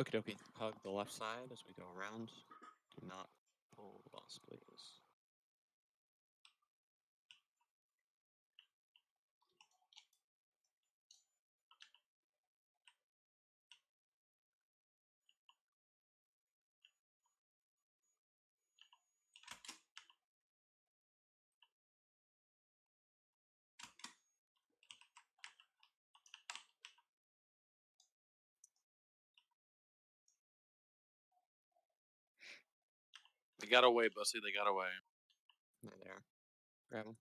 Okie dokie. Hug the left side as we go around. Do not pull us, please. They got away, Bussy. They got away. There they are. Grab them.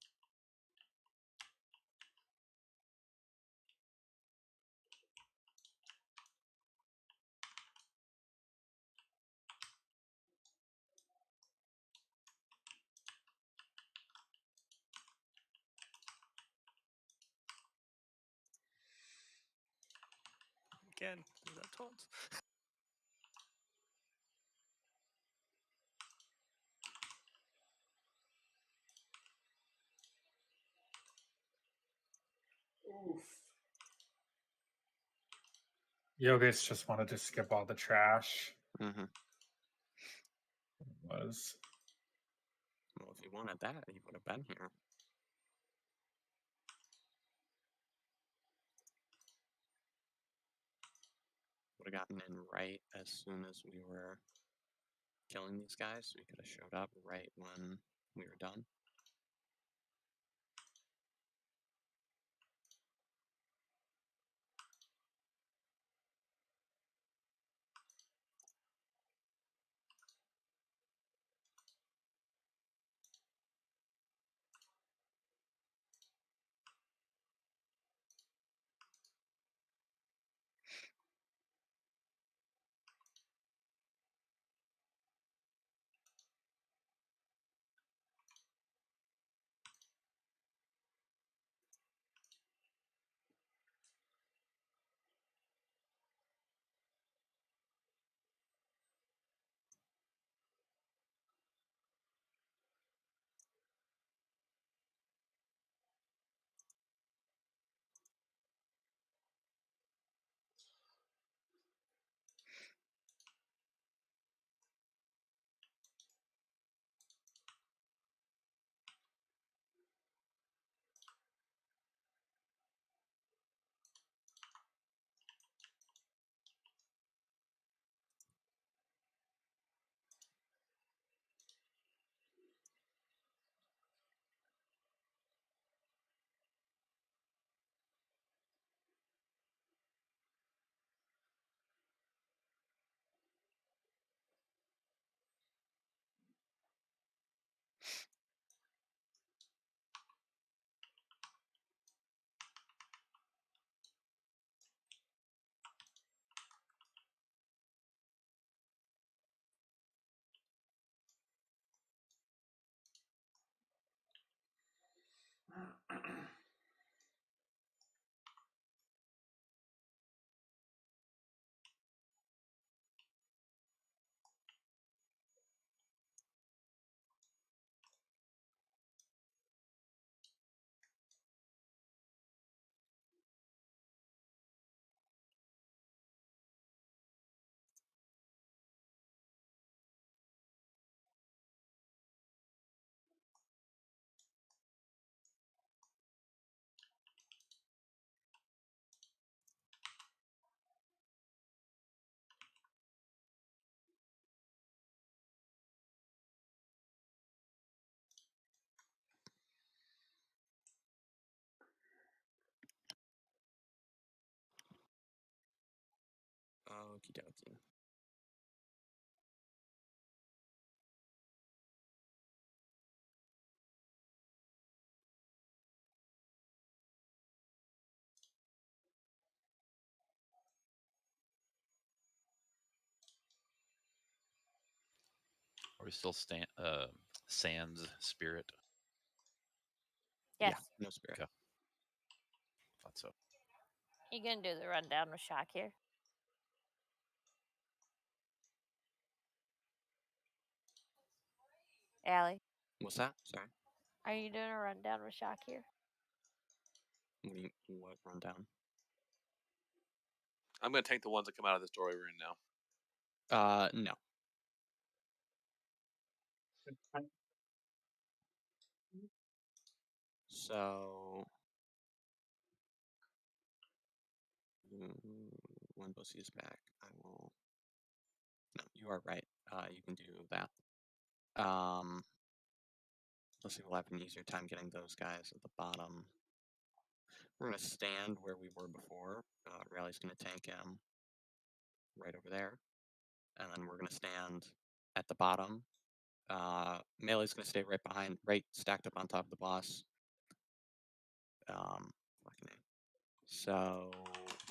Again, is that taunts? Oof. Yogesh just wanted to skip all the trash. Mm-hmm. Was Well, if you wanted that, you would have been here. Would have gotten in right as soon as we were killing these guys. We could have showed up right when we were done. Okie dokie. Are we still Sans Spirit? Yes. Yeah, no spirit. Okay. Thought so. You gonna do the rundown with Shock here? Allie, What's that? Sorry. are you doing a rundown with Shock here? What rundown? I'm going to take the ones that come out of this doorway we're in now. No. So when Bussy is back, I will. No, you are right. You can do that. Let's see, we'll have an easier time getting those guys at the bottom. We're gonna stand where we were before. Rally's gonna tank him right over there, and then we're gonna stand at the bottom. Melee's gonna stay right behind, right stacked up on top of the boss. Fucking A. So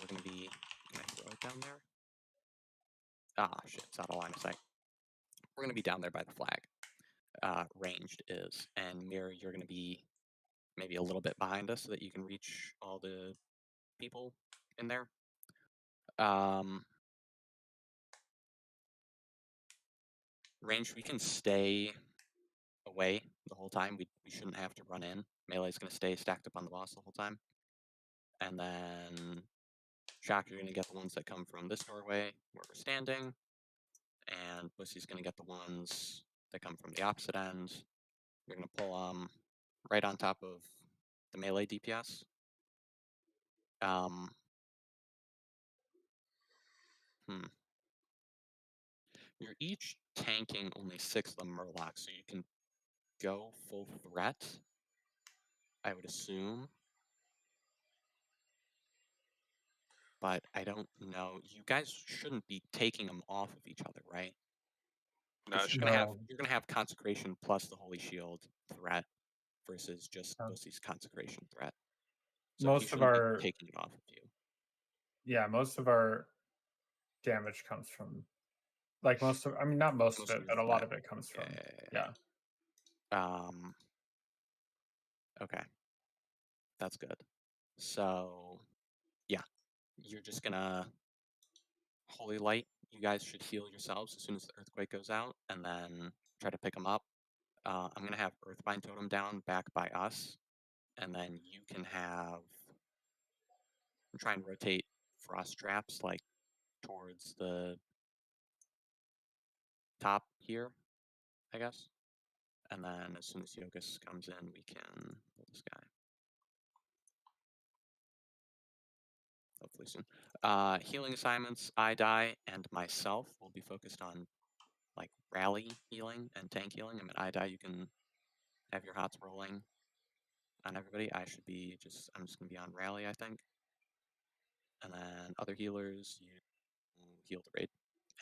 we're gonna be. Can I throw it down there? Ah, shit! It's out of line of sight. We're gonna be down there by the flag. Ranged is, and Mirror, you're gonna be maybe a little bit behind us so that you can reach all the people in there. Range, we can stay away the whole time. We shouldn't have to run in. Melee's gonna stay stacked up on the boss the whole time. And then Shock, you're gonna get the ones that come from this doorway where we're standing. And Pussy's gonna get the ones that come from the opposite end. You're gonna pull right on top of the melee DPS. You're each tanking only 6 of the Murlocs, so you can go full threat, I would assume. But I don't know. You guys shouldn't be taking them off of each other, right? No, 'Cause it you're should- gonna have No. you're gonna have consecration plus the holy shield threat versus just Yeah. Pussy's consecration threat. So he Most of shouldn't be our taking it off of you. most of our damage comes from like most of, I mean, not most of Most of it, your but a lot threat. of it comes from Yeah. Okay. That's good. So yeah, you're just gonna holy light. You guys should heal yourselves as soon as the earthquake goes out, and then try to pick them up. I'm gonna have Earthbind Totem down back by us, and then you can have try and rotate Frost Traps like towards the top here, I guess. And then as soon as Yogus comes in, we can pull this guy. Hopefully soon. Healing assignments, I die, and myself will be focused on like rally healing and tank healing. I mean, I die, you can have your hots rolling on everybody. I'm just gonna be on rally, I think. And then other healers, you heal the raid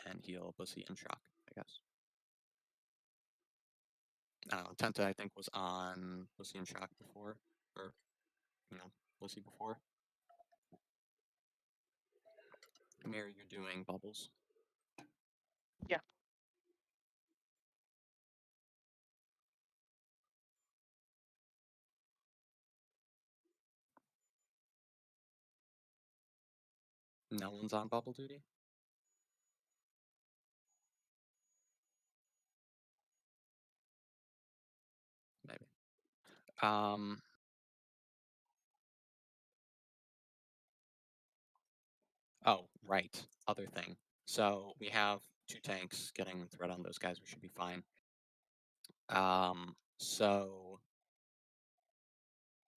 and heal Bussy and Shock, I guess. Tenta, I think, was on Bussy and Shock before, or Bussy before. Mary, you're doing bubbles. Yeah. No one's on bubble duty? Maybe. Oh, right. Other thing. So we have 2 tanks getting threat on those guys. We should be fine. So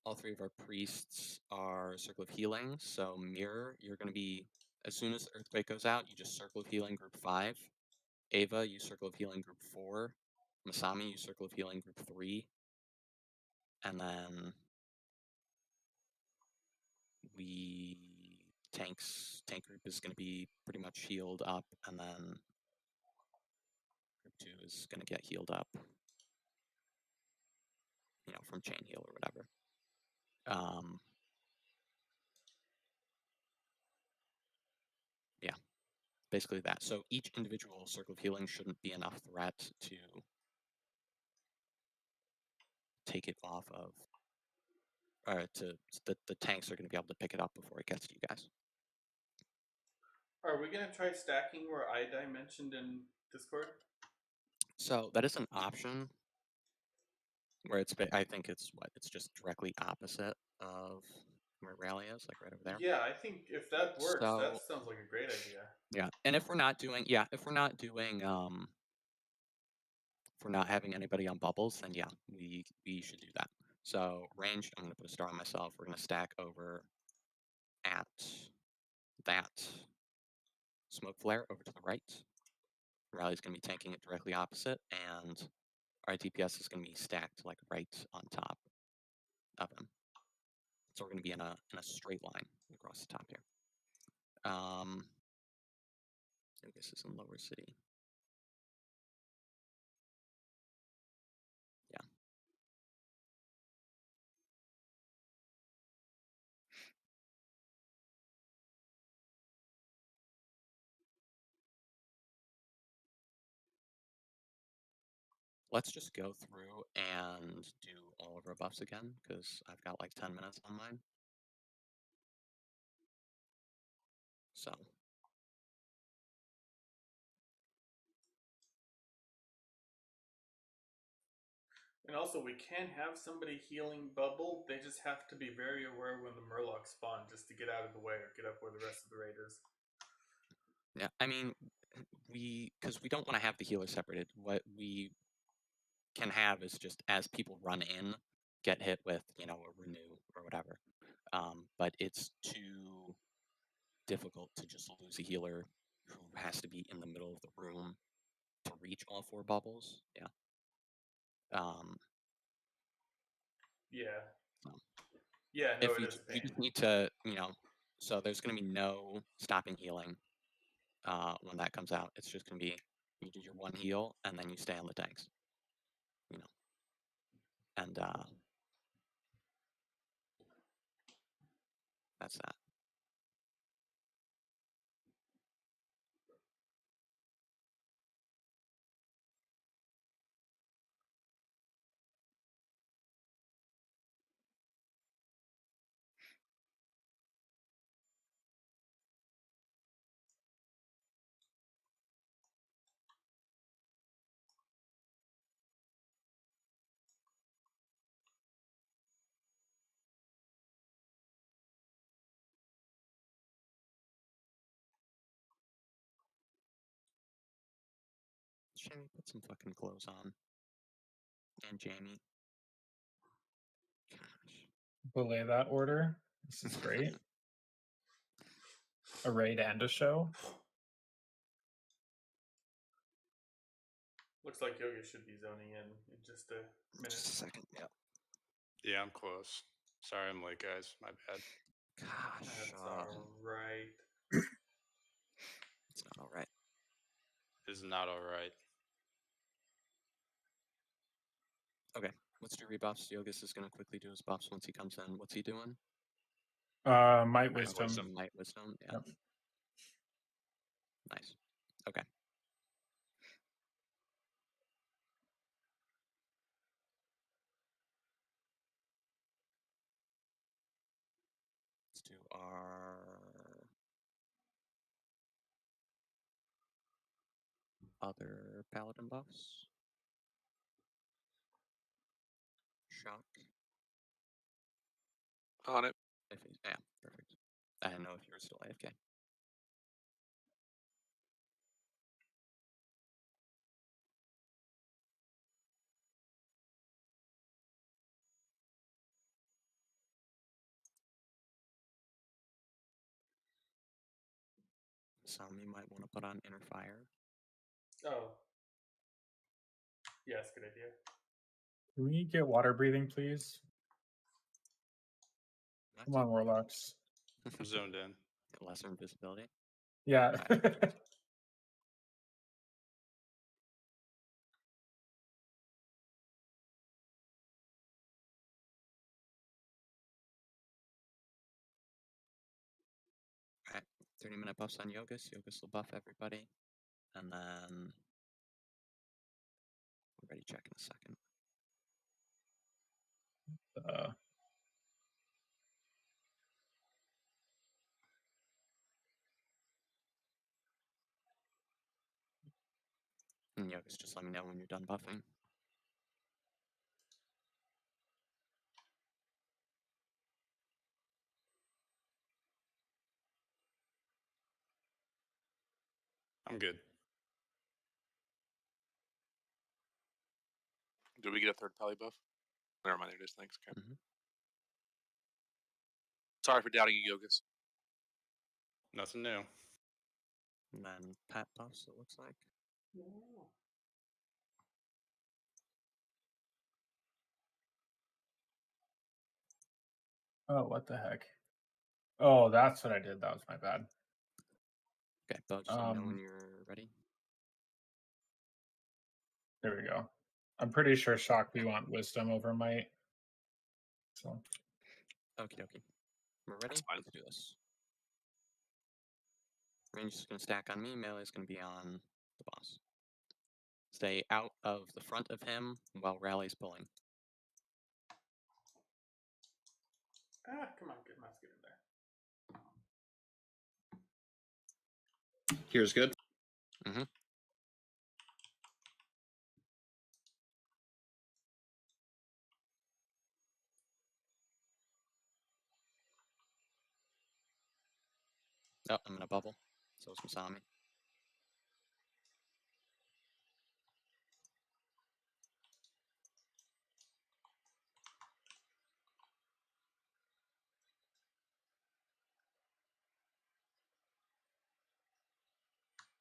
all 3 of our priests are Circle of Healing. So Mirror, you're going to be, as soon as the Earthquake goes out, you just Circle of Healing Group 5. Ava, you Circle of Healing Group 4. Masami, you Circle of Healing Group 3. And then tank group is going to be pretty much healed up, and then group 2 is going to get healed up, from chain heal or whatever. Yeah, basically that. So each individual circle of healing shouldn't be enough threat to take it off of, or the tanks are going to be able to pick it up before it gets to you guys. Are we gonna try stacking where I mentioned in Discord? So that is an option where I think it's just directly opposite of where Rally is, like right over there. Yeah, I think if that works, So that sounds like a great idea. yeah, and if we're not doing if we're not doing if we're not having anybody on bubbles, then yeah, we should do that. So range, I'm gonna put a star on myself. We're gonna stack over at that smoke flare over to the right. Rally's gonna be tanking it directly opposite, and our DPS is gonna be stacked like right on top of him. So we're gonna be in a straight line across the top here. I think this is in Lower City. Yeah. Let's just go through and do all of our buffs again, because I've got like 10 minutes on mine. So And also, we can have somebody healing bubble. They just have to be very aware when the Murlocs spawn, just to get out of the way or get up where the rest of the raid is. yeah, I mean, because we don't want to have the healer separated. What we can have is just as people run in, get hit with a renew or whatever. But it's too difficult to just lose a healer who has to be in the middle of the room to reach all 4 bubbles. Yeah. Yeah. So Yeah, no, if it we is a we pain. just need to so there's going to be no stopping healing when that comes out. It's just going to be you do your 1 heal and then you stay on the tanks. And that's that. Jamie, put some fucking clothes on. And Jamie. Gosh. Belay that order. This is great. A raid and a show. Looks like Yoga should be zoning in just a minute. Just a second. Yeah. Yeah, I'm close. Sorry I'm late, guys. My bad. Gosh. That's alright. It's not all right. It's not alright. Okay. Let's do rebuffs. Yogus is going to quickly do his buffs once he comes in. What's he doing? Might wisdom. Might wisdom. Yeah. Yep. Nice. Okay. Let's do our other paladin buffs. Shock. On it. Yeah, perfect. I didn't know if you were still AFK. Some you might want to put on Inner Fire. Oh. Yes, good idea. Can we get water breathing, please? Come on, warlocks. I'm zoned in. Lesser invisibility. Yeah. Alright, 30-minute buffs on Yogus. Yogus will buff everybody. And then we're ready to check in a second. And Yogus, just let me know when you're done buffing. I'm good. Did we get a third pally buff? Never mind, there it is. Thanks. Okay. Mhm. Sorry for doubting you, Yogas. Nothing new. And then pet buffs, it looks like. Oh, what the heck? Oh, that's what I did. That was my bad. Okay, Bo, just let me know when you're ready. There we go. I'm pretty sure shock we want wisdom over might. So Okie dokie. We're ready? That's fine. Let's do this. Range is going to stack on me, melee is going to be on the boss. Stay out of the front of him while Rally's pulling. Come on, good mouse, get in there. Here's good. Mhm. Oh, I'm in a bubble. So is Masami.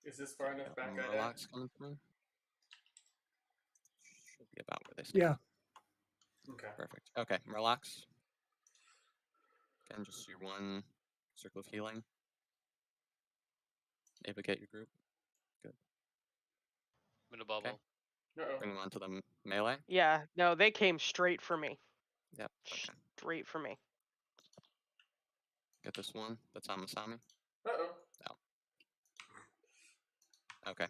Is this far enough back? Murlocs coming through. Should be about where they start. yeah. Okay. Perfect. Okay, Murlocs. Again, just your one circle of healing. Ava, get your group. I'm in a bubble. Uh-oh. Bring them onto the melee. Yeah, no, they came straight for me. Yep. Okay. Straight for me. Get this one. That's on Masami. Uh-oh. Okay.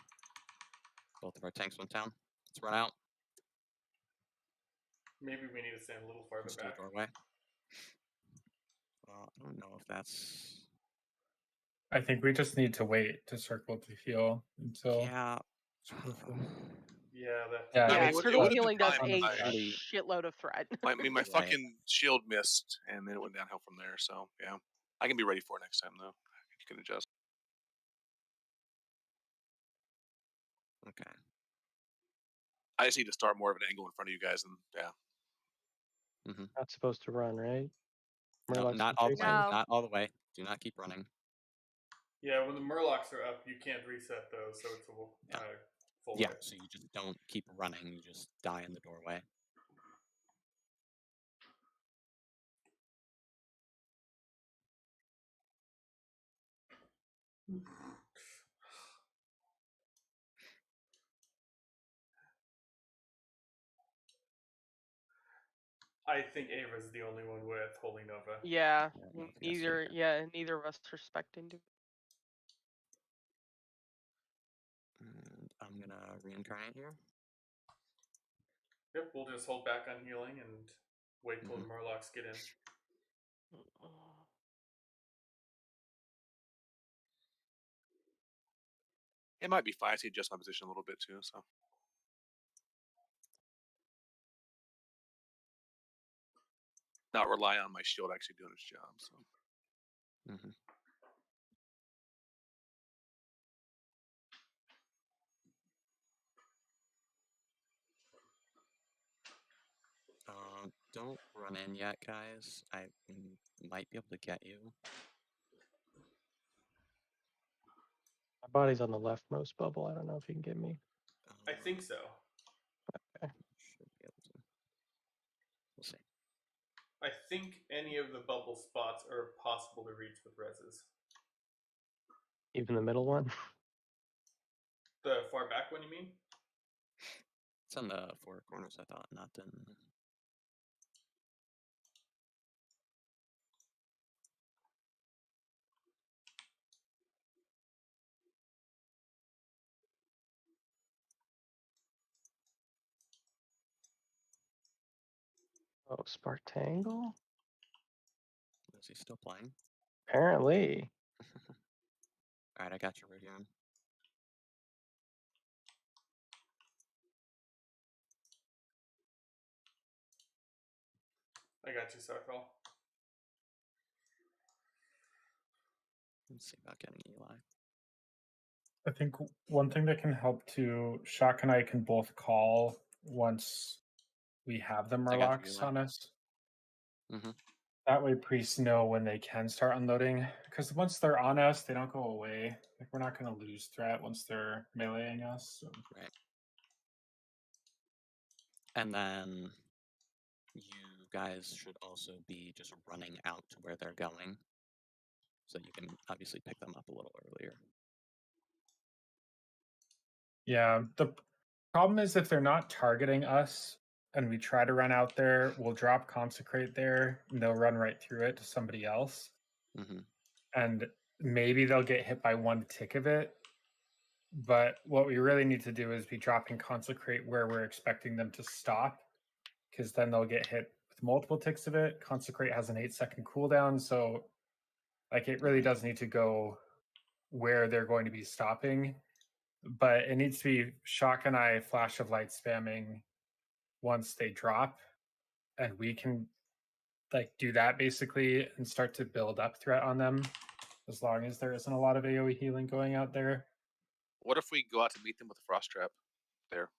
Both of our tanks went down. Let's run out. Maybe we need to stand a little farther Just do back. a doorway. Well, I don't know if that's. I think we just need to wait to circle to heal until. Yeah. Yeah, that. Yeah, I Yeah, mean, it circle would've healing been does fine, a but I- shitload of threat. I mean, my Right. fucking shield missed, and then it went downhill from there. So yeah, I can be ready for it next time though. You can adjust. Okay. I just need to start more of an angle in front of you guys, and yeah. Not supposed to run, right? No, Murlocs not can all the chase way. them? No. Not all the way. Do not keep running. Yeah, when the Murlocs are up, you can't reset those, so it's a Yeah. full Yeah, way. so you just don't keep running. You just die in the doorway. I think Ava's the only one with Holy Nova. Yeah, no, if he has to neither. take it. Yeah, neither of us are expecting to. And I'm gonna reincarnate here. Yep, we'll just hold back on healing and wait till the Murlocs get in. It might be fine. I see adjust my position a little bit too. So not rely on my shield actually doing its job. So Don't run in yet, guys. I might be able to get you. My body's on the leftmost bubble. I don't know if you can get me. I think so. Should be able to. We'll see. I think any of the bubble spots are possible to reach with reses. Even the middle one? The far back one, you mean? It's on the four corners, I thought, not in. Oh, Spartangle? Is he still playing? Apparently. Alright, I got you, Rudion. I got you, Sarthal. Let's see about getting Eli. I think one thing that can help too, Shock and I can both call once we have the I got you, Murlocs Eli. on us. Mhm. That way priests know when they can start unloading. Because once they're on us, they don't go away. Like we're not gonna lose threat once they're meleeing us. So. Right. And then you guys should also be just running out to where they're going, so you can obviously pick them up a little earlier. Yeah, the problem is if they're not targeting us and we try to run out there, we'll drop consecrate there and they'll run right through it to somebody else. Mm-hmm. And maybe they'll get hit by one tick of it. But what we really need to do is be dropping consecrate where we're expecting them to stop, because then they'll get hit with multiple ticks of it. Consecrate has an 8-second cooldown, so like it really does need to go where they're going to be stopping. But it needs to be Shock and I flash of light spamming once they drop, and we can like do that basically and start to build up threat on them, as long as there isn't a lot of AoE healing going out there. What if we go out to meet them with a frost trap there?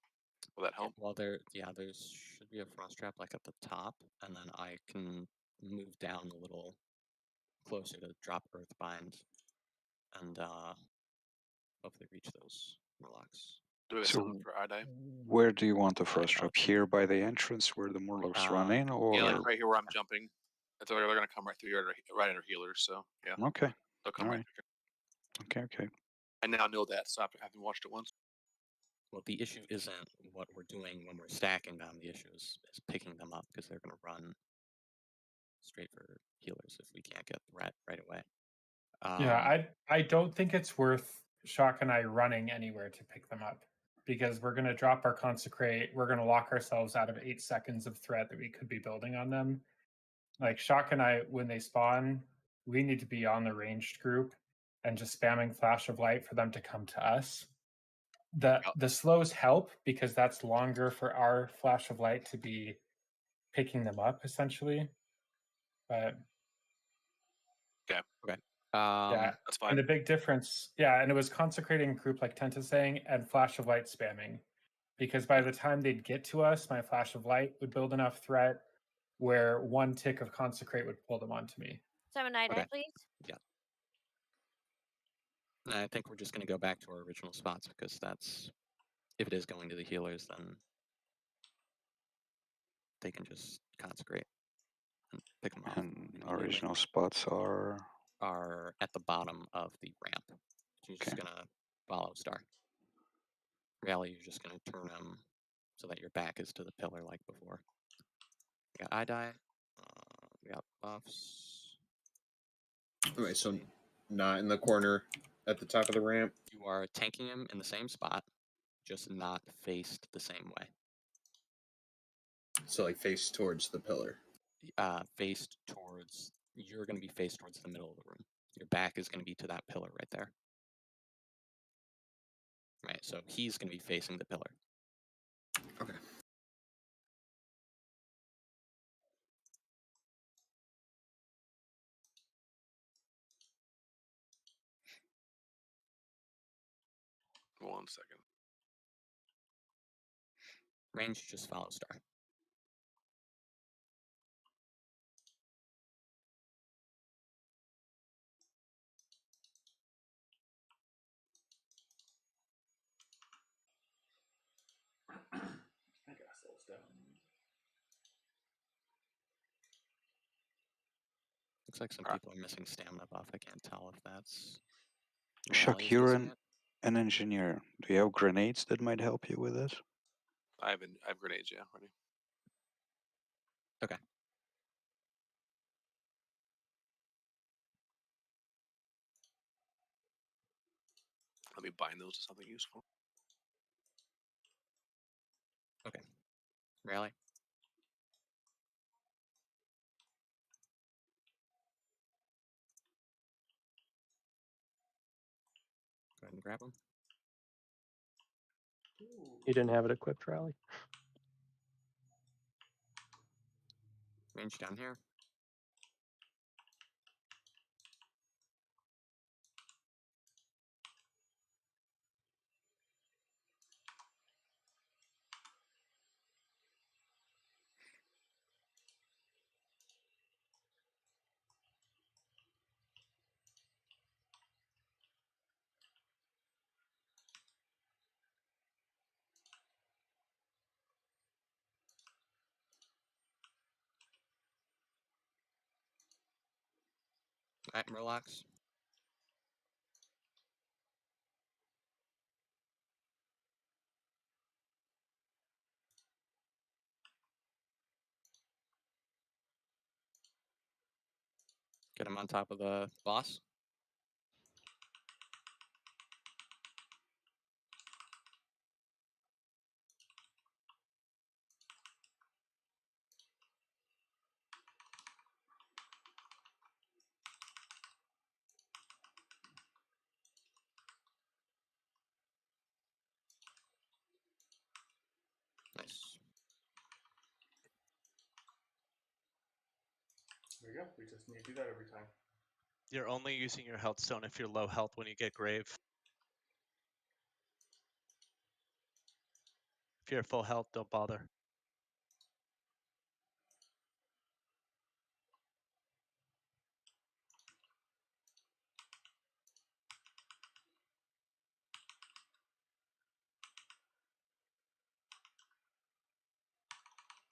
Will that help? Well, there should be a frost trap like at the top, and then I can move down a little closer to drop Earthbind, and hopefully reach those Murlocs. Do we have So something for Adi? where do you want the I frost trap? Here by the entrance where the Morlocks run in, or Yeah, like right here where I'm jumping. They're going to come right through here, right under healers. So yeah, okay, they'll come all right right. through. Okay. I now know that, so I haven't watched it once. Well, the issue isn't what we're doing when we're stacking them. The issue is picking them up, because they're going to run straight for healers if we can't get threat right away. Yeah, I don't think it's worth Shock and I running anywhere to pick them up, because we're going to drop our consecrate. We're going to lock ourselves out of 8 seconds of threat that we could be building on them. Like Shock and I, when they spawn, we need to be on the ranged group and just spamming flash of light for them to come to us. The slows help because that's longer for our flash of light to be picking them up essentially. But Okay. yeah, that's fine. and the big difference, yeah, and it was consecrating group like Tenta saying and flash of light spamming, because by the time they'd get to us, my flash of light would build enough threat where one tick of consecrate would pull them onto me. Summon Night Okay. please. Yeah. I think we're just going to go back to our original spots, because that's, if it is going to the healers, then they can just consecrate and pick them off. And immediately. original spots are At the bottom of the ramp. You're just Okay. gonna follow Star. Really, you're just gonna turn them so that your back is to the pillar like before. We got eye die. We got buffs. Alright, so not in the corner at the top of the ramp. You are tanking him in the same spot, just not faced the same way. So like face towards the pillar. Faced towards. You're gonna be faced towards the middle of the room. Your back is gonna be to that pillar right there. Right, so he's gonna be facing the pillar. Okay. One second. Range, just follow Star. I got soul stuff. Looks like some people are missing stamina buff. I can't tell if that's. Chuck, Rally's you're using it. an engineer. Do you have grenades that might help you with this? I have grenades, yeah, ready. Okay. Let me bind those to something useful. Okay. Rally. Go ahead and grab him. You didn't have it equipped, Rally. Range down here. Alright, Murlocs. Get him on top of the boss. Nice. There you go. We just need to do that every time. You're only using your health stone if you're low health when you get grave. If you're at full health, don't bother.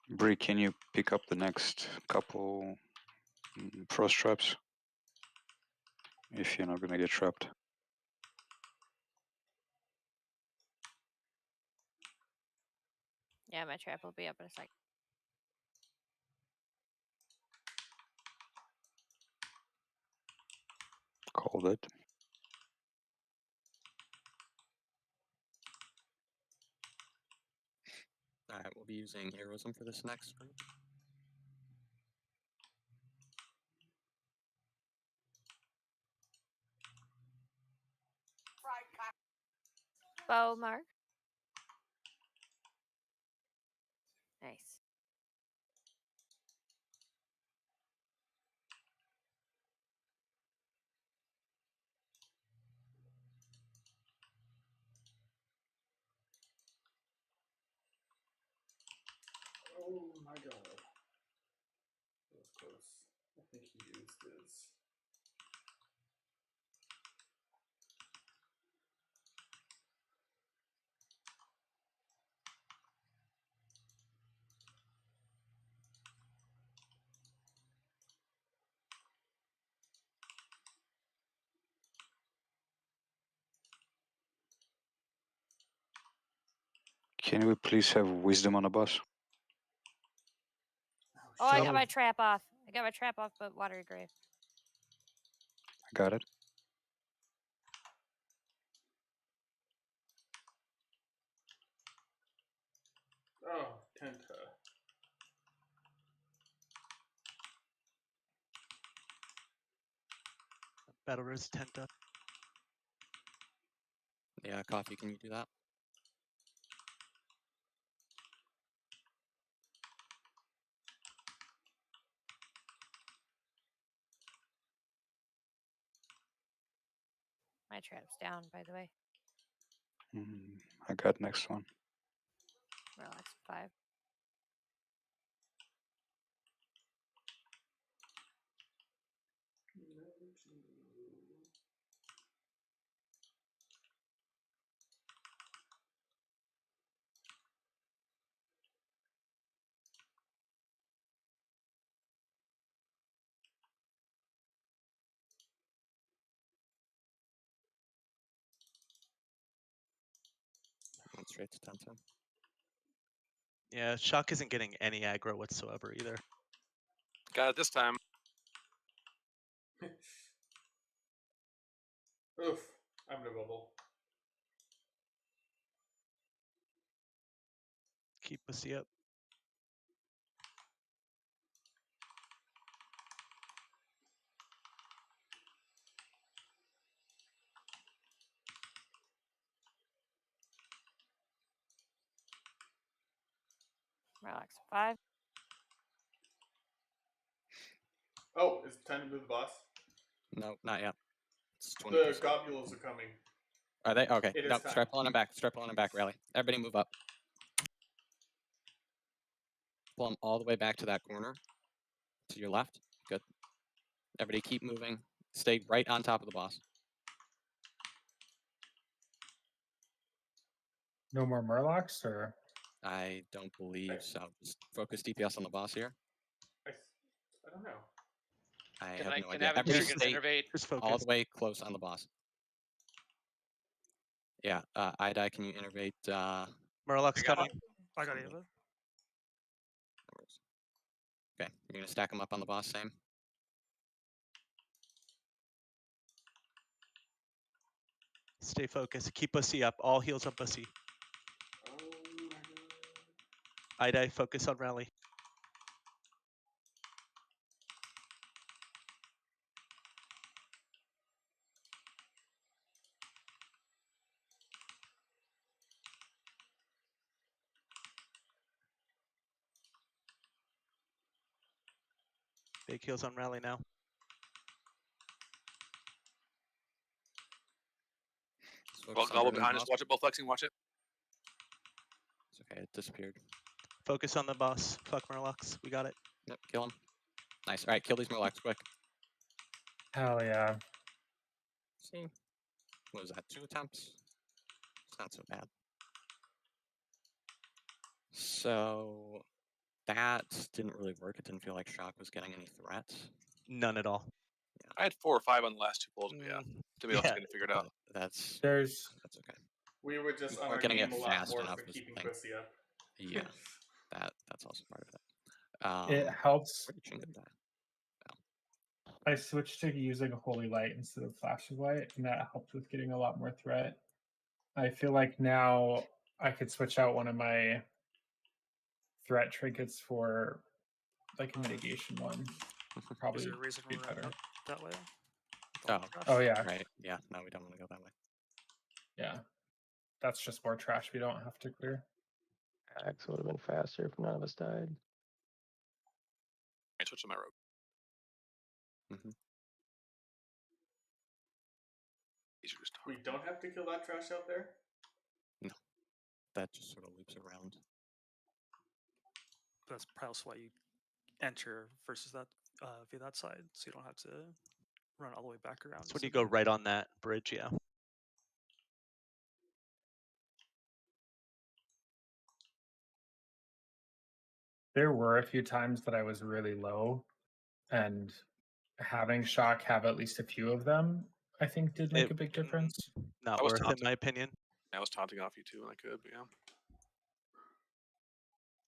Bree, can you pick up the next couple frost traps? If you're not gonna get trapped. Yeah, my trap will be up in a second. Called it. Alright, we'll be using heroism for this next group. Bow mark. Nice. Oh my god. That was close. I think he used his. Can we please have wisdom on the boss? Oh, I shit. got my trap off. I got my trap off, but watery grave. I got it. Oh, Tenta. Battle Res Tenta. Yeah, Coffee, can you do that? My trap's down, by the way. I got next one. Relax 5. Went straight to 10-10. Yeah, Shock isn't getting any aggro whatsoever either. Got it this time. Oof. I'm in a bubble. Keep pussy up. Relax 5. Oh, is it time to move the boss? No, not yet. It's The 20%. globules are coming. Are they? Okay. It is Nope, time. start pulling him back. Start pulling him back, Rally. Everybody move up. Pull him all the way back to that corner. To your left. Good. Everybody keep moving. Stay right on top of the boss. No more Murlocs, or I don't believe so. Just focus DPS on the boss here. I don't know. I Can have I no can idea. have a Every chicken state innervate? Just all focus. the way close on the boss. Yeah, Idai, can you innervate? Murloc's coming. I got somebody? Ava. No worries. Okay, you're gonna stack them up on the boss. Same. Stay focused. Keep Bussy up. All heals on Bussy. Oh my god. Idai, focus on rally. Big heals on rally now. Well, gobble behind us. Watch it. Both flexing. Watch it. It's okay. It disappeared. Focus on the boss. Fuck Murlocs. We got it. Yep, kill him. Nice. All right, kill these Murlocs quick. Hell yeah. See, what was that? 2 attempts. It's not so bad. So that didn't really work. It didn't feel like Shock was getting any threats. None at all. I had 4 or 5 on the last 2 pulls, but yeah, to me, I was Yeah. getting it figured out. That's There's okay. We were just You on weren't our getting game it a lot fast more enough for was the keeping thing. pussy up. Yeah, that's also part of it. it helps. Where did Chin get that? I switched to using Holy Light instead of Flash of Light, and that helped with getting a lot more threat. I feel like now I could switch out one of my threat trinkets for like a mitigation one. Probably Is there a reason be we're better. up that way? Oh yeah, Right. Yeah. No, we don't want to go that way. yeah. That's just more trash we don't have to clear. Axe would have been faster if none of us died. I switched to my rogue. These are just We don't have to kill that trash out there. No, that just sort of loops around. That's probably also why you enter versus that via that side, so you don't have to run all the way back around. That's when you go right on that bridge, yeah. There were a few times that I was really low, and having Shock have at least a few of them, I think, did make a big difference. Not I was worth it, in taunting. my opinion. I was taunting off you too when I could, but yeah. I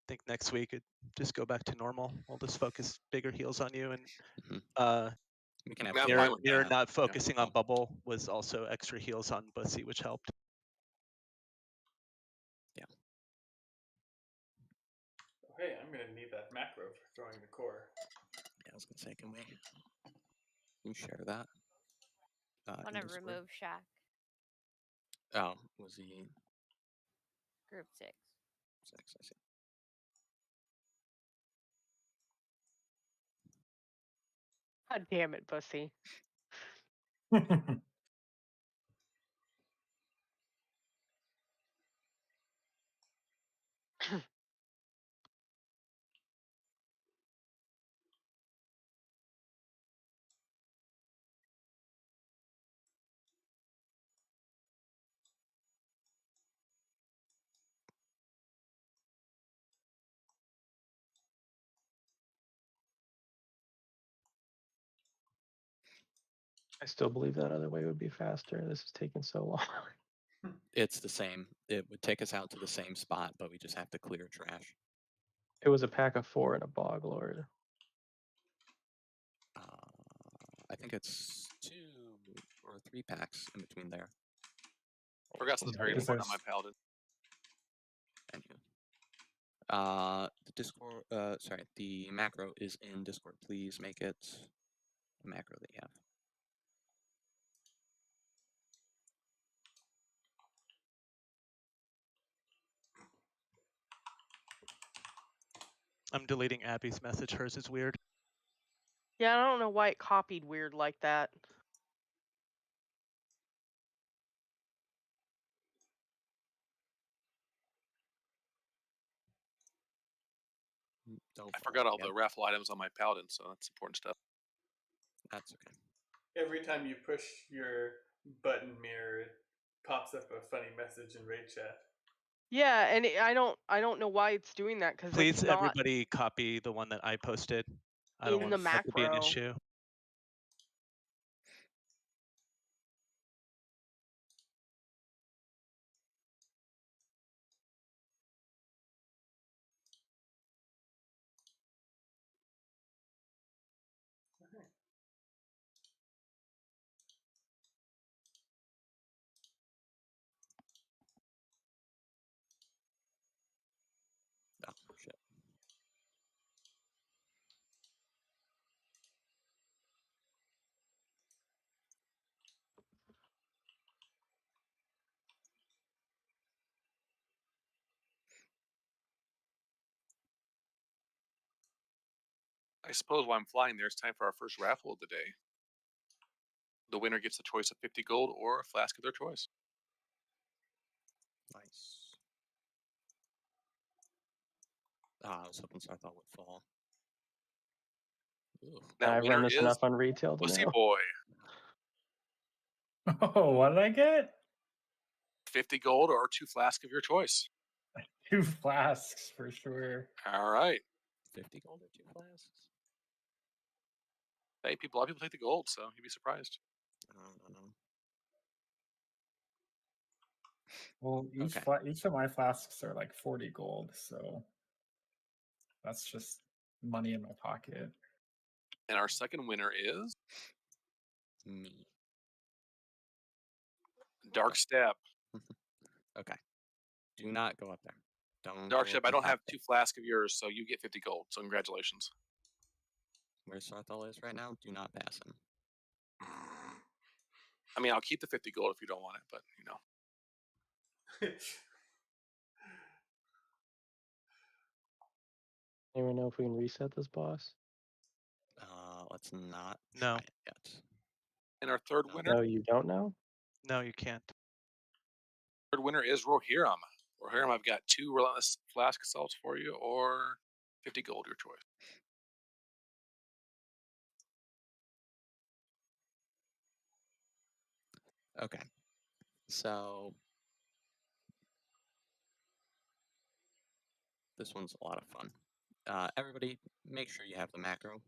think next week it just go back to normal. We'll just focus bigger heals on you, and we can have Mirror not focusing on bubble was also extra heals on Bussy, which helped. Yeah. Oh, hey, I'm gonna need that macro for throwing the core. Yeah, I was gonna say, can you share that? Want to remove Shock. Oh, was he Group 6? 6? I see. God damn it, Bussy. I still believe that other way would be faster. This is taking so long. It's the same. It would take us out to the same spot, but we just have to clear trash. It was a pack of 4 and a Bog Lord. I think it's 2 or 3 packs in between there. Forgot something very important on my paladin. The Discord, sorry, the macro is in Discord. Please make it a macro that you have. I'm deleting Abby's message. Hers is weird. Yeah, I don't know why it copied weird like that. I forgot all the raffle items on my paladin, so that's important stuff. That's okay. Every time you push your button mirror, it pops up a funny message in raid chat. Yeah, and I don't know why it's doing that because Please, it's not everybody copy the one that I posted. I don't in want the that to be an macro. issue. I suppose while I'm flying there, it's time for our first raffle of the day. The winner gets the choice of 50 gold or a flask of their choice. Nice. I was hoping Sarthal would fall. Ooh. That I winner run this is enough on retail to Pussy know. Boy. Oh, what did I get? 50 gold or 2 flasks of your choice. 2 flasks for sure. All right. 50 gold or 2 flasks? Hey, a lot of people take the gold, so you'd be surprised. I don't know. Well, Okay. each of my flasks are like 40 gold, so that's just money in my pocket. And our second winner is Me. Dark Step. Okay. Do not go up there. Don't. Dark go Step, up I the don't top have there. 2 flasks of yours, so you get 50 gold. So congratulations. Where Sarthal is right now, do not pass him. I mean, I'll keep the 50 gold if you don't want it, but you know. Anyone know if we can reset this boss? Let's not No. try it yet. And our third No. winner, No, you don't know? No, you can't. third winner is Rohirrim. Rohirrim, I've got 2 relentless flask assaults for you, or 50 gold, your choice. Okay. So this one's a lot of fun. Everybody, make sure you have the macro.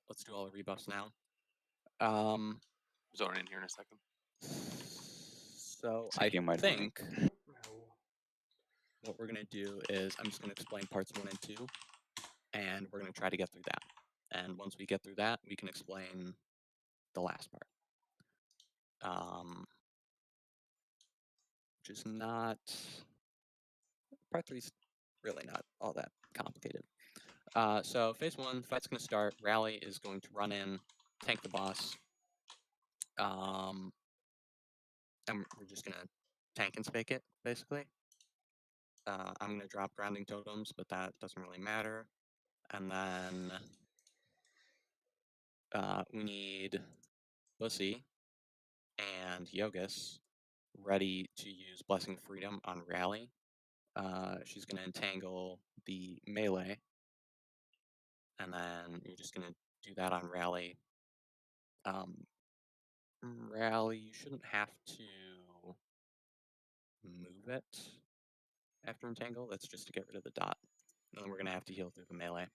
Let's do all the rebuffs now. Zone in here in a second. So I Thinking about winning. think what we're gonna do is I'm just gonna explain parts 1 and 2, and we're gonna try to get through that. And once we get through that, we can explain the last part. Which is not part 3's really not all that complicated. So phase 1, fight's gonna start. Rally is going to run in, tank the boss. And we're just gonna tank and spake it, basically. I'm gonna drop grounding totems, but that doesn't really matter. And then we need Bussy and Yogus ready to use Blessing of Freedom on Rally. She's gonna entangle the melee, and then you're just gonna do that on Rally. Rally, you shouldn't have to move it after entangle. That's just to get rid of the dot. And then we're gonna have to heal through the melee.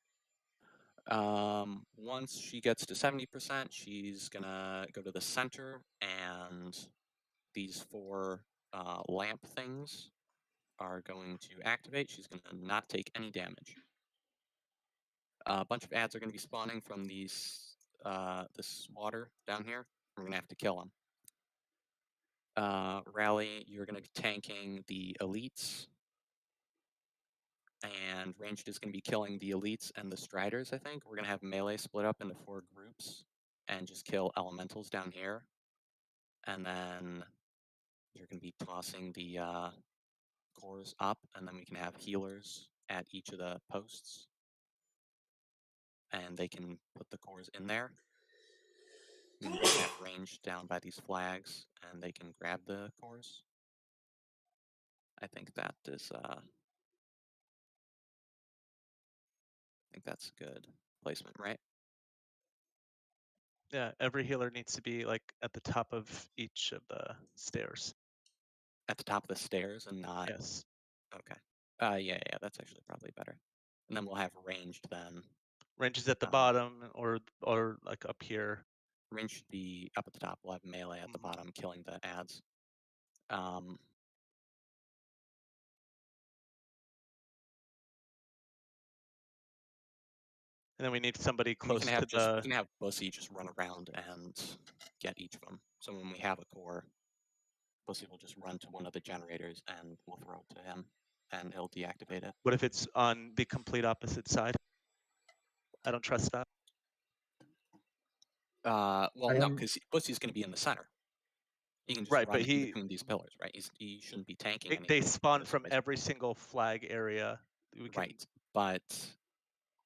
Once she gets to 70%, she's gonna go to the center, and these 4 lamp things are going to activate. She's gonna not take any damage. A bunch of ads are gonna be spawning from these this water down here. We're gonna have to kill them. Rally, you're gonna be tanking the elites, and ranged is gonna be killing the elites and the striders. I think we're gonna have melee split up into 4 groups and just kill elementals down here, and then you're gonna be tossing the cores up, and then we can have healers at each of the posts, and they can put the cores in there. And we can have range down by these flags, and they can grab the cores. I think that is I think that's good placement, right? Yeah, every healer needs to be like at the top of each of the stairs. At the top of the stairs and not. Yes. Okay. Yeah, that's actually probably better. And then we'll have ranged then. Range is at the bottom or like up here. Range should be up at the top. We'll have melee at the bottom, killing the ads. And then we need somebody close to we the. can have Bussy just run around and get each of them. So when we have a core, Bussy will just run to one of the generators and we'll throw it to him, and he'll deactivate it. What if it's on the complete opposite side? I don't trust that. Well, no, because Bussy's going to be in the center. He can just right, run but in between these pillars, right? He shouldn't be tanking anything. They spawn from every single flag area. Right, but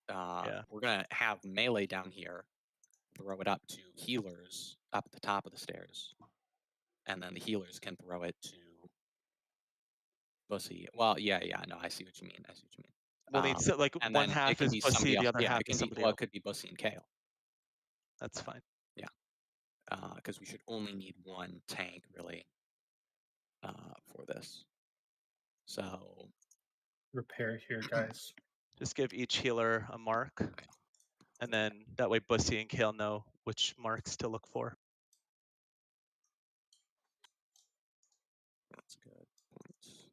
we're gonna have melee down here, throw it up to healers up at the top of the stairs, and then the healers can throw it to Bussy. Well, yeah, no, I see what you mean. We'll need like and one then it half can is be Bussy, somebody else. the other Yeah, half it can is be. somebody Well, else. it could be Bussy and Kale. That's fine. Yeah, because we should only need one tank really for this. So Repair here, guys. Just give each healer a mark, and then that way Bussy and Kale know which marks to look for. that's good. Points.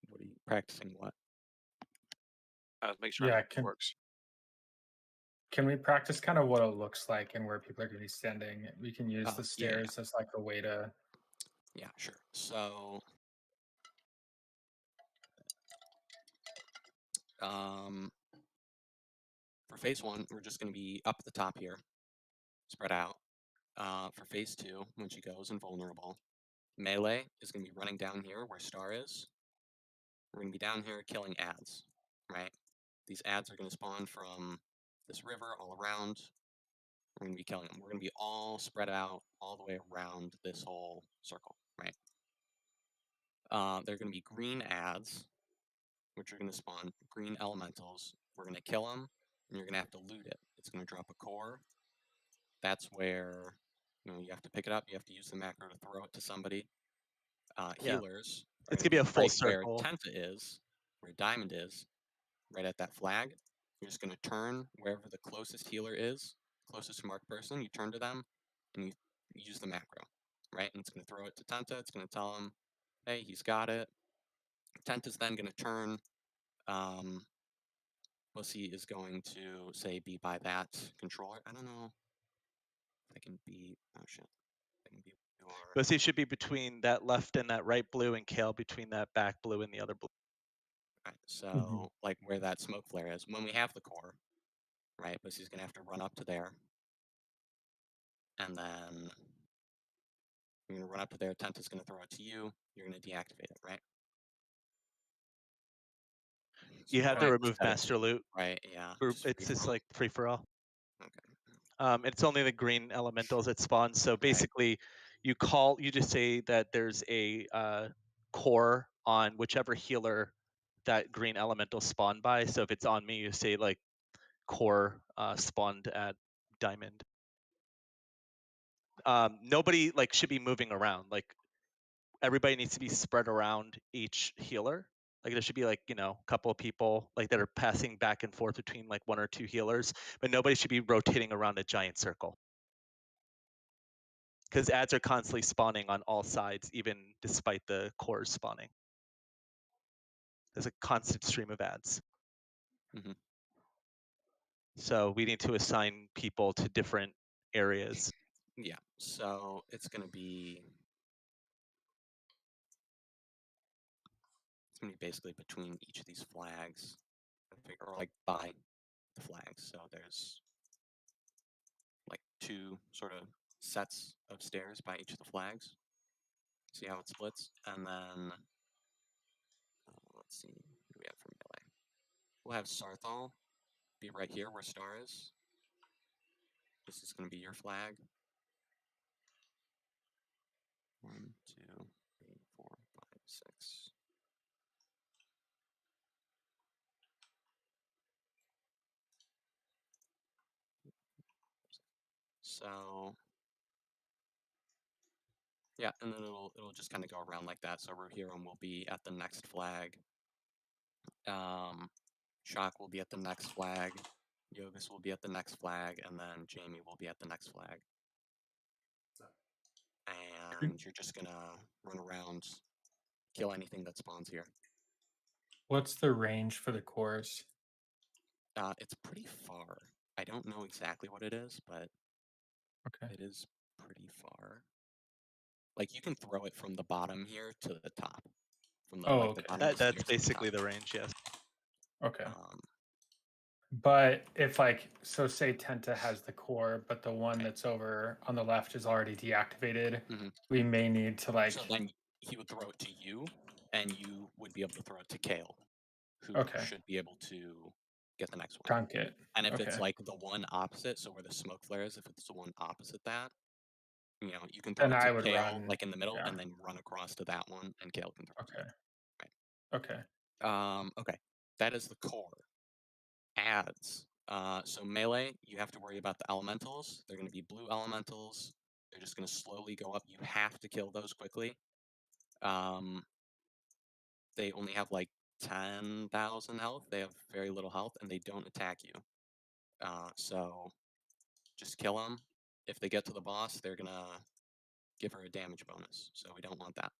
What are you practicing? What? Make sure Yeah, it works. Can we practice kind of what it looks like and where people are going to be standing? We can use the Yeah. stairs as like a way to. Yeah, sure. So, for phase 1, we're just going to be up at the top here, spread out. For phase 2, when she goes invulnerable, melee is going to be running down here where Star is. We're going to be down here killing ads, right? These ads are going to spawn from this river all around. We're going to be killing them. We're going to be all spread out all the way around this whole circle, right? They're going to be green ads, which are going to spawn green elementals. We're going to kill them, and you're going to have to loot it. It's going to drop a core. That's where you have to pick it up. You have to use the macro to throw it to somebody. Healers. It's gonna be a full right circle. Where Tenta is, where Diamond is, right at that flag. You're just going to turn wherever the closest healer is, closest marked person. You turn to them, and you use the macro, right? And it's going to throw it to Tenta. It's going to tell him, hey, he's got it. Tenta's then going to turn. Bussy is going to say be by that controller. I don't know if I can be. Oh shit. I can be. Bussy should be between that left and that right blue, and Kale between that back blue and the other blue. Right. So like where that smoke flare is, when we have the core, right? Bussy's gonna have to run up to there, and then you're gonna run up to there. Tenta's gonna throw it to you. You're gonna deactivate it, right? You So have to remove master loot. Right. Yeah. It's just like free for all. Okay. It's only the green elementals that spawn. So basically, you just say that there's a core on whichever healer that green elemental spawned by. So if it's on me, you say like core spawned at diamond. Nobody like should be moving around. Like everybody needs to be spread around each healer. Like there should be like, a couple of people like that are passing back and forth between like one or two healers, but nobody should be rotating around a giant circle. Because ads are constantly spawning on all sides, even despite the cores spawning. There's a constant stream of ads. So we need to assign people to different areas. Yeah. So it's gonna be. It's gonna be basically between each of these flags, or like by the flags. So there's like 2 sort of sets of stairs by each of the flags. See how it splits, and then let's see, who do we have for melee? We'll have Sarthal be right here where Star is. This is going to be your flag. 1, 2, 3, 4, 5, 6. So yeah, and then it'll just kind of go around like that. So Rohirrim will be at the next flag. Shock will be at the next flag. Yogus will be at the next flag, and then Jamie will be at the next flag. And you're just gonna run around, kill anything that spawns here. What's the range for the cores? It's pretty far. I don't know exactly what it is, but it is pretty far. Like you can throw it from the bottom here to the top. From the, the bottom of the That's stairs to basically the the range, yes. Okay. But if like, so say Tenta has the core, but the one that's over on the left is already deactivated, we may need to like. So then he would throw it to you, and you would be able to throw it to Kale, who should be able to get the next one. Dunk it. And if it's Okay. like the one opposite, so where the smoke flare is, if it's the one opposite that, you know, you can throw Then it I to would Kale, run, like in the middle, yeah. and then run across to that one, and Kale can throw it to you. Okay. Okay. That is the core. Adds. So melee, you have to worry about the elementals. They're going to be blue elementals. They're just going to slowly go up. You have to kill those quickly. They only have like 10,000 health. They have very little health, and they don't attack you. So just kill them. If they get to the boss, they're going to give her a damage bonus. So we don't want that.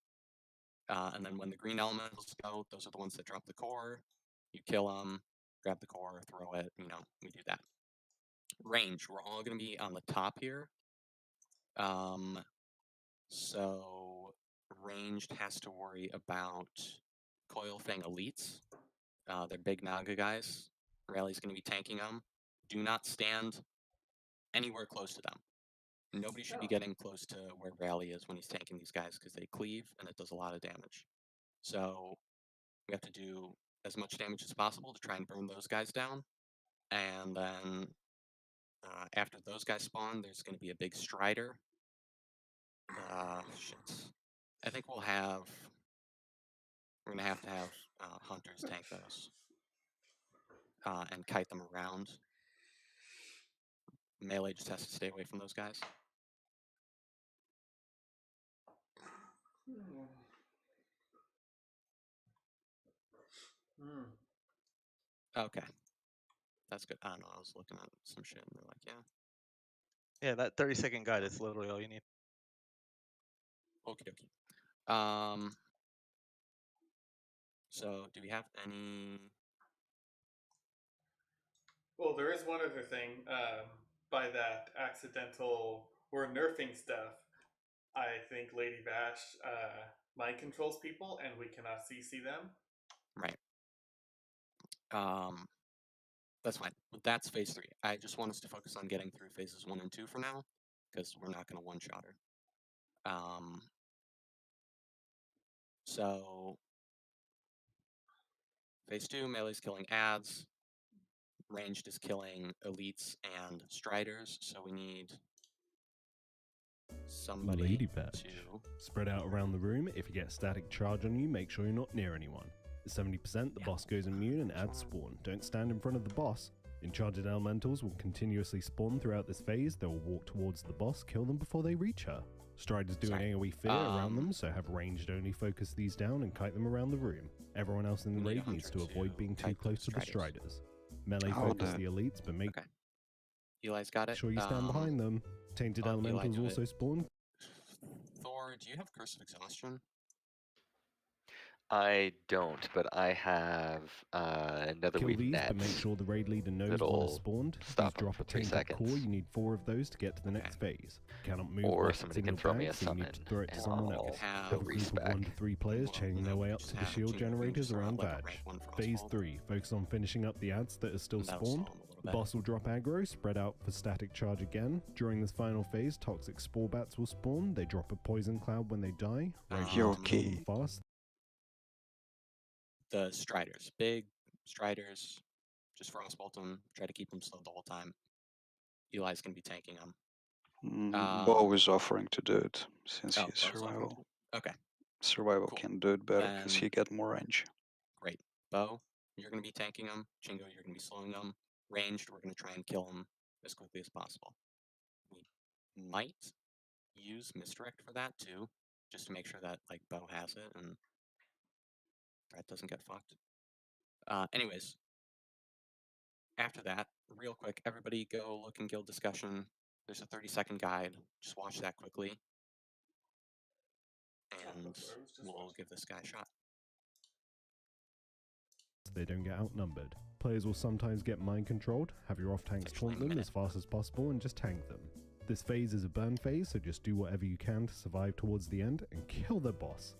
And then when the green elementals go, those are the ones that drop the core. You kill them, grab the core, throw it. You know, we do that. Range, we're all going to be on the top here. So ranged has to worry about Coil Fang elites. They're big Naga guys. Rally's going to be tanking them. Do not stand anywhere close to them. Nobody should be getting close to where Rally is when he's tanking these guys because they cleave and it does a lot of damage. So we have to do as much damage as possible to try and burn those guys down. And then after those guys spawn, there's going to be a big Strider. Shit. I think we're going to have hunters tank those. And kite them around. Melee just has to stay away from those guys. Okay. That's good. I don't know. I was looking at some shit and they're like, yeah. Yeah, that 30-second guide is literally all you need. Okie dokie. So do we have any? Well, there is one other thing. By that accidental, we're nerfing stuff. I think Lady Bash mind controls people, and we cannot CC them. Right. That's fine. That's phase 3. I just want us to focus on getting through phases 1 and 2 for now, because we're not going to one-shot her. So phase 2, melee's killing ads. Ranged is killing elites and striders. So we need somebody Lady Patch. to Spread out around the room. If you get static charge on you, make sure you're not near anyone. At 70%, the boss goes immune and adds spawn. Don't stand in front of the boss. Enchanted elementals will continuously spawn throughout this phase. They will walk towards the boss, kill them before they reach her. Striders do an AoE fear around them, so have ranged only focus these down and kite them around the room. Everyone else in the raid needs to avoid being too close to the striders. Melee focus the elites, but make Eli's got it. sure you stand behind them. Tainted elementals got it. also spawn. Thor, do you have Curse of Exhaustion? I don't, but I have another Kill weed these, net. but make sure the raid leader knows That'll one has spawned. stop These 'em drop for a 3 tainted core. seconds. You need 4 of those to get to the next phase. Cannot move Or while it's somebody in can your throw me bag, a so you need to summon, throw it to and someone I'll else. go Have a group reach of 1 to back. 3 players chaining their way up to the shield generators around badge. Phase 3, focus on finishing up the ads that are still spawned. The boss will drop aggro, spread out for static charge again. During this final phase, toxic spore bats will spawn. They drop a poison cloud when they die. You're key. Fast. The striders. Big striders. Just frostbolt them. Try to keep them slow the whole time. Eli's going to be tanking them. Bo is offering to do it since Oh, he's Bo's offering survival. Okay. Survival can do it better because Then- he get more range. Great. Bo, you're going to be tanking them. Chingo, you're going to be slowing them. Ranged, we're going to try and kill them as quickly as possible. We might use misdirect for that too, just to make sure that like Bo has it and that doesn't get fucked. Anyways, after that, real quick, everybody go look in guild discussion. There's a 30-second guide. Just watch that quickly. And we'll give this guy a shot. They don't get outnumbered. Players will sometimes get mind controlled. Have your off tanks taunt them as fast as possible and just tank them. This phase is a burn phase, so just do whatever you can to survive towards the end and kill the boss.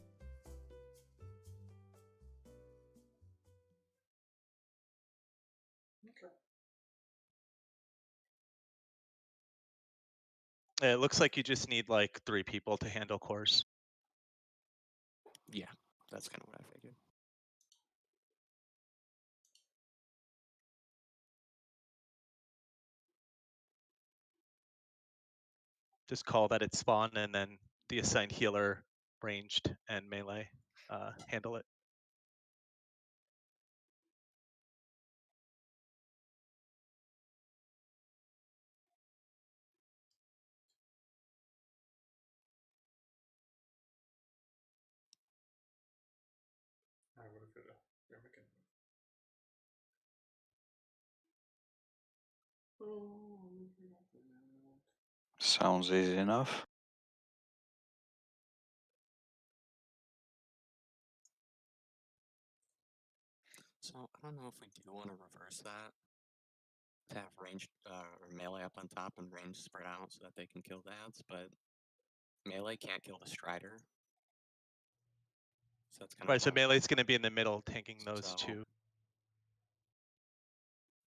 It looks like you just need like 3 people to handle cores. Yeah, that's kind of what I figured. Just call that it's spawn, and then the assigned healer, ranged, and melee handle it. I would have did a Remican. Sounds easy enough. So I don't know if we do want to reverse that. To have range or melee up on top and range spread out so that they can kill the ads, but melee can't kill the strider. So that's kind of Right, so melee's going to be in the middle, tanking those 2.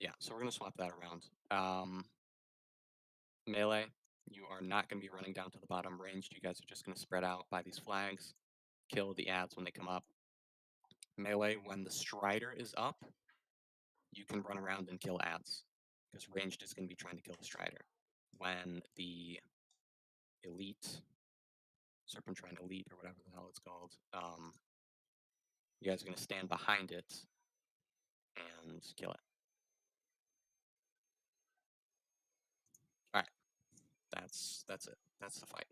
Yeah, so we're going to swap that around. Melee, you are not going to be running down to the bottom. Ranged, you guys are just going to spread out by these flags, kill the ads when they come up. Melee, when the strider is up, you can run around and kill ads, because ranged is going to be trying to kill the strider. When the elite, Serpentrine Elite, or whatever the hell it's called, you guys are going to stand behind it and kill it. Alright. That's it. That's the fight.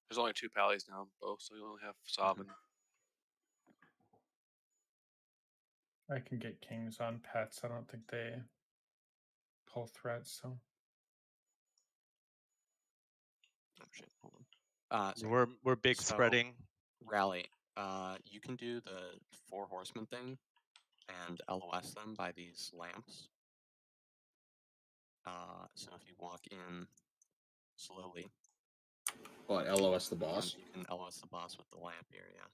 There's only 2 pallies now, both, so you only have Sovereign. I can get kings on pets. I don't think they pull threats, so. Oh shit, hold on. We're big spreading. Rally. You can do the 4 horsemen thing and LOS them by these lamps. So if you walk in slowly. What, LOS the boss? You can LOS the boss with the lamp here, yeah.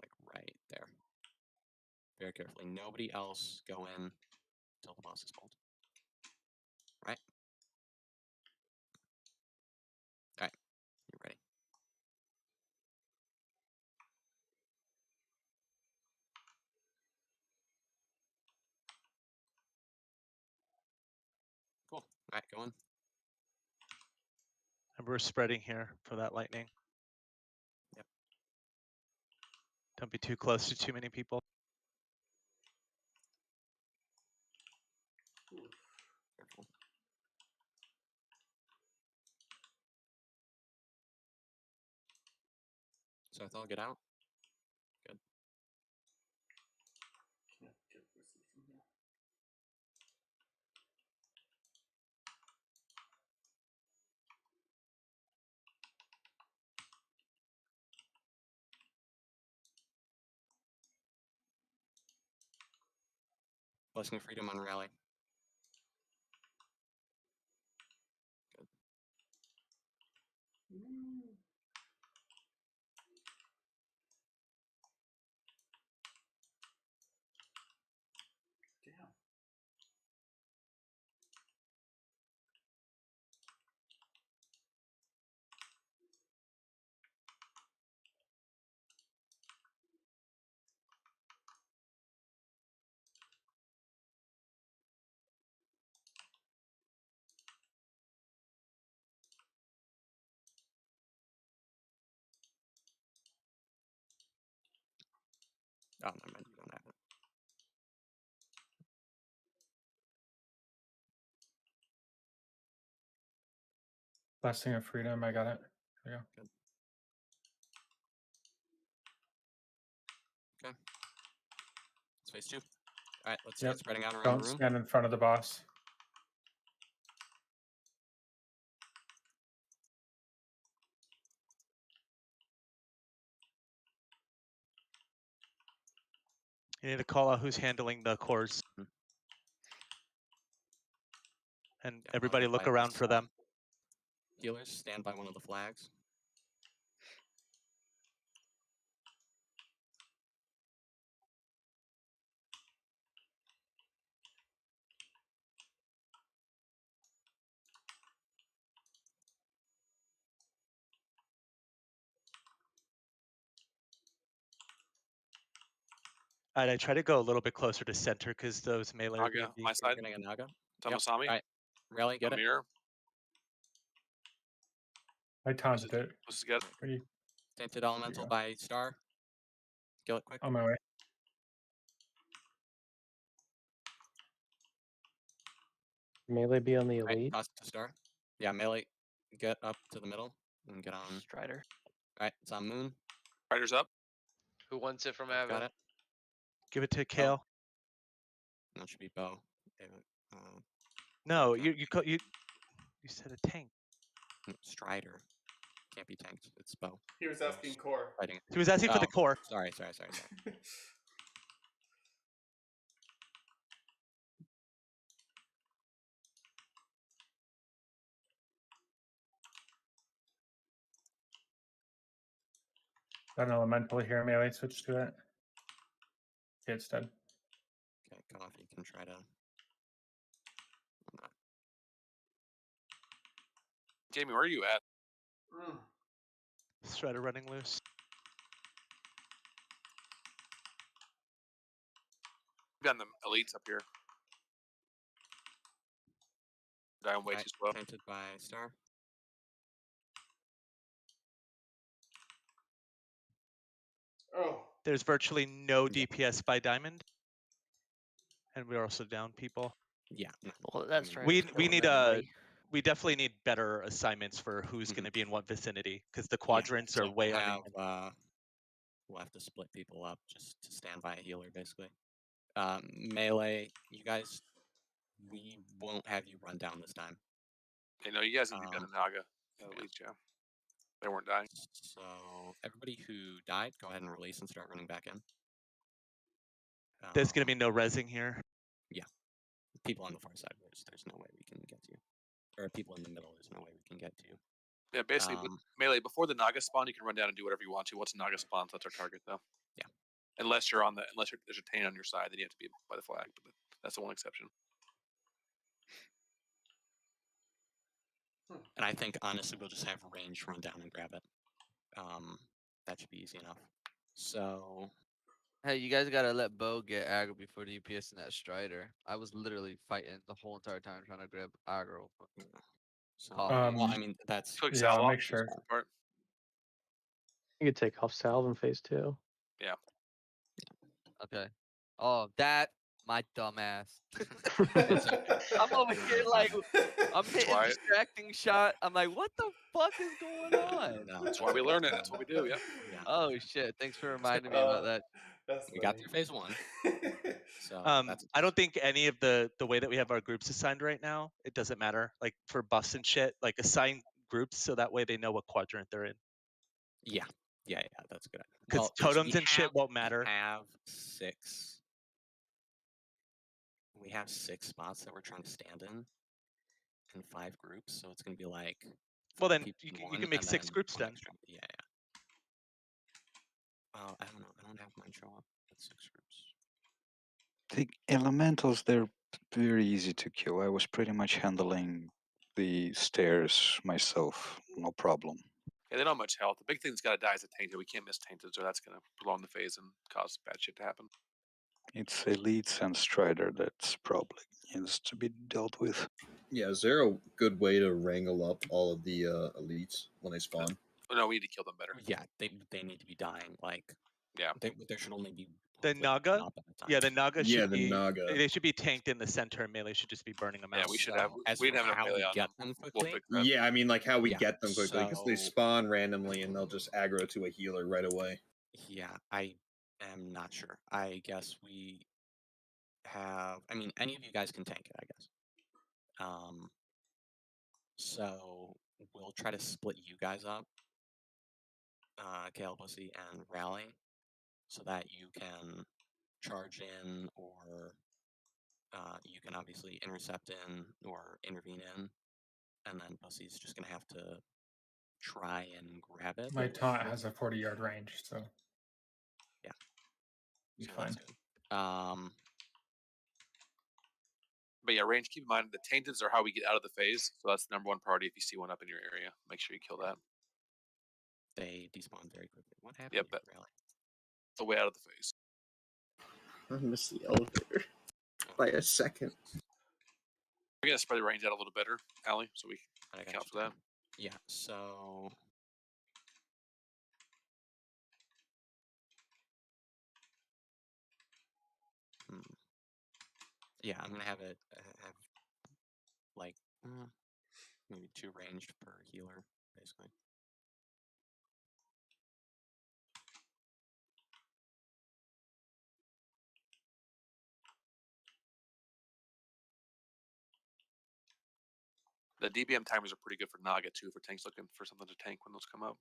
Like right there. Very carefully. Nobody else go in until the boss is called. Right? Alright, you're ready. Cool. Alright, go in. And we're spreading here for that lightning. Yep. Don't be too close to too many people. Careful. So I thought get out. Good. Blessing of Freedom on rally. Good. Damn. Oh, never mind, you don't have it. Blessing of Freedom, I got it. There you go. Good. Okay. It's phase 2. Alright, let's start spreading out around Don't the room. stand in front of the boss. You need to call out who's handling the cores. And Yeah, everybody look Light around is, for them. Healers, stand by one of the flags. Alright, I try to go a little bit closer to center because those melee are gonna Naga, be. my side. Getting a Naga. Tamasami. Alright, Rally, get it. Mirror. I taunted it. This is good. Pretty Tainted Elemental go. by Star. Kill it quick. On my way. Melee be on the Alright, elite. toss it to Star. Yeah, melee. Get up to the middle and get on. Strider. Alright, it's on Moon. Riders up. Who wants it from Got Evan? it. Give it to Kale. That should be Bow. No, you said a tank. Strider. Can't be tanked. It's Bow. He was asking core. Fighting. He was asking for the core. Sorry. Got an elemental here, melee switch to it. Okay, it's dead. Okay, Cough, you can try to. Jamie, where are you at? Strider running loose. We've got the elites up here. Dying way too slow. Tainted by Star. Oh. There's virtually no DPS by Diamond. And we're also down people. Yeah. Well, that's right. We need we definitely need better assignments for who's going to be in what vicinity because the quadrants are way we'll uneven. We'll have to split people up just to stand by a healer, basically. Melee, you guys, we won't have you run down this time. You know, you guys need to be done a Naga. At least, yeah. They weren't dying. So everybody who died, go ahead and release and start running back in. There's going to be no resing here. Yeah. People on the far side, there's no way we can get to you. Or people in the middle, there's no way we can get to you. Yeah, basically, with melee, before the Naga spawn, you can run down and do whatever you want to. Once Naga spawns, that's our target, though. Yeah. Unless there's a Taint on your side, then you have to be by the flag. But that's the one exception. And I think, honestly, we'll just have range run down and grab it. That should be easy enough. So... Hey, you guys gotta let Bo get aggro before the UPS in that Strider. I was literally fighting the whole entire time trying to grab aggro. So, well, I mean, that's... Yeah, I'll make sure. You could take off salve in phase 2. Yeah. Okay. Oh, my dumbass. I'm over here like, I'm hitting distracting shot. I'm like, what the fuck is going on? No, that's why we learn it. That's what we do. Yeah. Oh shit! Thanks for reminding me about that. We got through phase 1. So I don't think any of the way that we have our groups assigned right now, it doesn't matter. Like for buffs and shit, like assign groups so that way they know what quadrant they're in. Yeah, that's good. Because totems and shit won't matter. We have 6 spots that we're trying to stand in 5 groups, so it's going to be like. Well, then you can make 6 groups then. Yeah. I don't know. I don't have mine show up. That's 6 groups. The elementals, they're very easy to kill. I was pretty much handling the stairs myself, no problem. Yeah, they don't have much health. The big thing that's got to die is a Tainted. We can't miss Tainted, so that's going to prolong the phase and cause bad shit to happen. It's elites and Strider that's probably needs to be dealt with. Yeah, is there a good way to wrangle up all of the elites when they spawn? No, we need to kill them better. Yeah, they need to be dying. Like, yeah, there should only be the Naga. Yeah, the Naga should yeah, be. the Naga. They should be tanked in the center, and melee should just be burning them out. Yeah, we should have. We didn't have enough melee on them. Quickly. Yeah, I mean, like how we get them quickly because they spawn randomly and they'll just aggro to a healer right away. Yeah, I am not sure. I guess we have. I mean, any of you guys can tank it, I guess. So we'll try to split you guys up, Kale, Pussy, and Rally, so that you can charge in or you can obviously intercept in or intervene in, and then Pussy's just gonna have to try and grab it. My taunt has a 40-yard range, so yeah, be so fine. that's good. But yeah, range. Keep in mind the tainteds are how we get out of the phase, so that's the #1 priority. If you see one up in your area, make sure you kill that. They despawn very quickly. What happened? Yep, the way out of the phase. I missed the elevator by a second. We're gonna spread the range out a little better, Allie, so we can account for that. Yeah. So. Yeah, I'm gonna have it have like maybe 2 ranged per healer, basically. The DBM timers are pretty good for Naga too, for tanks looking for something to tank when those come up.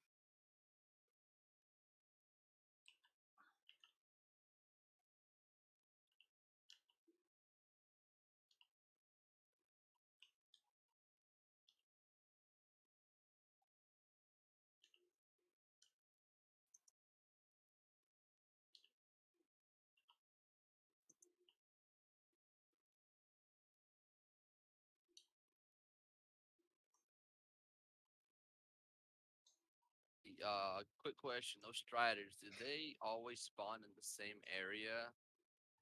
Quick question: those striders, do they always spawn in the same area,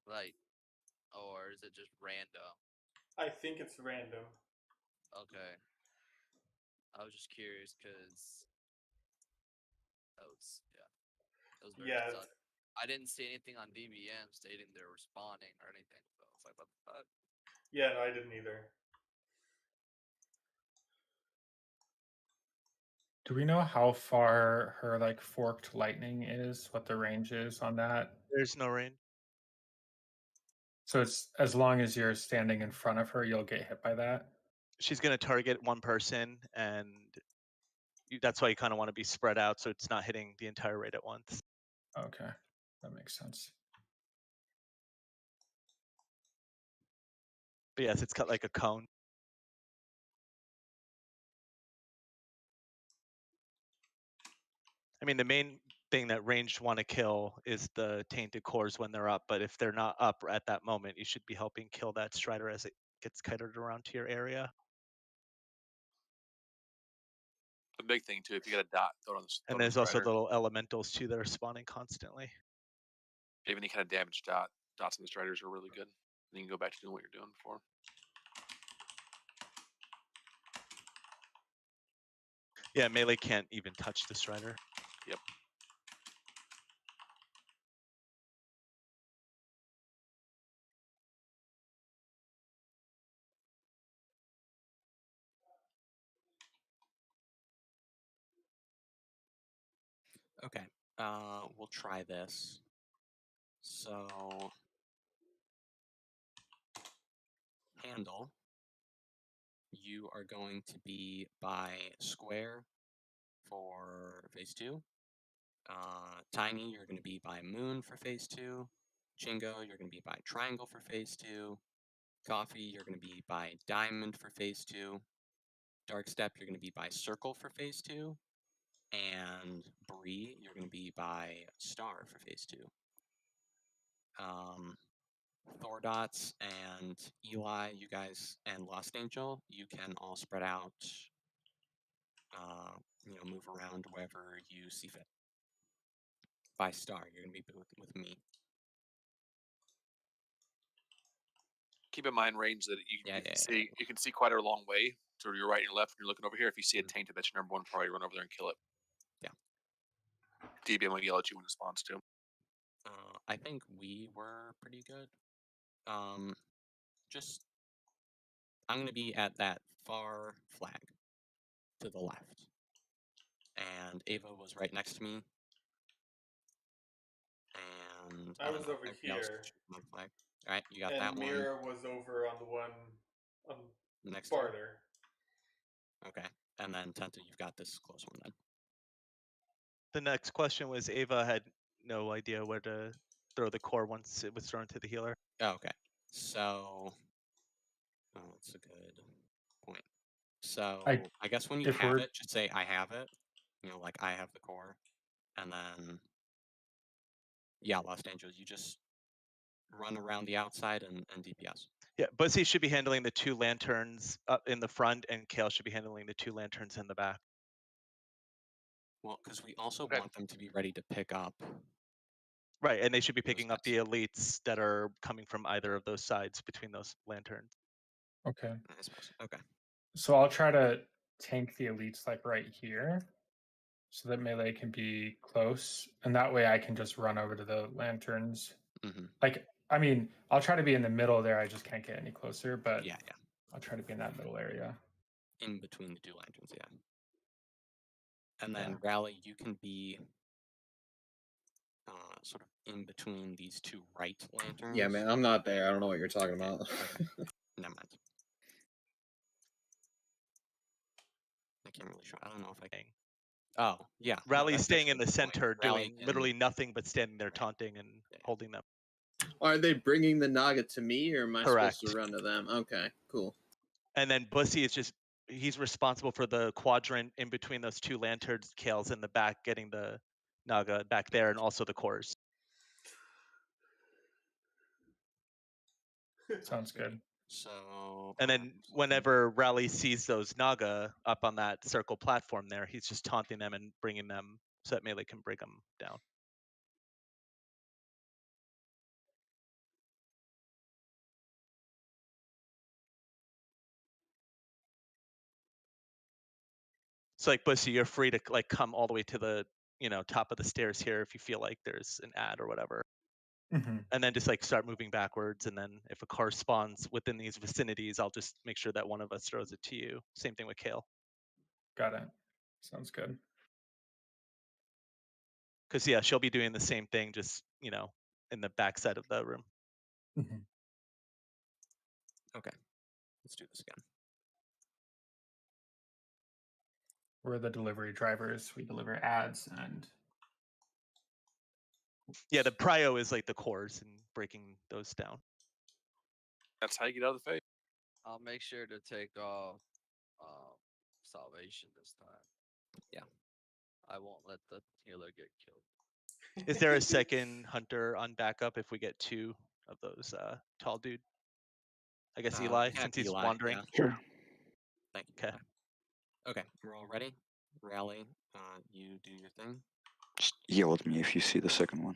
like, or is it just random? I think it's random. Okay. I was just curious because that was very Yeah, sudden. I didn't see anything on DBM stating they were spawning or anything, so I was like, what the fuck? Yeah, no, I didn't either. Do we know how far her like forked lightning is? What the range is on that? There's no range. So it's as long as you're standing in front of her, you'll get hit by that. She's going to target one person, and that's why you kind of want to be spread out so it's not hitting the entire raid at once. Okay, that makes sense. But yes, it's cut like a cone. I mean, the main thing that ranged want to kill is the tainted cores when they're up, but if they're not up at that moment, you should be helping kill that strider as it gets kited around to your area. The big thing too, if you get a dot, throw it on the. And there's also little elementals too that are spawning constantly. If any kind of damage dots on the striders are really good. Then you can go back to doing what you're doing before. Yeah, melee can't even touch the strider. Yep. Okay, we'll try this. So, handle, you are going to be by square for phase 2. Tiny, you're going to be by moon for phase 2. Chingo, you're going to be by triangle for phase 2. Coffee, you're going to be by diamond for phase 2. Dark step, you're going to be by circle for phase 2. And Bree, you're going to be by star for phase 2. Thordots and Eli, you guys, and Lost Angel, you can all spread out, move around wherever you see fit. By star, you're going to be with me. Keep in mind range that you can see quite a long way to your right and your left. When you're looking over here, if you see a tainted, that's your #1 priority. Run over there and kill it. Yeah. DBM will yell at you when it spawns too. I think we were pretty good. I'm going to be at that far flag to the left. And Ava was right next to me. And I was over here. Flag. All right, you got and that Mira one. was over on the one Next farther. Okay, and then Tenta, you've got this close one then. The next question was Ava had no idea where to throw the core once it was thrown to the healer. Oh, okay. So, that's a good point. So I- I guess when you if have we're- it, just say I have it. You know, like I have the core, and then yeah, Los Angeles, you just run around the outside and DPS. Yeah, Bussy should be handling the 2 lanterns up in the front, and Kale should be handling the 2 lanterns in the back. Well, because we also want them to be ready to pick up. Right, and they should be picking up the elites that are coming from either of those sides between those lanterns. Okay. I suppose. Okay. So I'll try to tank the elites like right here, so that melee can be close, and that way I can just run over to the lanterns. Like, I mean, I'll try to be in the middle there. I just can't get any closer, but yeah, I'll try to be in that middle area. In between the 2 lanterns, yeah. And then Rally, you can be sort of in between these 2 right lanterns. Yeah, man, I'm not there. I don't know what you're talking about. Okay. Never mind. I can't really show. I don't know if I can. Oh, yeah. Rally's staying in the center, doing literally nothing but standing there taunting and holding them. Are they bringing the Naga to me, or am I Correct. supposed to run to them? Okay, cool. And then Bussy is he's responsible for the quadrant in between those 2 lanterns. Kale's in the back getting the Naga back there, and also the cores. Sounds good. So. And then whenever Rally sees those Naga up on that circle platform there, he's just taunting them and bringing them so that melee can break them down. So like Bussy, you're free to like come all the way to the top of the stairs here if you feel like there's an ad or whatever. And then just like start moving backwards, and then if a car spawns within these vicinities, I'll just make sure that one of us throws it to you. Same thing with Kale. Got it. Sounds good. Because yeah, she'll be doing the same thing, just in the back side of the room. Okay, let's do this again. We're the delivery drivers. We deliver ads and. Yeah, the prio is like the cores and breaking those down. That's how you get out of the phase. I'll make sure to take off salvation this time. Yeah. I won't let the healer get killed. Is there a second hunter on backup if we get 2 of those tall dude? I guess Eli, since he's wandering. Yeah. Sure. Thank you. Okay. Okay, we're all ready. Rally, you do your thing. Just yell at me if you see the second one.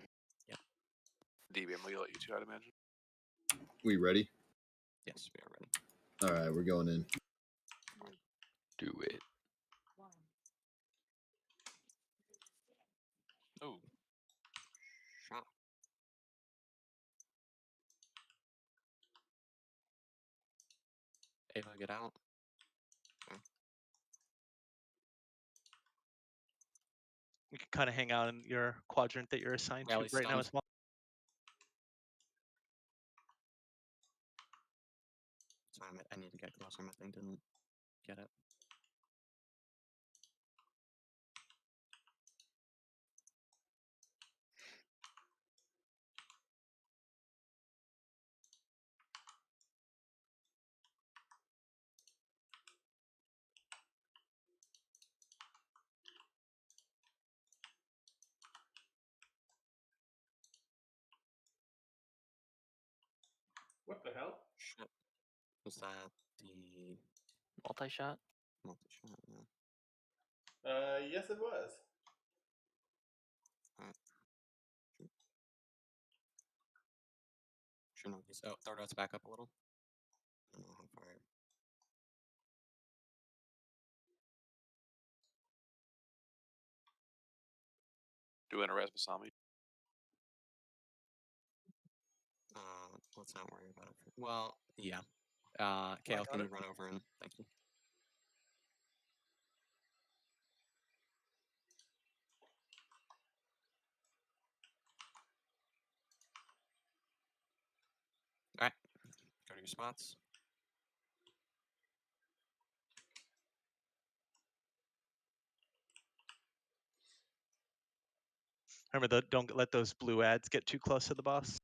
Yeah. DB, I'm gonna let you 2, I'd imagine. We ready? Yes, we are ready. All right, we're going in. Do it. Oh. Shot. Ava, get out. Okay. You can kind of hang out in your quadrant that you're assigned Rally to right now stunned. as well. Sorry, I need to get closer. My thing didn't get it. What the hell? Shit. Was that the Multi-shot? multi-shot? Yeah. Yes, it was. Alright. Should know these. Oh, Thordots back up a little. I don't know how far. Doing a Rasmusami. Let's not worry about it. Well, yeah. Kale, can you run over and thank you. Alright. Go to your spots. Remember, don't let those blue ads get too close to the boss.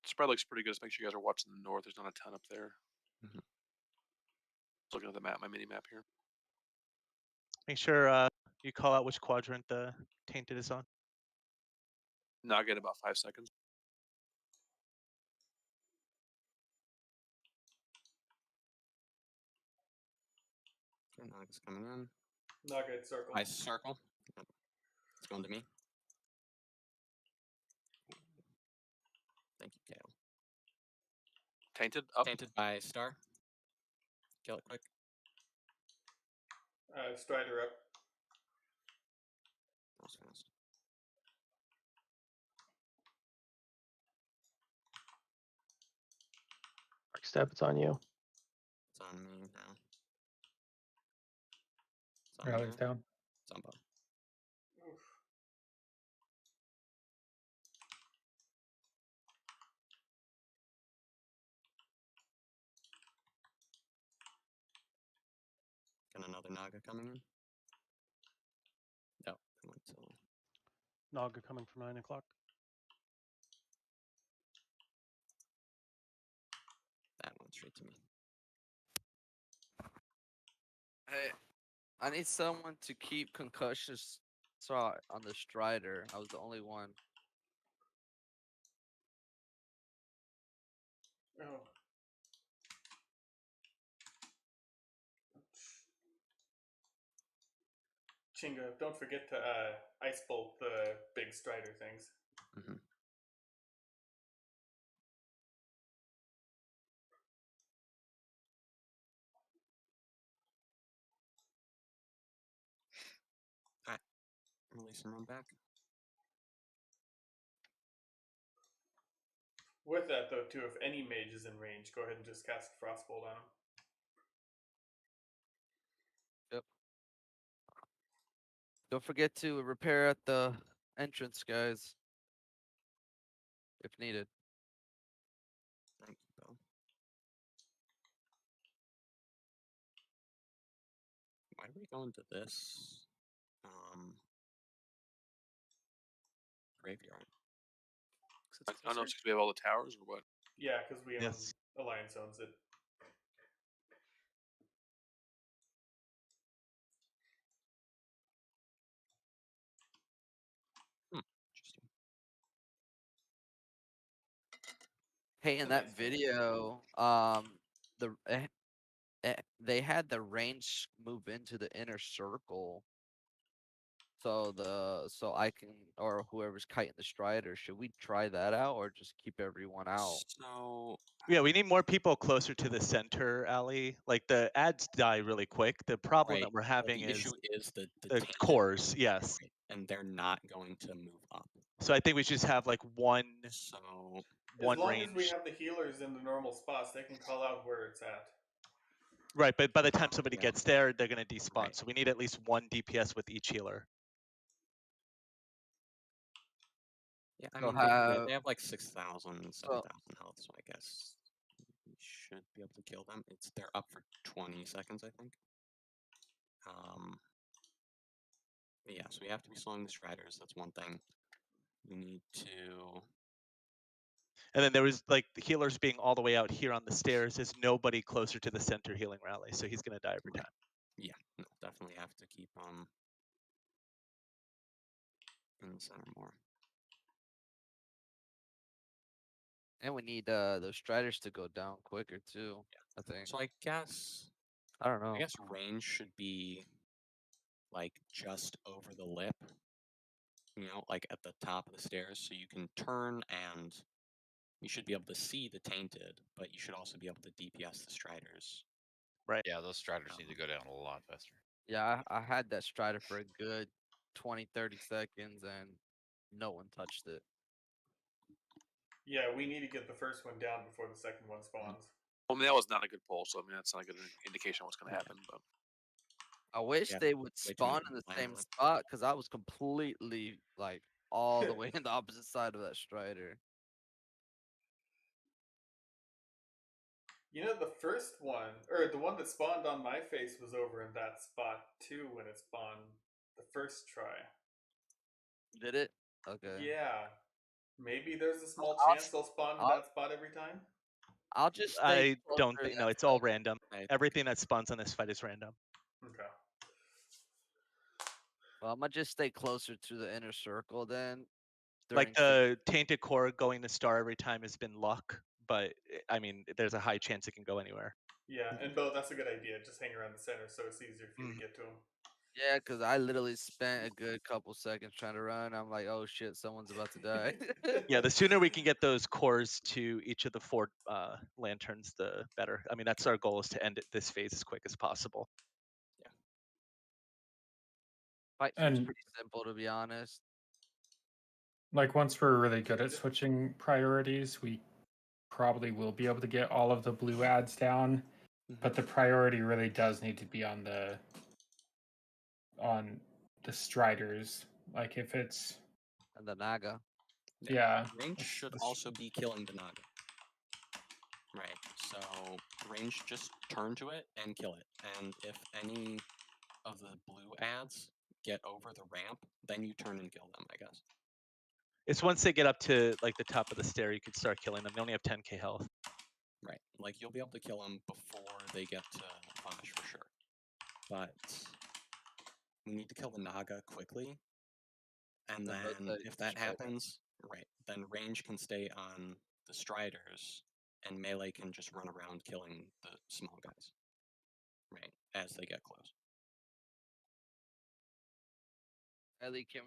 Spread looks pretty good. Just make sure you guys are watching the north. There's not a ton up there. Looking at the map, my mini map here. Make sure you call out which quadrant the tainted is on. Now I get about 5 seconds. Okay, Naga's coming in. Naga at circle. I circle. It's going to me. Thank you, Kale. Tainted up. Tainted by Star. Kill it quick. Strider up. That was fast. Quick step, it's on you. It's on me now. It's on Rally's there. down. It's on Bo. Oof. Got another Naga coming in. No, I went to Naga coming from 9 o'clock. that went straight to me. Hey, I need someone to keep concussion shot on the Strider. I was the only one. Oh. Chinga, don't forget to ice bolt the big Strider things. Alright. Release and run back. With that, though, too, if any mage is in range, go ahead and just cast Frostbolt on him. Yep. Don't forget to repair at the entrance, guys. If needed. Thank you, Bo. Why are we going to this? Graveyard. I don't know if it's because we have all the towers or what. Yeah, because we Yes. Alliance owns it. Interesting. Hey, in that video, they had the range move into the inner circle. So I can, or whoever's kiting the Strider, should we try that out or just keep everyone out? So Yeah, we need more people closer to the center alley. Like the ads die really quick. The problem right. that we're Well, having the is issue is the the cores. Yes. right, and they're not going to move up. So I think we should just have like one So As long range. as we have the healers in the normal spots, they can call out where it's at. Right, but by the time somebody yeah. gets there, they're going to despawn. Right. So we need at least one DPS with each healer. Yeah, I So mean, they have like 6,000, 7,000 health, so I guess we should be able to kill them. They're up for 20 seconds, I think. Yeah, so we have to be slowing the Striders. That's one thing. We need to. And then there was like the healers being all the way out here on the stairs. There's nobody closer to the center healing rally, so he's going to die every time. Yeah, no, definitely have to keep in the center more. And we need those Striders to go down quicker too. I think. So I guess I don't know. I guess range should be like just over the lip. You know, like at the top of the stairs, so you can turn and you should be able to see the tainted, but you should also be able to DPS the Striders. Right. Yeah, those Striders need to go down a lot faster. Yeah, I had that Strider for a good 20, 30 seconds and no one touched it. Yeah, we need to get the first one down before the second one spawns. Well, I mean, that was not a good poll, so I mean that's not a good indication of what's going to happen. But I wish Yeah, they would way too many spawn in the people same behind spot because I was completely like all the way in the opposite side of that Strider. You know, the first one, or the one that spawned on my face was over in that spot too when it spawned the first try. Did it? Okay. Yeah. Maybe there's a small I'll chance they'll spawn in I'll- that spot every time. I'll just stay I don't closer think. No, than it's all second. random. Everything that spawns on this fight is random. Okay. Well, I'm gonna just stay closer to the inner circle then. Like during the tainted core going to star every time has been luck, but I mean, there's a high chance it can go anywhere. Yeah, and Bo, that's a good idea. Just hang around the center so it's easier for you to get to him. Yeah, because I literally spent a good couple seconds trying to run. I'm like, oh shit, someone's about to die. Yeah, the sooner we can get those cores to each of the 4 lanterns, the better. I mean, that's our goal, is to end this phase as quick as possible. Fight seems And pretty simple, to be honest. like once we're really good at switching priorities, we probably will be able to get all of the blue ads down. But the priority really does need to be on the striders. Like if it's And the Naga. yeah, Range should also be killing the Naga. Right. So range, just turn to it and kill it. And if any of the blue ads get over the ramp, then you turn and kill them, I guess. It's once they get up to like the top of the stair, you could start killing them. They only have 10k health. Right. Like you'll be able to kill them before they get to Vosh for sure. But we need to kill the Naga quickly. And then if that happens, right, then range can stay on the striders and melee can just run around killing the small guys. Right, as they get close. Ellie, can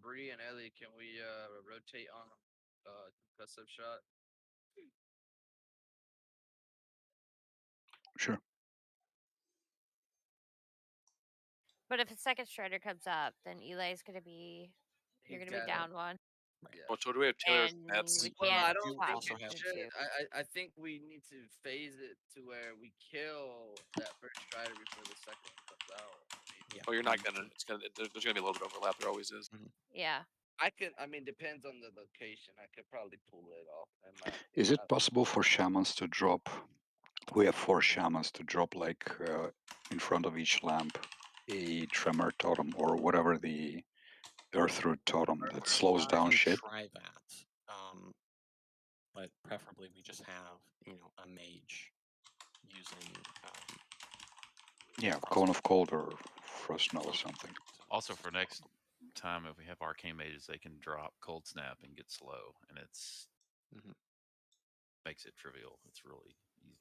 Bree and Ellie, can we rotate on concussive shot? Sure. But if a second strider comes up, then Eli's gonna be you're gonna be down one. Well, so do we have Taylor's And nets? we Well, can't I don't swap think it between should. two. I think we need to phase it to where we kill that first strider before the second one comes out. Yeah. Well, you're not gonna. It's gonna. There's gonna be a little bit of overlap. There always is. Yeah. I mean, depends on the location. I could probably pull it off. Is it possible for shamans to drop? We have 4 shamans to drop like in front of each lamp a tremor totem or whatever the earthroot totem that slows I down can shit. try that. But preferably we just have, a mage using Yeah, cone of cold or frost snow or something. Also, for next time, if we have arcane mages, they can drop cold snap and get slow, and it's makes it trivial. It's really easy.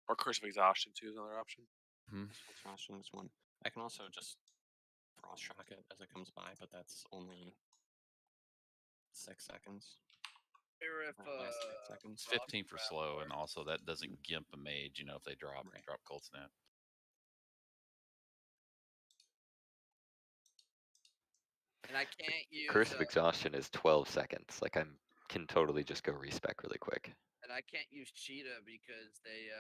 Or curse of exhaustion too is another option. Exhaustion is one. I can also just frost shock it as it comes by, but that's only 6 seconds. If, last 6 seconds. It's 15 for slow, and also that doesn't gimp a mage. If they drop cold snap. And I can't use Curse of Exhaustion is 12 seconds. Like can totally just go respec really quick. and I can't use Cheetah because they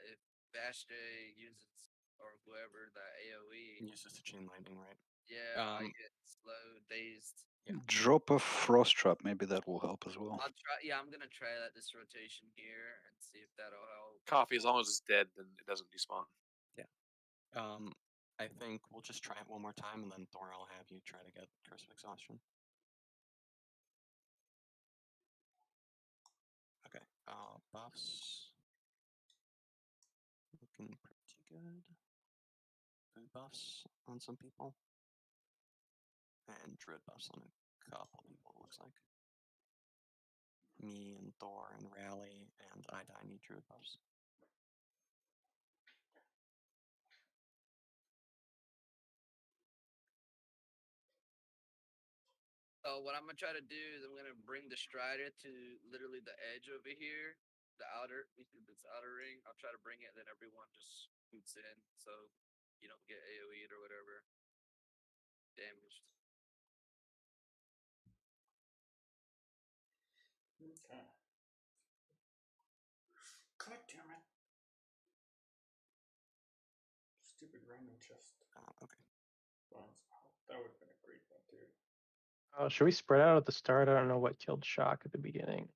if Vashti uses or whoever that AoE uses the chain lightning, right? Yeah, I get slow, dazed. Drop a frost trap. Maybe that will help as well. I'll try. Yeah, I'm gonna try that this rotation here and see if that'll help. Coffee, as long as it's dead, then it doesn't despawn. Yeah. I think we'll just try it one more time, and then Thor, I'll have you try to get Curse of Exhaustion. Okay. Buffs. Looking pretty good. Food buffs on some people. And druid buffs on a couple people, it looks like. Me and Thor and Rally and I need druid buffs. So what I'm gonna try to do is I'm gonna bring the Strider to literally the edge over here, the outer, this outer ring. I'll try to bring it, and then everyone just scoots in, so you don't get AoE'd or whatever. Damaged. Okay. God damn it. Stupid random chest. Okay. That would have been a great one, too. Should we spread out at the start? I don't know what killed Shock at the beginning.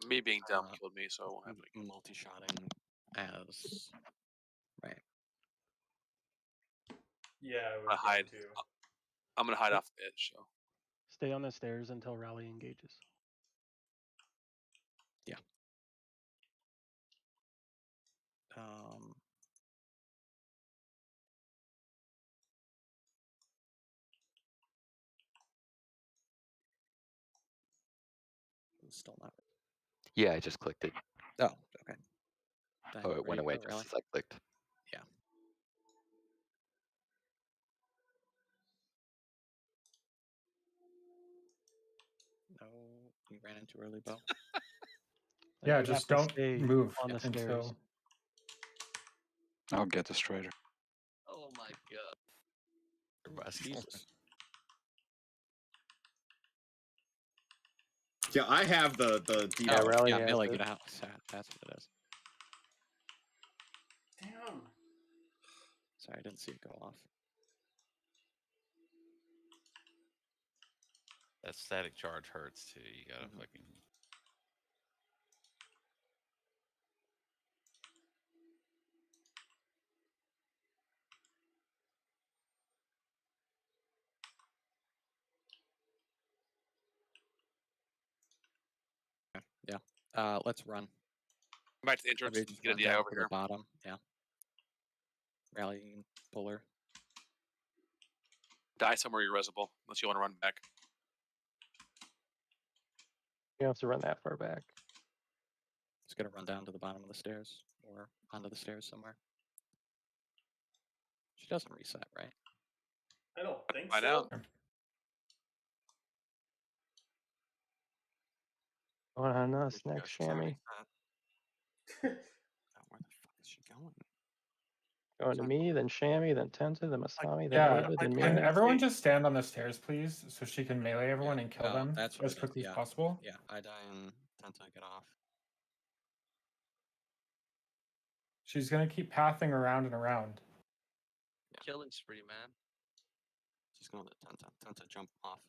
Me being dumb killed me, so I won't have any. Multi-shotting as right. Yeah, I I'm would gonna hide. too. I'm gonna hide off the edge. So Stay on the stairs until Rally engages. Still not. Yeah, I just clicked it. Oh, okay. Oh, it went away just really? as I clicked. Yeah. No, you ran in too early, Bo. Yeah, You just have to don't stay move on the stairs. until. I'll get the strider. Oh my god. Jesus. Yeah, I have the Yeah, debuff. Rally Yeah, has melee it. get out. That's what it is. Damn. Sorry, I didn't see it go off. That static charge hurts too. You gotta fucking. Yeah. Let's run. Come back to the entrance. Everybody just Get a run DI down over to here. the bottom. Yeah. Rally puller. Die somewhere you're resable, unless you want to run back. You don't have to run that far back. Just gonna run down to the bottom of the stairs or onto the stairs somewhere. She doesn't reset, right? I don't think Find so. out. On us next, Shammy. Where the fuck is she going? Going to me, then Shammy, then Tenta, then Masami, then Yeah, David, then can me. everyone just stand on the stairs, please, so she can melee everyone and kill Oh, them that's what as it is. quickly Yeah. as possible? Yeah, I die and Tenta get off. She's gonna keep pathing around and around. Killing spree, man. She's going to Tenta. Tenta jump off.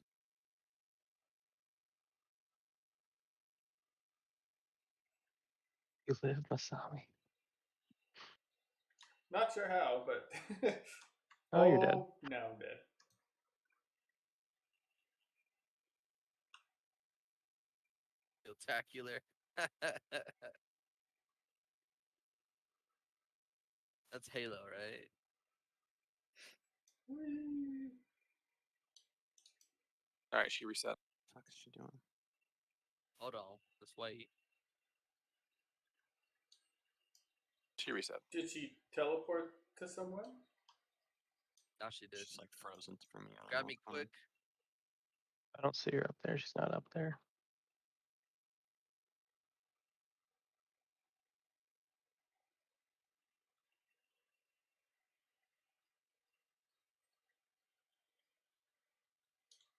You live, Masami. Not sure how, but Oh, you're dead. Now I'm dead. Spectacular. That's Halo, right? All right, she reset. What the fuck is she doing? Hold on. Let's wait. She reset. Did she teleport to somewhere? Now she did. She's like frozen for me. I don't Grab know me what's going on. quick. I don't see her up there. She's not up there.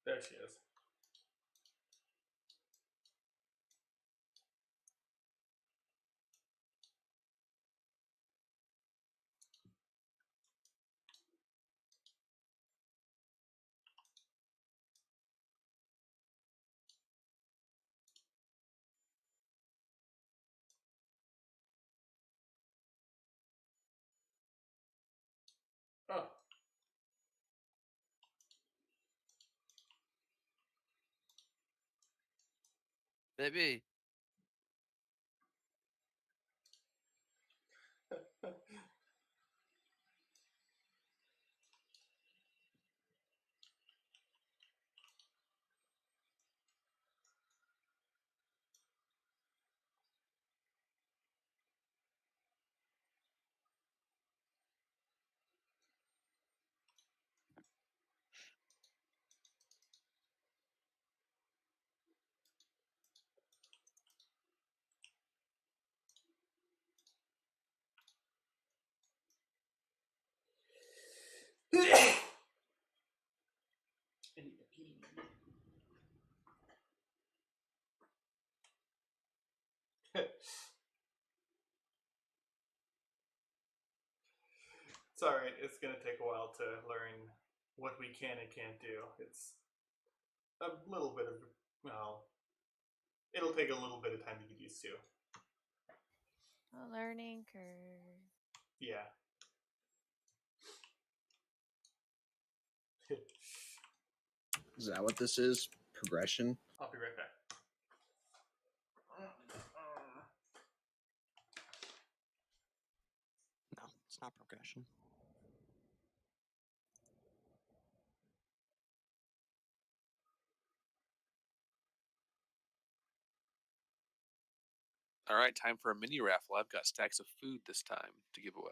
There she is. Oh. Baby. It's alright, it's gonna take a while to learn what we can and can't do. It's a little bit of, well, it'll take a little bit of time to get used to. A learning curve. Yeah. Is that what this is? Progression? I'll be right back. It's not progression. All right, time for a mini raffle. I've got stacks of food this time to give away.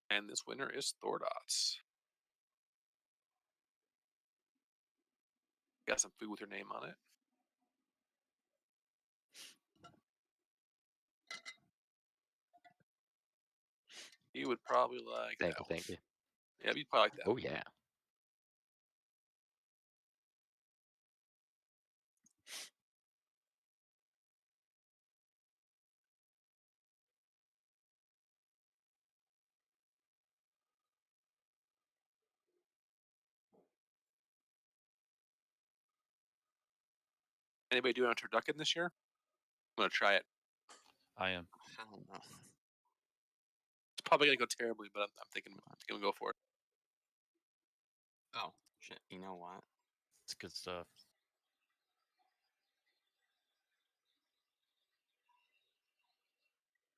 And this winner is Thordots. Got some food with your name on it. You would probably like Thank that you, one. thank you. Yeah, you'd probably like that Oh one. yeah. Anybody doing a turducken this year? I'm gonna try it. I am. I don't know. It's probably gonna go terribly, but I'm thinking we'll go for it. Oh shit! You know what? It's good stuff.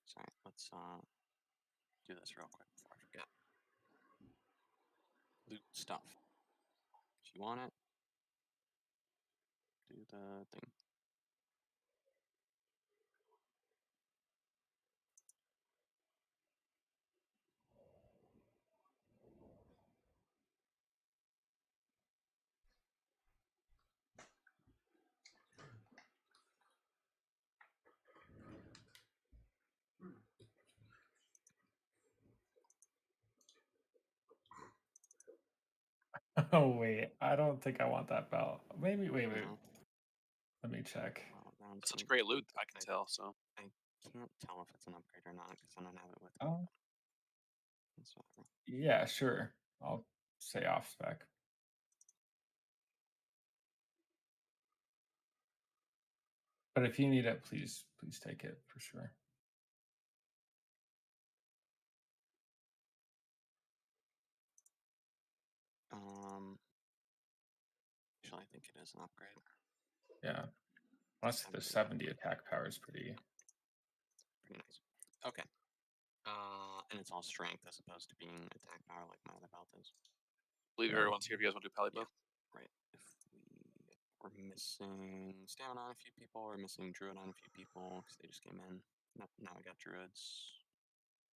Sorry, let's do this real quick before I forget. Loot stuff. If you want it, do the thing. Oh wait, I don't think I want that belt. Maybe wait. No. Let me check. It's such great loot, I can tell. So I can't tell if it's an upgrade or not because I don't have it with me. Oh, That's whatever. yeah, sure. I'll say off spec. But if you need it, please take it for sure. Actually, I think it is an upgrade. Yeah. Honestly, the 70 attack power is pretty nice. Okay. And it's all strength as opposed to being attack power like my other belt is. I believe everyone's here if you guys want to do pally bow. Right. If we're missing stamina on a few people, we're missing druid on a few people because they just came in. Now we got druids.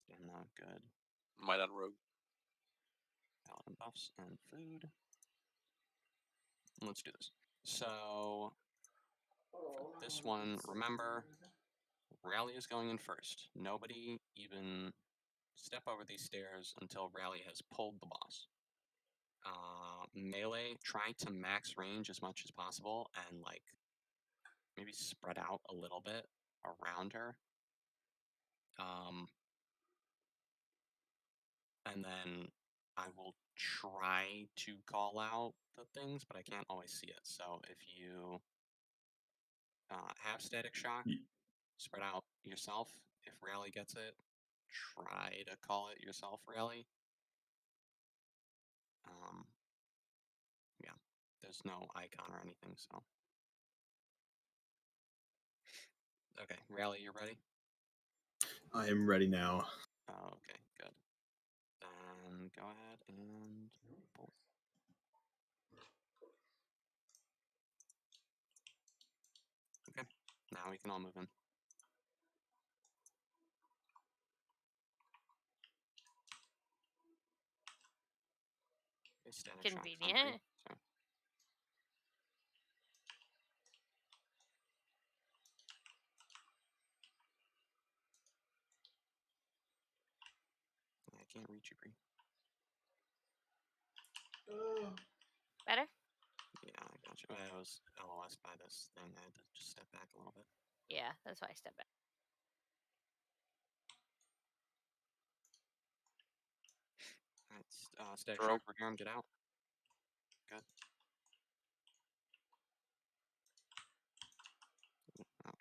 Stamina, good. Might on rogue. Paladin buffs and food. Let's do this. So for this one, remember, Rally is going in first. Nobody even step over these stairs until Rally has pulled the boss. Melee, try to max range as much as possible and like maybe spread out a little bit around her. And then I will try to call out the things, but I can't always see it. So if you have static shock, spread out yourself. If Rally gets it, try to call it yourself, Rally. Yeah, there's no icon or anything, so. Okay, Rally, you're ready? I am ready now. Okay, good. Then go ahead and pull. Okay, now we can all move in. Static shock's on three, Convenient. so. I can't reach you, Bree. Better? Yeah, I got you. I was LOS by this thing. I had to just step back a little bit. Yeah, that's why I stepped back. Alright, static shock for Harem, get out. Good. Ouch.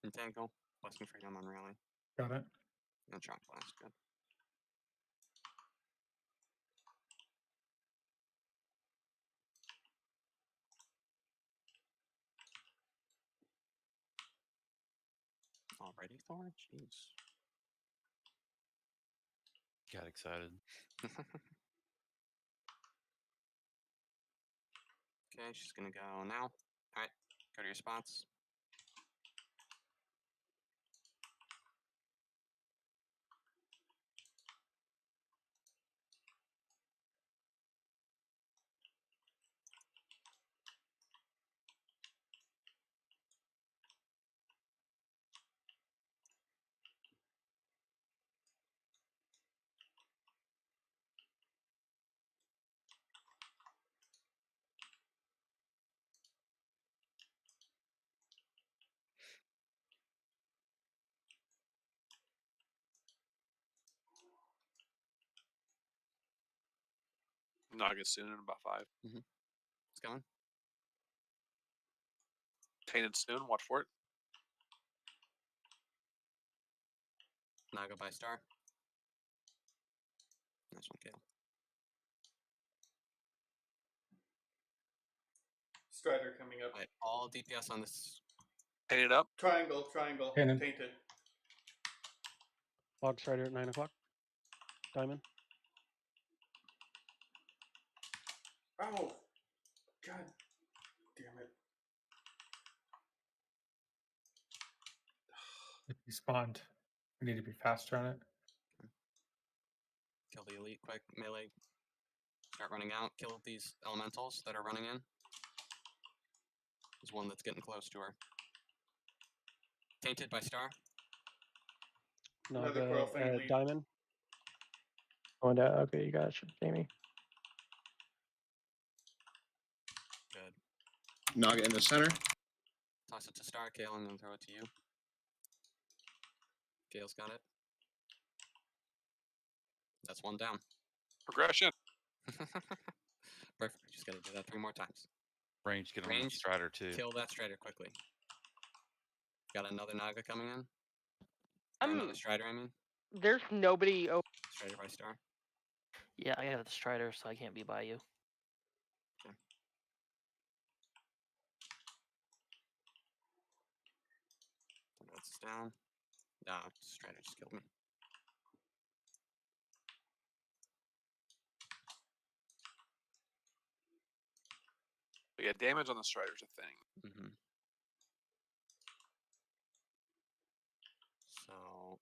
Entangle. Blessing Freedom on Rally. Got it. And Shock Blast. Good. Already, Thor? Jeez. Got excited. Okay, she's gonna go now. Alright, go to your spots. Naga soon in about 5. It's going. Tainted soon. Watch for it. Naga by Star. Nice one, Kale. Strider coming up. Alright, all DPS on this. Tainted up. Triangle. Tainted. Tainted. Log Strider at 9 o'clock. Diamond. Oh, God damn it. If you spawned, we need to be faster on it. Kill the elite quick. Melee. Start running out. Kill these elementals that are running in. There's one that's getting close to her. Tainted by Star. Another Naga Coral Fang at lead. Diamond. Going down. Okay, you got it, Jamie. Good. Naga in the center. Toss it to Star, Kale, and then throw it to you. Kale's got it. That's one down. Progression. Perfect. Just gotta do that 3 more times. Range, get on the Strider too. Kill that Strider quickly. Got another Naga coming in. Or I'm- another Strider, I mean. There's nobody. Strider by Star. Yeah, I got the Strider, so I can't be by you. Okay. That's down. Nah, Strider just killed me. But yeah, damage on the Strider's a thing. Mm-hmm. So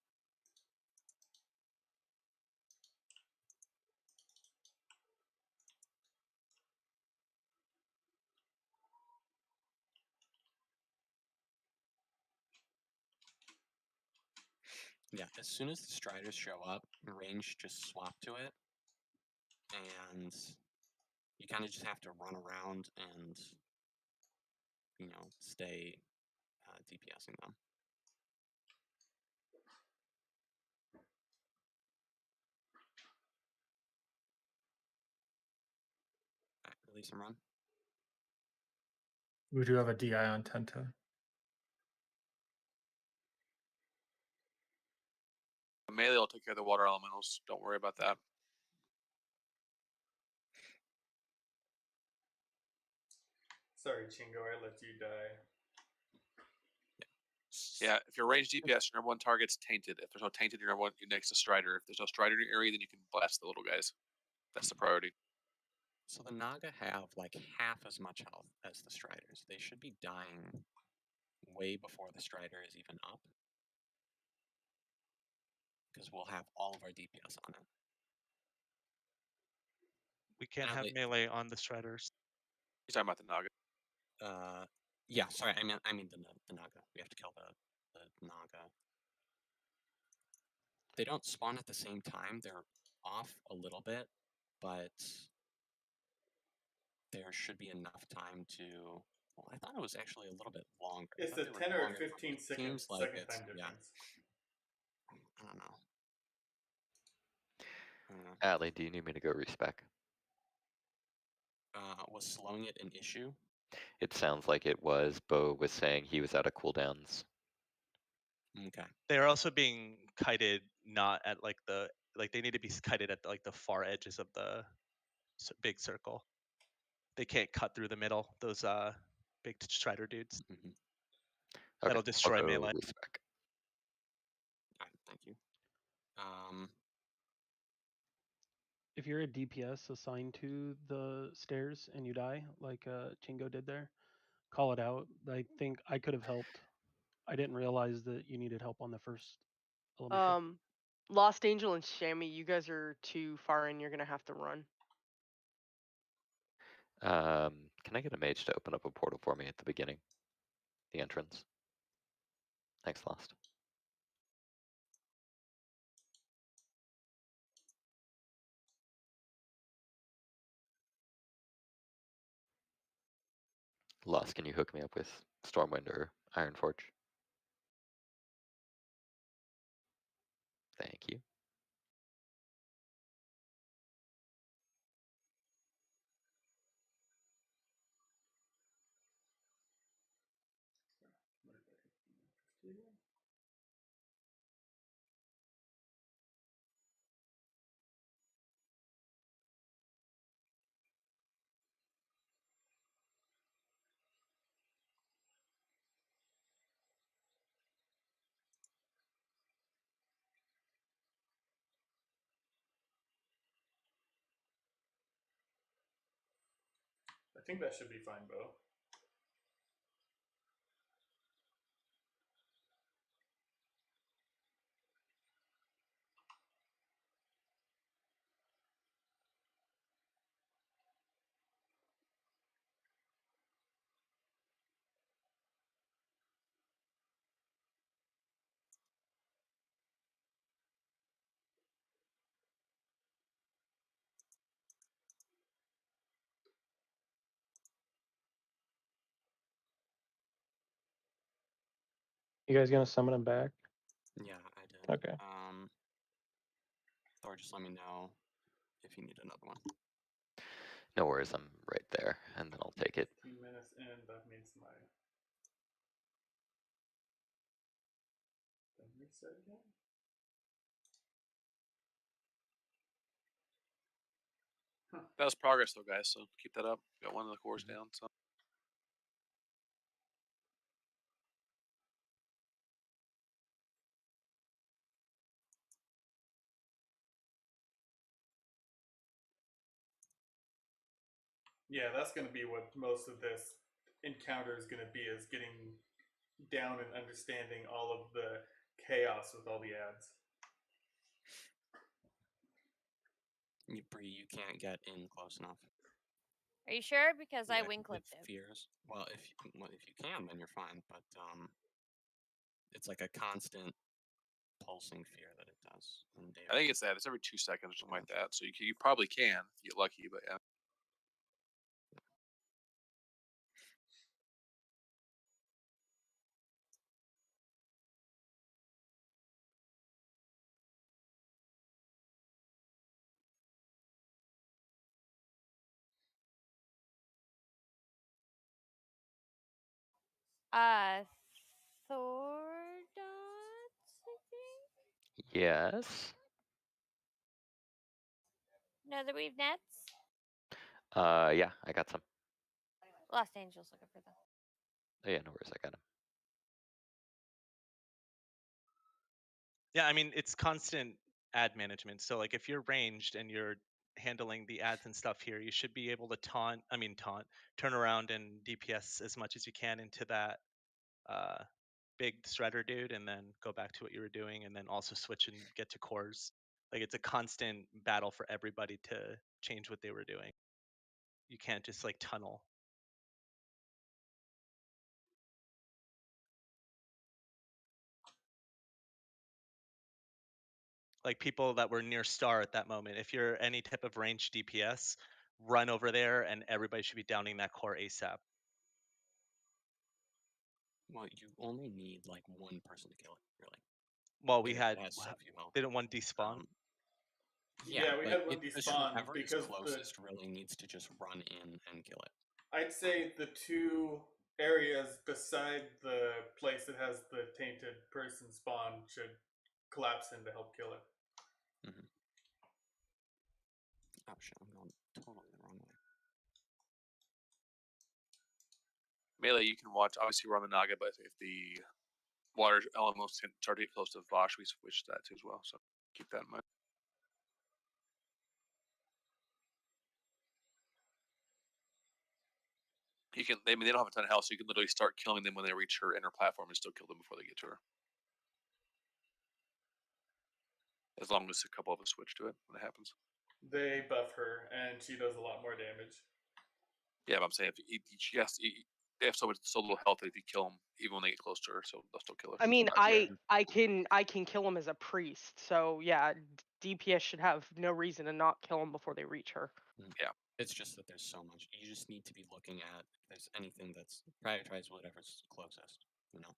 yeah, as soon as the Striders show up, range just swap to it, and you kind of just have to run around and, you know, stay DPSing them. Back, release and run. We do have a DI on Tenta. Melee will take care of the water elementals. Don't worry about that. Sorry, Chingo, I let you die. Yeah, if you're ranged DPS, your number 1 target's Tainted. If there's no Tainted, your number 1, you're next to Strider. If there's no Strider in your area, then you can blast the little guys. That's the priority. So the Naga have like half as much health as the Striders. They should be dying way before the Strider is even up. Because we'll have all of our DPS on it. We can't have melee on the Striders. You're talking about the Naga. Yeah, sorry, I mean the Naga. We have to kill the Naga. They don't spawn at the same time. They're off a little bit, but there should be enough time to. Well, I thought it was actually a little bit longer. It's a 10 or 15 second Seems like second it's, time difference. I don't know. Allie, do you need me to go respec? Was slowing it an issue? It sounds like it was. Bo was saying he was out of cooldowns. Okay. They're also being kited not at like they need to be kited at like the far edges of the big circle. They can't cut through the middle. Those big strider dudes. Mm-hmm. That'll Okay, destroy I'll go melee. respec. All right, thank you. If you're a DPS assigned to the stairs and you die, like Chingo did there, call it out. I think I could have helped. I didn't realize that you needed help on the first elemental. Lost Angel and Shammy, you guys are too far in. You're gonna have to run. Can I get a mage to open up a portal for me at the beginning? The entrance. Thanks, Lost. Lost, can you hook me up with Stormwind or Ironforge? Thank you. I think that should be fine, Bo. You guys gonna summon him back? Yeah, I did. Okay. Or just let me know if you need another one. No worries, I'm right there, and then I'll take it. 15 minutes in, that means my. Then reset again? That was progress though, guys. So keep that up. Got one of the cores down. So. Yeah, that's going to be what most of this encounter is going to be, is getting down and understanding all of the chaos with all the ads. Bree, you can't get in close enough. Are you sure? Because I Yeah, wing with clipped him. fears. Well, if you can, then you're fine. But it's like a constant pulsing fear that it does. I think it's that. It's every 2 seconds or something like that. So you probably can if you get lucky, but yeah. Thor dots, I think. Yes. No, the weave nets. Yeah, I got some. Lost Angels looking for them. Oh, yeah, no worries, I got them. Yeah, I mean it's constant ad management. So like if you're ranged and you're handling the ads and stuff here, you should be able to turn around and DPS as much as you can into that big strider dude, and then go back to what you were doing, and then also switch and get to cores. Like it's a constant battle for everybody to change what they were doing. You can't just like tunnel. Like people that were near star at that moment, if you're any type of ranged DPS, run over there and everybody should be downing that core ASAP. Well, you only need like one person to kill it, really. Well, we It had has so few health. didn't one despawn? Yeah, we had one despawn whoever is because closest really needs to just run in and kill it. I'd say the two areas beside the place that has the tainted person spawn should collapse in to help kill it. Mm-hmm. Oh shit! I'm going totally the wrong way. Melee, you can watch. Obviously, we're on the Naga, but if the water elements start to get close to Vosh, we switch that too as well. So keep that in mind. You can. They don't have a ton of health, so you can literally start killing them when they reach her inner platform and still kill them before they get to her. As long as a couple of us switch to it when it happens. They buff her, and she does a lot more damage. Yeah, but I'm saying they have so little health that if you kill them, even when they get close to her, so they'll still kill her. I mean, I can kill him as a priest, so yeah, DPS should have no reason to not kill him before they reach her. Yeah, it's just that there's so much. You just need to be looking at if there's anything that's prioritize whatever's closest. You know.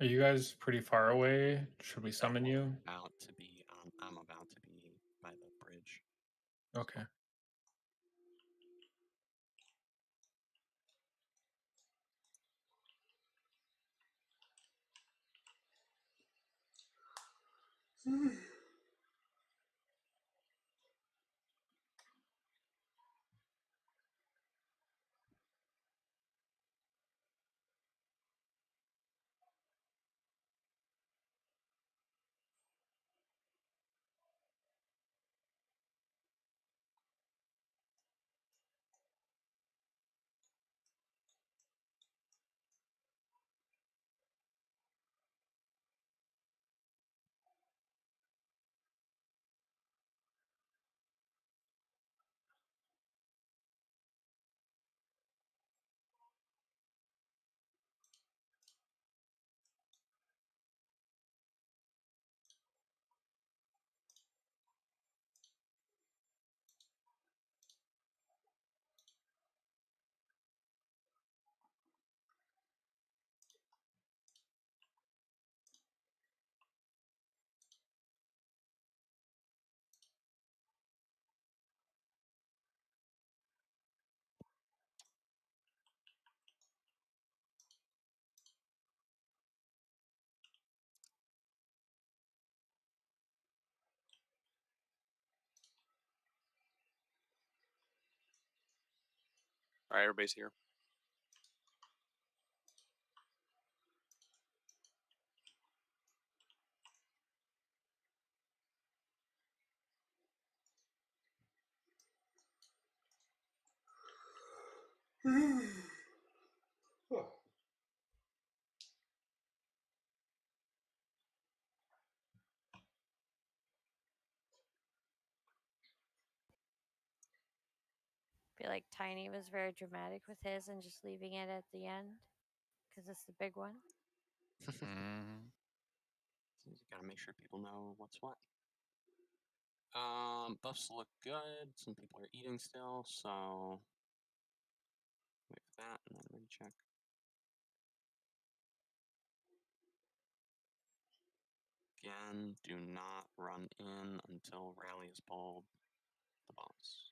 Are you guys pretty far away? Should we summon you? About to be. I'm about to be by the bridge. Okay. all right, everybody's here. I feel like Tiny was very dramatic with his and just leaving it at the end because it's the big one. You gotta make sure people know what's what. Buffs look good. Some people are eating still, so wait for that and then recheck. Again, do not run in until rally is pulled. The boss.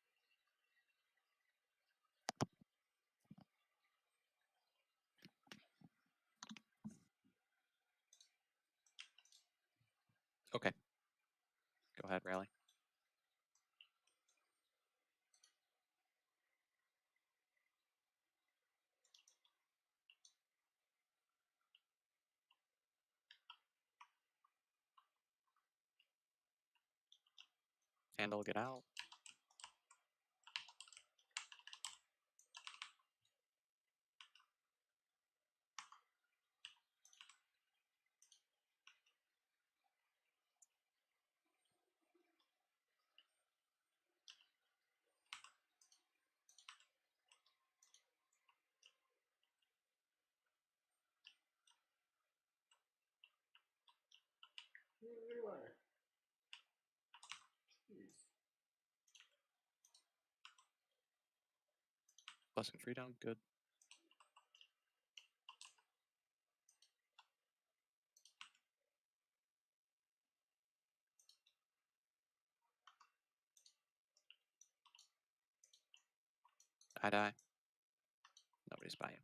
Okay. Go ahead, rally. Handle, get out. Blessing freedom, good. die. Nobody's by you.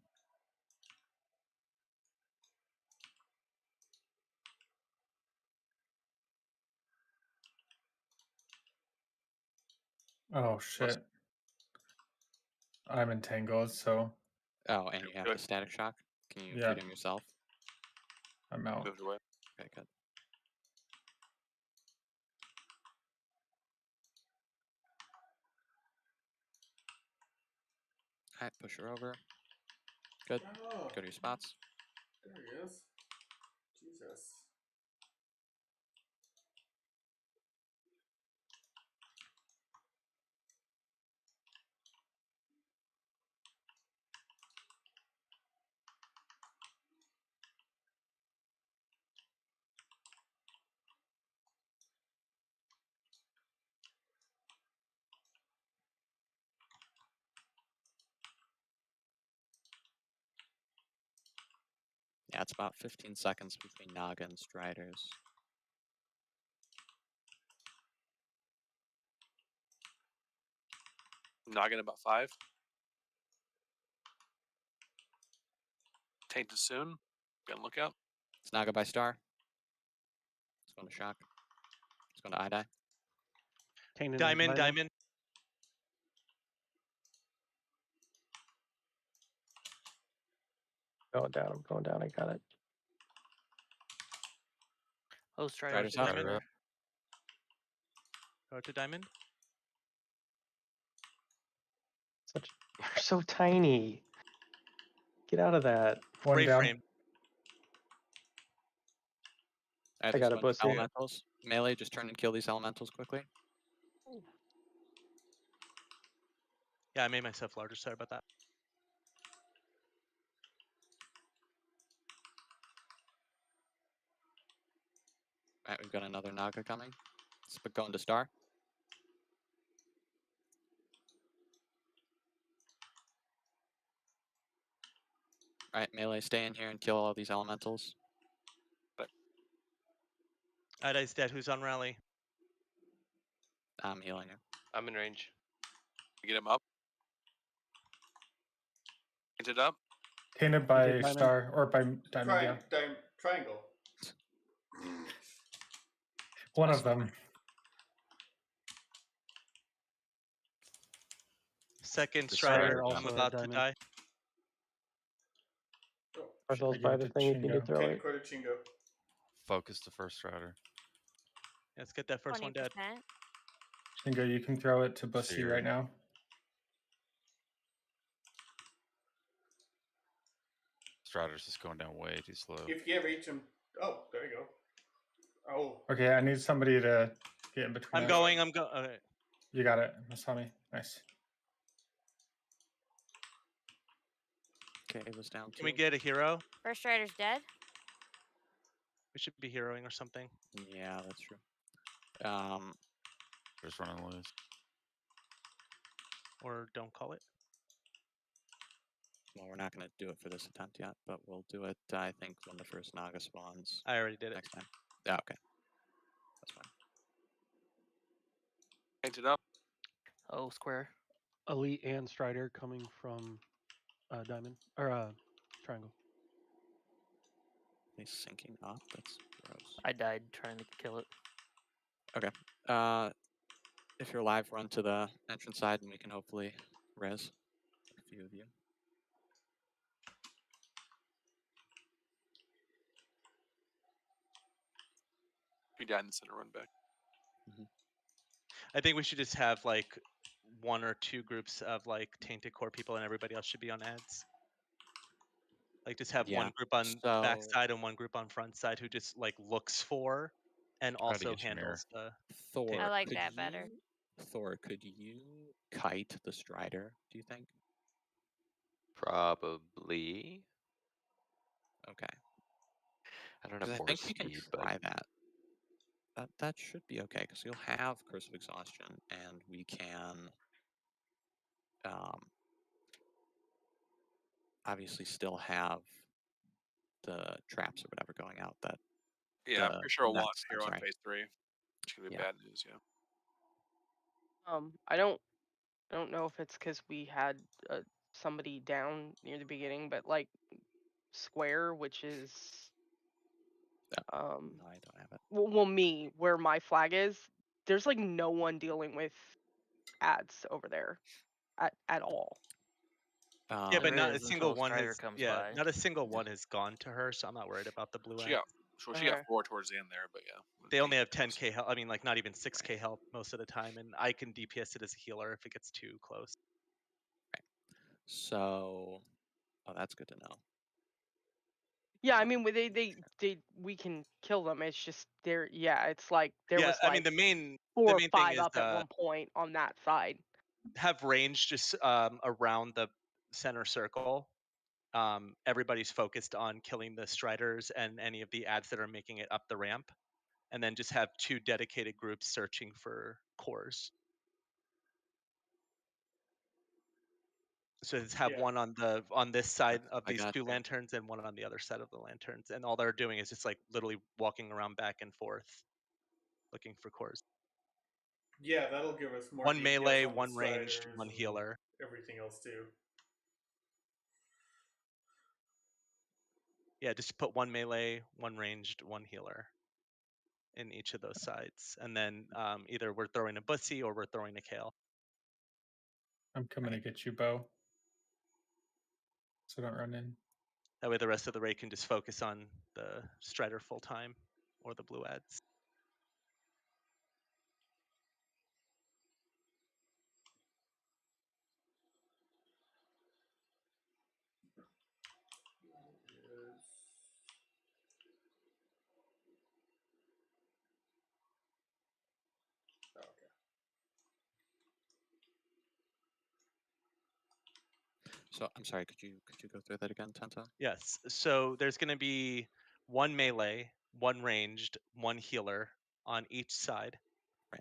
Oh shit. I'm entangled, so. Oh, and you have the static shock? Can you Yeah. feed him yourself? I'm out. Moved away. Okay, good. Alright, push her over. Good. Oh, Go to your spots. there he is. Jesus. Yeah, it's about 15 seconds between Naga and Striders. Noggin about 5. Tainted soon. Be on lookout. It's Naga by Star. It's going to shock. It's going to eye die. Diamond. Going down. I'm going down. I got it. Oh, Strider's up. there. Go to Diamond. You're so tiny. Get out of that. One down. Frame. Alright, I got a pussy. elementals. Melee, just turn and kill these elementals quickly. Yeah, I made myself larger. Sorry about that. Alright, we've got another Naga coming. It's going to Star. Alright, Melee, stay in here and kill all these elementals. Ida's dead. Who's on rally? I'm healing her. I'm in range. Get him up. Tainted up. Tainted by Star or by Diamond, yeah. Triangle. One of them. Second The Strider. Strider I'm down. about to die. Are those by the thing you can just throw it? Chingo. Focus the first rider. Let's get that first one dead. 20%. Shingo, you can throw it to Bussy Seer. right now. Strider's just going down way too slow. If you reach him. Oh, there you go. Oh. Okay, I need somebody to get in between. I'm us. going. Okay. You got it, Masami. Nice. Okay, it was down. Can we get a hero? First Strider's dead. We should be heroing or something. Yeah, that's true. Just running loose. Or don't call it. Well, we're not going to do it for this attempt yet, but we'll do it, I think, when the first Naga spawns. I already did it. Next time. Yeah, okay. That's fine. Tainted up. Oh, square. Elite and Strider coming from Diamond or Triangle. He's syncing up. That's gross. I died trying to kill it. Okay. If you're alive, run to the entrance side and we can hopefully res a few of you. If you die in the center, run back. I think we should just have like 1 or 2 groups of like tainted core people, and everybody else should be on ads. Like just have one group on back side and one group on front side who just like looks for and also handles the. Thor. I like could that better. Thor, could you kite the Strider, do you think? Probably. Okay. I don't have I more think we speed, can but try that. That should be okay, because you'll have Curse of Exhaustion, and we can obviously still have the traps or whatever going out. That Yeah, I'm pretty sure we'll want hero hero on phase 3. Which could be bad news, yeah. I don't I don't know if it's because we had somebody down near the beginning, but like square, which is no, I don't have it. Well, me where my flag is, there's like no one dealing with ads over there at all. Yeah, but not a is until single a one strider has. comes Yeah, by. not a single one has gone to her, so I'm not worried about the blue She ad. got she got 4 towards the end there, but yeah. They only have 10k health. I mean, like not even 6k health most of the time, and I can DPS it as a healer if it gets too close. So, oh, that's good to know. Yeah, I mean, we can kill them. It's just it's like there was I like mean the main 4 or thing 5 is up at one point on that side. have range just around the center circle. Everybody's focused on killing the striders and any of the ads that are making it up the ramp, and then just have 2 dedicated groups searching for cores. So just have one on this side of these 2 lanterns and one on the other side of the lanterns, and all they're doing is just like literally walking around back and forth, looking for cores. Yeah, that'll give us more. 1 melee, on 1 ranged, 1 healer. Everything else too. Yeah, just put 1 melee, 1 ranged, 1 healer in each of those sides, and then either we're throwing a bussy or we're throwing a kale. I'm coming to get you, Bo. So don't run in. That way the rest of the raid can just focus on the strider full time or the blue ads. So I'm sorry, could you go through that again, Tenta? Yes. So there's going to be 1 melee, 1 ranged, 1 healer on each side,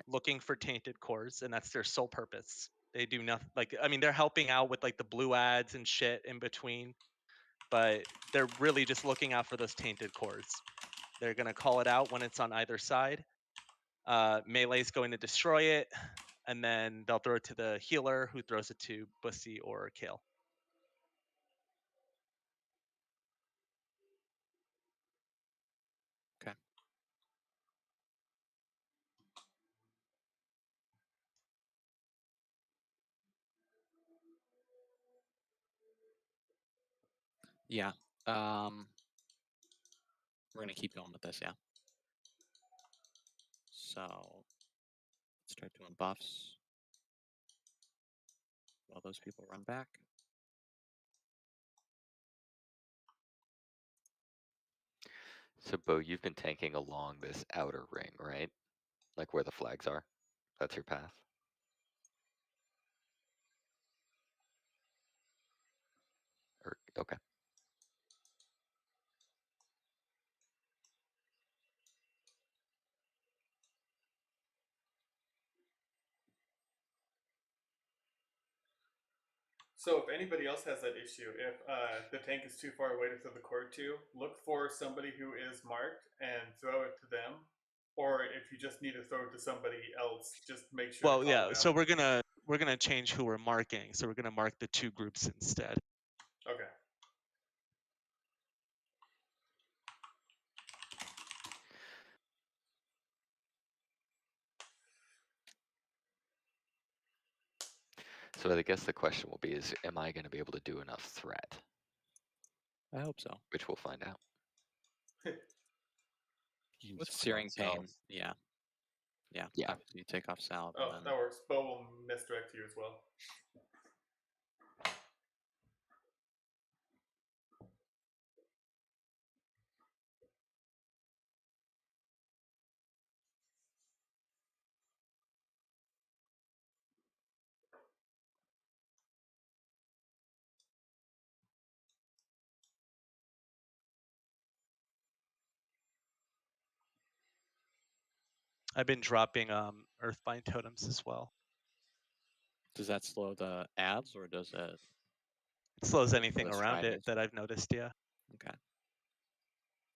looking for tainted cores, and that's their sole purpose. They do nothing. Like, I mean, they're helping out with like the blue ads and shit in between, but they're really just looking out for those tainted cores. They're going to call it out when it's on either side. Melee's going to destroy it, and then they'll throw it to the healer, who throws it to Bussy or Kale. Okay. Yeah. We're gonna keep going with this, yeah. So let's start doing buffs while those people run back. So, Bo, you've been tanking along this outer ring, right? Like where the flags are? That's your path? Okay. So if anybody else has that issue, if the tank is too far away to throw the cord to, look for somebody who is marked and throw it to them. Or if you just need to throw it to somebody else, just make sure to call it out. So we're gonna change who we're marking. So we're gonna mark the 2 groups instead. Okay. So I guess the question will be is, am I going to be able to do enough threat? I hope so. Which we'll find out. With searing pain, yeah. Obviously, you take off salve. Oh, that works. Bo will misdirect you as well. I've been dropping Earthbind totems as well. Does that slow the ads, or does it? It slows anything around it that I've noticed. Yeah. Okay.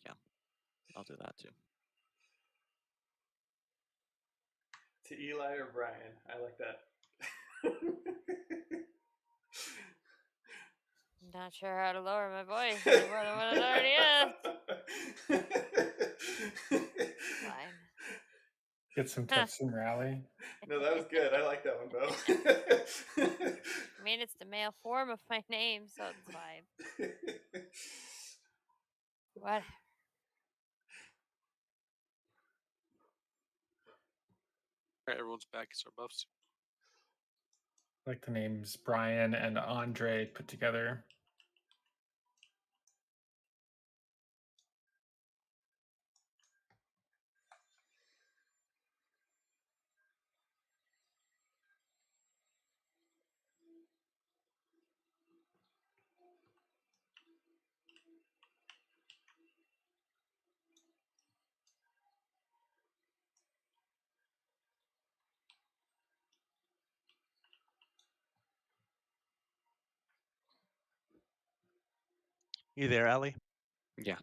Yeah, I'll do that too. To Eli or Brian, I like that. Not sure how to lower my voice any more than what it already is. Fine. Get some tips from Rally. No, that was good. I like that one, Bo. I mean, it's the male form of my name, so it's fine. What? All right, everyone's back. It's our buffs. Like the names Brian and Andre put together. You there, Ellie? Yeah.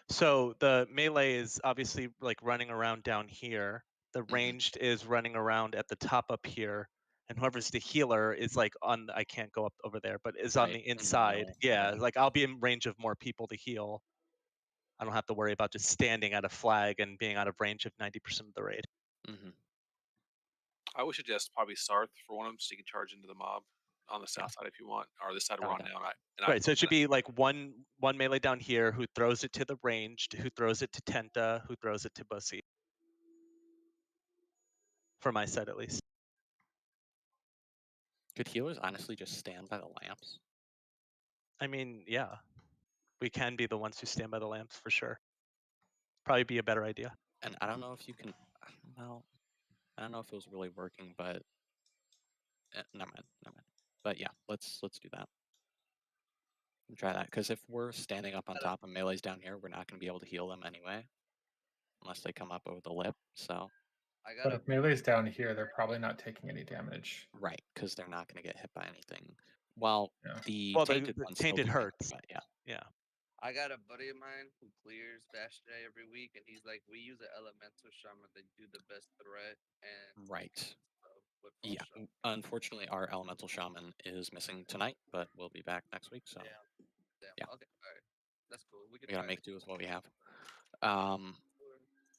So the melee is obviously like running around down here. The Mm-hmm. ranged is running around at the top up here, and whoever's the healer is like on. I can't go up over there, but is on Right, the in the inside. middle, Yeah, yeah. like I'll be in range of more people to heal. I don't have to worry about just standing at a flag and being out of range of 90% of the raid. Mm-hmm. I would suggest probably Sarth for one of them, so you can charge into the mob on the south side if you want, or this side we're on Okay. now. Right, so it should be like one melee down here who throws it to the ranged, who throws it to Tenta, who throws it to Bussy. For my side, at least. Could healers honestly just stand by the lamps? I mean, yeah, we can be the ones who stand by the lamps for sure. Probably be a better idea. And I don't know if you can. Well, I don't know if it was really working, but never mind. But yeah, let's do that. We'll try that, because if we're standing up on top and melee's down here, we're not going to be able to heal them anyway, unless they come up over the lip. So. But if melee's down here, they're probably not taking any damage. Right, because they're not going to get hit by anything. Well, the Well, tainted the ones still tainted do hurts. damage, but yeah. Yeah. I got a buddy of mine who clears Bash Day every week, and he's like, we use an elemental shaman that do the best threat and Right. Yeah. Unfortunately, our elemental shaman is missing tonight, but we'll be back next week. So. Yeah. Okay. All right. That's cool. We We gotta make do with what we have.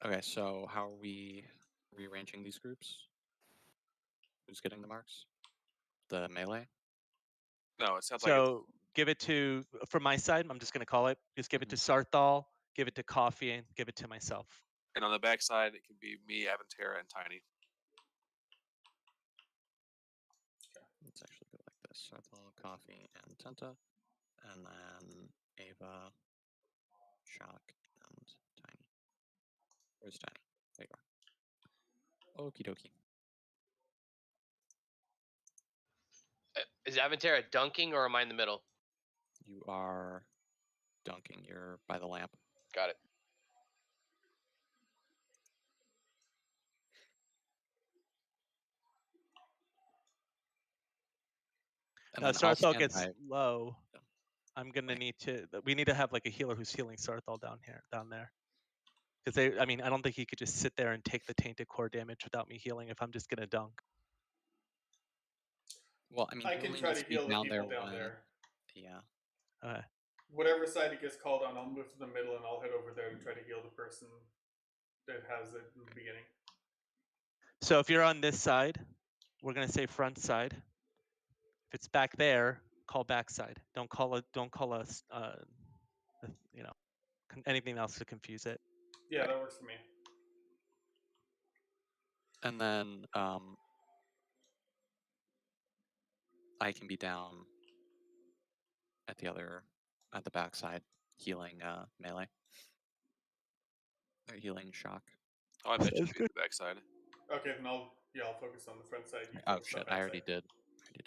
Okay. So how are we rearranging these groups? Who's getting the marks? The melee. No, it sounds like So give it to, from my side, I'm just going to call it, just give it to Sarthal, give it to Coffee, and give it to myself. and on the back side, it can be me, Avantera, and Tiny. Okay. Let's actually go like this: Sarthal, Coffee, and Tenta, and then Ava, Shock, and Tiny. Where's Tiny? There you are. Okie dokie. Is Avantera dunking or am I in the middle? You are dunking. You're by the lamp. Got it. And Now then I'll Sarthal stand gets by. low. I'm gonna need to. We need to have like a healer who's healing Sarthal down there. Because I mean, I don't think he could just sit there and take the tainted core damage without me healing if I'm just gonna dunk. Well, I mean, I can try to heal the people down there. Yeah. Okay. Whatever side he gets called on, I'll move to the middle and I'll head over there and try to heal the person that has it in the beginning. So if you're on this side, we're gonna say front side. If it's back there, call back side. Don't call us. You know, anything else to confuse it. Yeah, that works for me. And then I can be down at the back side, healing melee. Or healing shock. Oh, I bet you the back side. Okay, then I'll focus on the front side. You Oh focus on shit! back I already side. did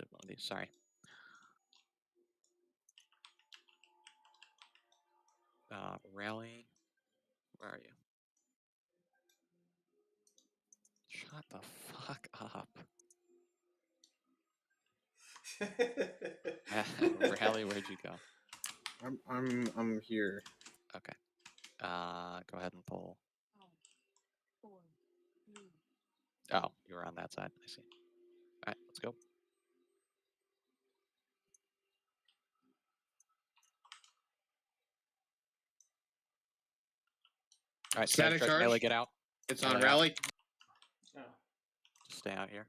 one of these. Sorry. Rally. Where are you? Shut the fuck up. Rally, where'd you go? I'm here. Okay. Go ahead and pull. Oh, you were on that side. I see. All right, let's go. All right, Static charge. Melee, get out. It's Melee on out. rally. Oh. Just stay out here.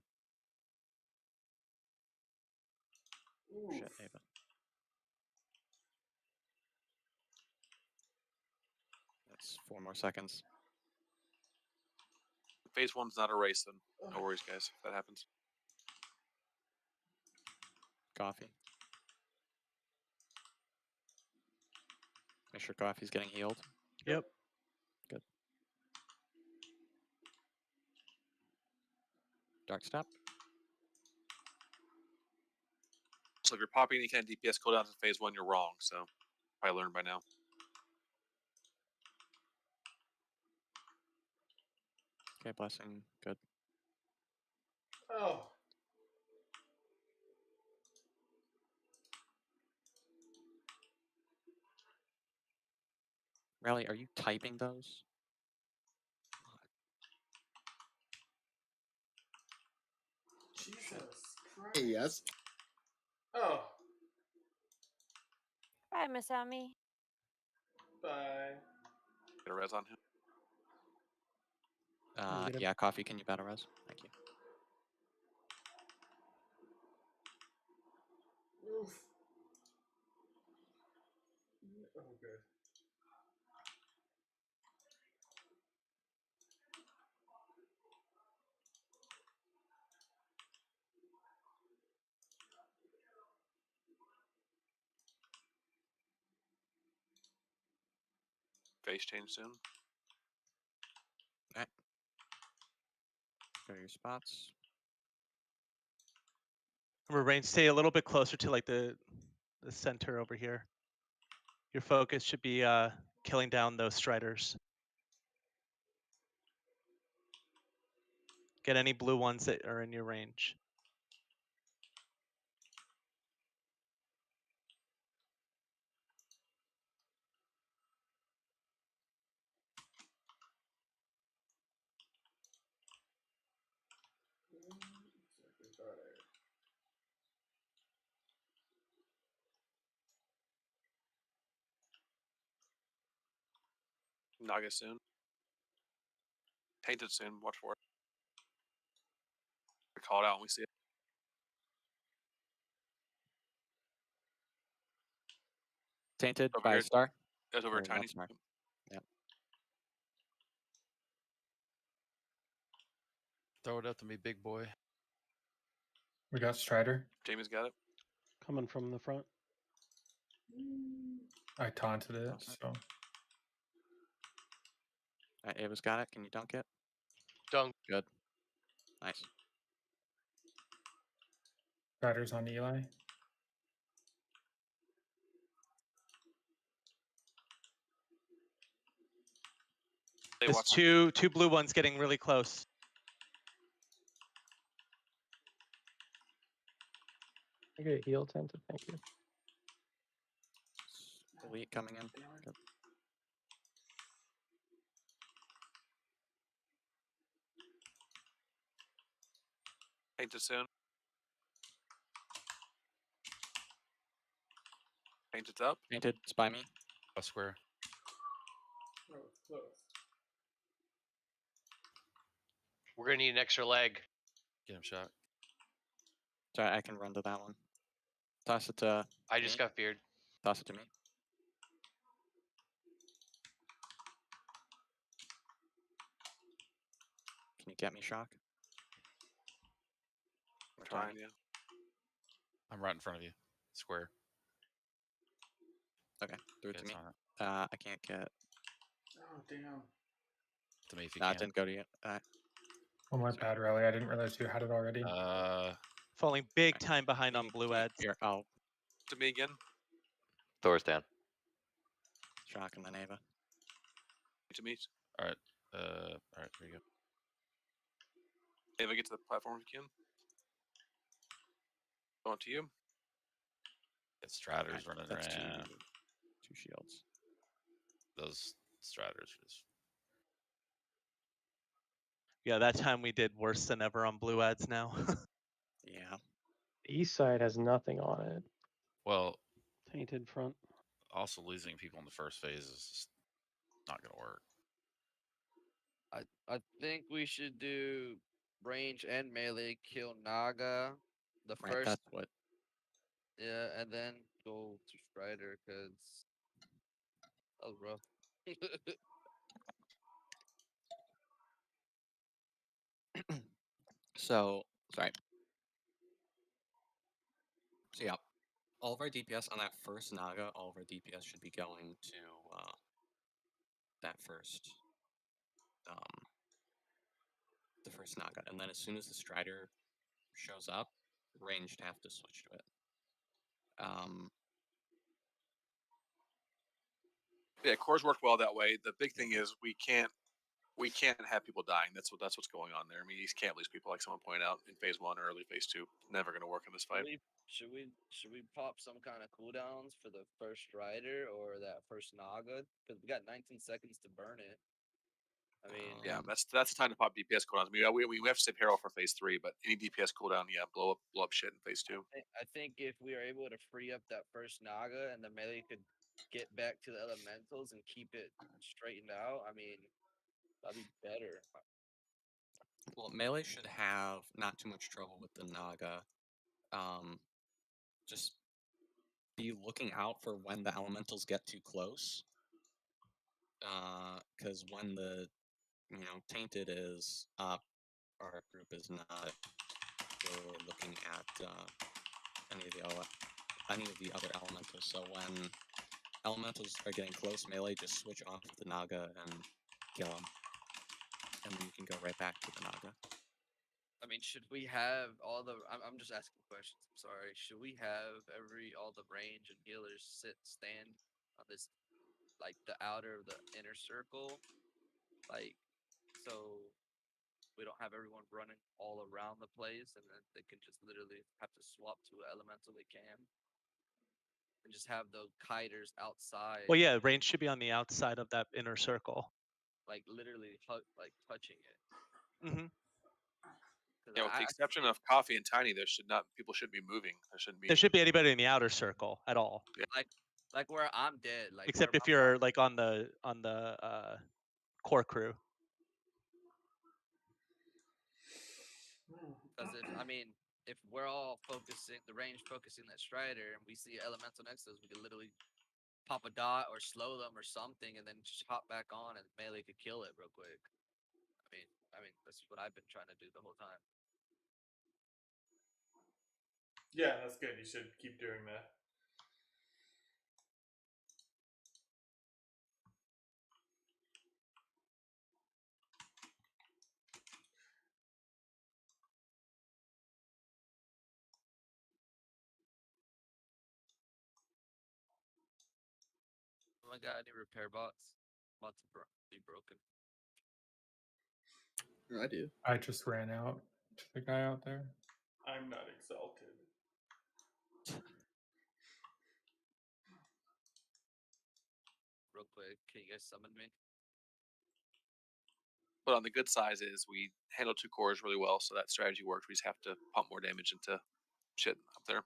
Oof. Shit, Ava. That's 4 more seconds. Phase 1's not a race, then. No worries, guys. If that happens. Coffee. Make sure Coffee's getting healed. Yep. Good. Dark step. So if you're popping any kind of DPS cooldowns in phase 1, you're wrong. So probably learned by now. Okay, blessing. Good. Oh. Rally, are you typing those? Jesus Christ. Yes. Oh. Bye, Miss Amy. Bye. Get a res on him. Yeah, Coffee, can you battle res? Thank you. Oof. Oh, good. Phase change soon. Alright. Go to your spots. Remember, range, stay a little bit closer to like the center over here. Your focus should be killing down those striders. Get any blue ones that are in your range. Naga soon. Tainted soon. Watch for it. We call it out when we see it. Tainted Over by here. a star. That's over Or a tiny not star. Yep. Throw it up to me, big boy. We got Strider. Jamie's got it. Coming from the front. I taunted it, so. Alright, Ava's got it. Can you dunk it? Dunk. Good. Nice. Strider's on Eli. There's two blue ones getting really close. I get heal Tainted, thank you. Elite coming in. Good. Tainted soon. Tainted's up. Tainted, spy me. A square. Oh, it's close. We're gonna need an extra leg. Get him shot. Sorry, I can run to that one. Toss it to I just got feared. Toss it to me. Can you get me, Shock? We're trying, yeah. I'm right in front of you. Square. Okay, through it to It's me. on it. I can't get. Oh, damn. To me if you No, can. it didn't go to you. Oh, my bad, Rally. I didn't realize you had it already. Falling big time behind on blue ads. Here, oh. To me again. Thor's down. Shock and then Ava. To me. All right. All right. Here you go. Ava, get to the platform if you can. Going to you. Get Striders running That's around. Two shields. Those Striders are just. Yeah, that time we did worse than ever on blue ads now. Yeah. The east side has nothing on it. Well, Tainted front. also losing people in the first phase is just not going to work. I think we should do range and melee, kill Naga. The Right, first. that's what. Yeah, and then go to Strider because that was rough. So, sorry. So yeah, all of our DPS on that first Naga, all of our DPS should be going to that first, the first Naga, and then as soon as the Strider shows up, ranged have to switch to it. Yeah, cores work well that way. The big thing is we can't have people dying. That's what's going on there. I mean, you can't lose people like someone pointed out in phase 1 or early phase 2. Never going to work in this fight. Should we pop some kind of cooldowns for the first Strider or that first Naga? Because we got 19 seconds to burn it. I mean, yeah, that's the time to pop DPS cooldowns. I mean, we have to save Harrow for phase 3, but any DPS cooldown, yeah, blow up shit in phase 2. I think if we are able to free up that first Naga and the melee could get back to the elementals and keep it straightened out, I mean, that'd be better. Well, melee should have not too much trouble with the Naga. Just be looking out for when the elementals get too close. Because when the tainted is up, our group is not really looking at any of the other elementals. So when elementals are getting close, melee just switch off the Naga and kill them, and then you can go right back to the Naga. I mean, should we have all the? I'm just asking questions. I'm sorry. Should we have all the range and healers stand on this, like the outer of the inner circle, like so we don't have everyone running all around the place, and then they can just literally have to swap to an elemental they can, and just have the kiters outside. Well, yeah, range should be on the outside of that inner circle. Like literally, like touching it. Mm-hmm. Yeah, with the exception of Coffee and Tiny, people shouldn't be moving. There should be anybody in the outer circle at all. Yeah. Like where I'm dead. Like except if you're like on the core crew. Because if we're all focusing, the range focusing that Strider, and we see elemental next to us, we could literally pop a dot or slow them or something, and then just hop back on, and melee could kill it real quick. I mean that's what I've been trying to do the whole time. Yeah, that's good. You should keep doing that. Oh my god, any repair bots? Bots be broken. I do. I just ran out to the guy out there. I'm not exalted. Real quick, can you guys summon me? But on the good side is we handle 2 cores really well, so that strategy worked. We just have to pump more damage into shit up there.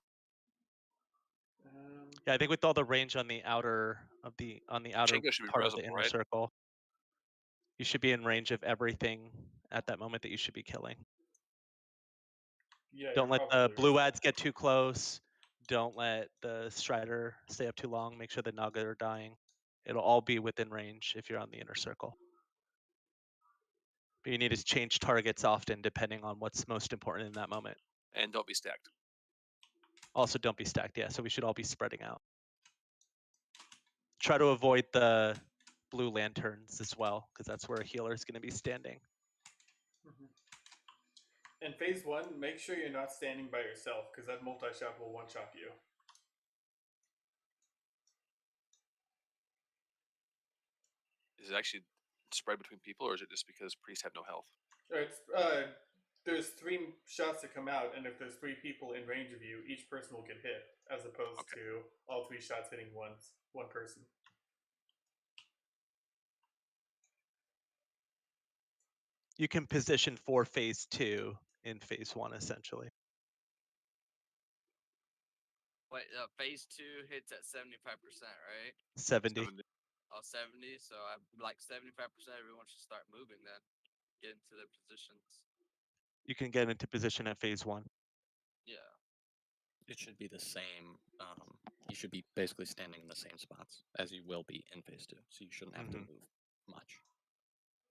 Yeah, I think with all the range on the outer part of the inner circle, you should be in range of everything at that moment that you should be killing. Yeah, don't let the blue ads get too close. Don't let the Strider stay up too long. Make sure the Naga are dying. It'll all be within range if you're on the inner circle. But you need to change targets often depending on what's most important in that moment. And don't be stacked. Also, don't be stacked. Yeah, so we should all be spreading out. Try to avoid the blue lanterns as well, because that's where a healer is going to be standing. In phase 1, make sure you're not standing by yourself, because that multi-shot will one-shot you. Is it actually spread between people, or is it just because priests have no health? It's, there's 3 shots that come out, and if there's 3 people in range of you, each person will get hit, as opposed to all 3 shots hitting one person. You can position for phase 2 in phase 1, essentially. Wait, phase 2 hits at 75%, right? 70. Oh, 70. So I'm like 75%. Everyone should start moving then. get into their positions. You can get into position at phase 1. Yeah. It should be the same. You should be basically standing in the same spots as you will be in phase 2, so you shouldn't have to move much.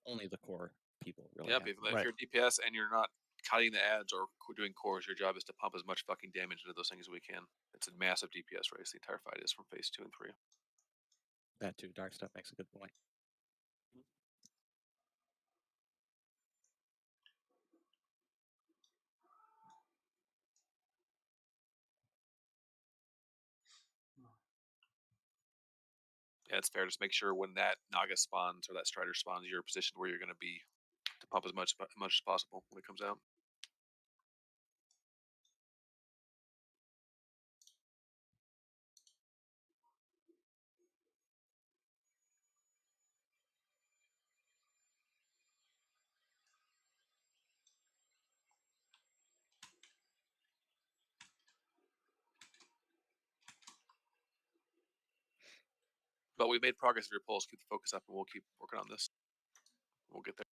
Only the core people really. Yep. Have If you're DPS and you're not cutting the ads or doing cores, your job is to pump as much fucking damage into those things as we can. It's a massive DPS race. The entire fight is from phase 2 and 3. That too. Dark stuff makes a good point. Yeah, it's fair. Just make sure when that Naga spawns or that Strider spawns, you're positioned where you're going to be to pump as much as possible when it comes out. But we made progress with your polls. Keep the focus up, and we'll keep working on this. We'll get there.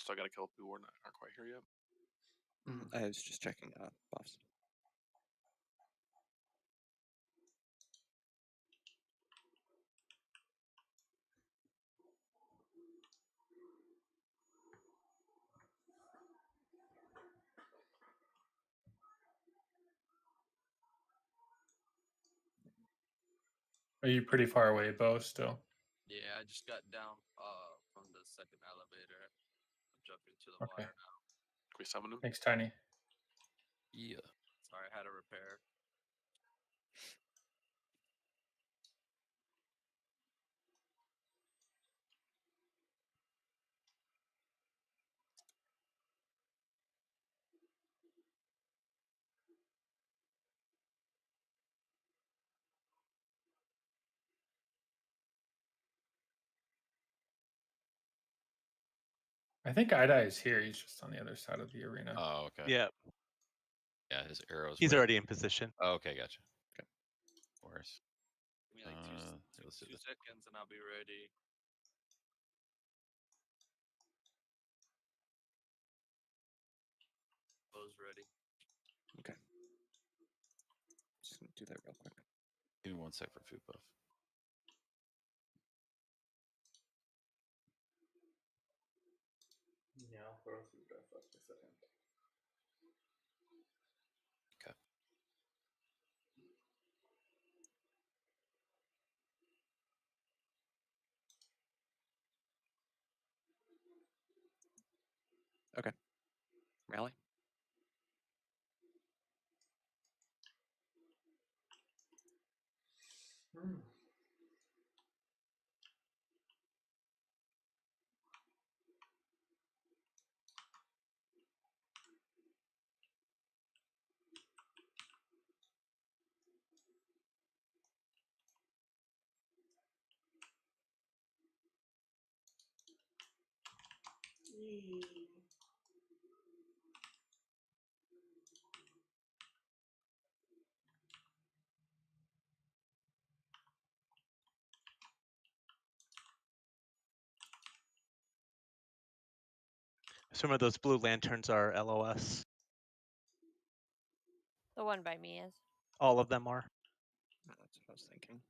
So I got to kill people who aren't quite here yet. I was just checking buffs. Are you pretty far away, Bo, still? Yeah, I just got down from the second elevator. I'm jumping to the Okay. wire now. Can we summon him? Thanks, Tiny. Yeah. Sorry, I had a repair. I think Ida is here. He's just on the other side of the arena. Oh, okay. Yeah. Yeah, his arrows. He's ready. already in position. Oh, okay, gotcha. Okay. Of course. Give me like Let's do two this. seconds and I'll be ready. Bo's ready. Okay. Just gonna do that real quick. Give me 1 sec for food buff. Yeah, I'll throw through that for a second. Okay. Okay. Rally. Some of those blue lanterns are LOS. The one by me is. All of them are. That's what I was thinking.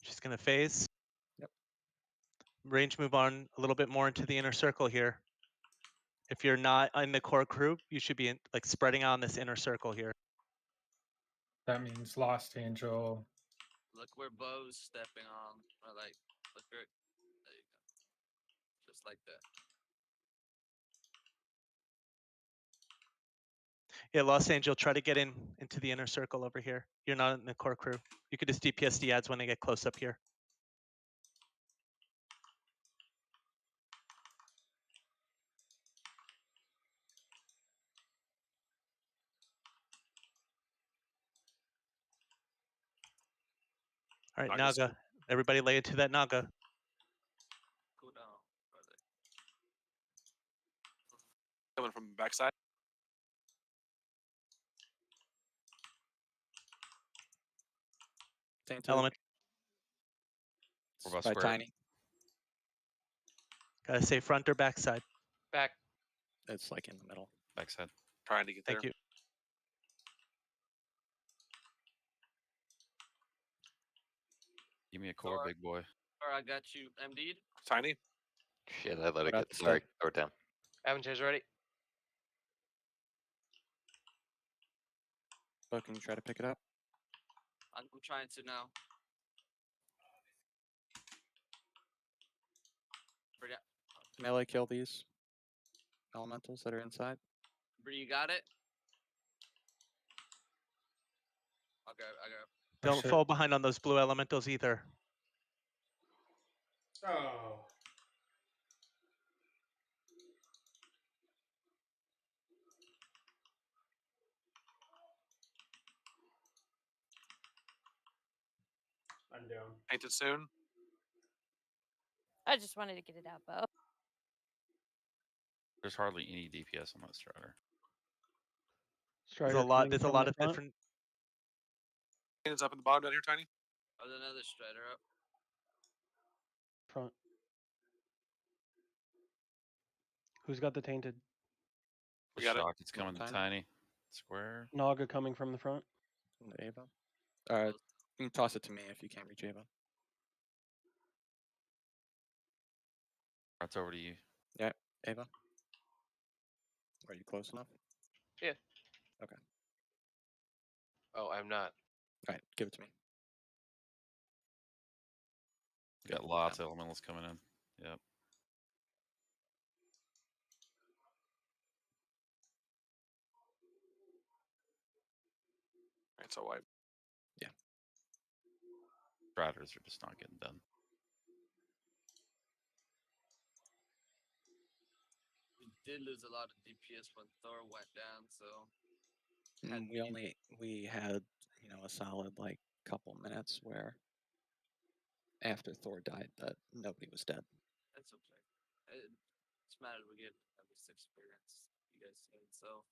She's gonna phase. Yep. Range move on a little bit more into the inner circle here. If you're not in the core group, you should be like spreading out on this inner circle here. That means Lost Angel. Look where Bo's stepping on. Or like, look where. There you go. Just like that. Yeah, Lost Angel, try to get into the inner circle over here. You're not in the core crew. You could just DPS the ads when they get close up here. All right, Naga's Naga. Everybody lay into that Naga. Cool down. Coming from the backside. Element. What about By square? Tiny. Gotta say front or backside. Back. It's like in the middle. Backside. Trying to get Thank there. you. Give me a core, big boy. Or I got you MD'd. Tiny. Shit, I let it What up, get. Sorry, throw it down. Avatar's ready. Bo, can you try to pick it up? I'm trying to now. Forget. Melee kill these elementals that are inside. Bree, you got it? Okay, I got it. Don't fall behind on those blue elementals either. Oh. I'm down. Painted soon. I just wanted to get it out, Bo. There's hardly any DPS on that Strider. There's a lot. There's a lot of different. Painted's up in the bottom down here, Tiny. Oh, there's another Strider up. Front. Who's got the tainted? We got Shocked it. it's coming to Tiny. Square. Naga coming from the front. From the Ava. You can toss it to me if you can't reach Ava. That's over to you. Yeah, Ava. Are you close enough? Yeah. Okay. Oh, I'm not. All right, give it to me. Got lots of elementals coming in. Yep. Alright, so wipe. Yeah. Striders are just not getting done. We did lose a lot of DPS when Thor went down, so. We had a solid like couple minutes where after Thor died that nobody was dead. That's okay. It's matter we get at least experience. You guys said so.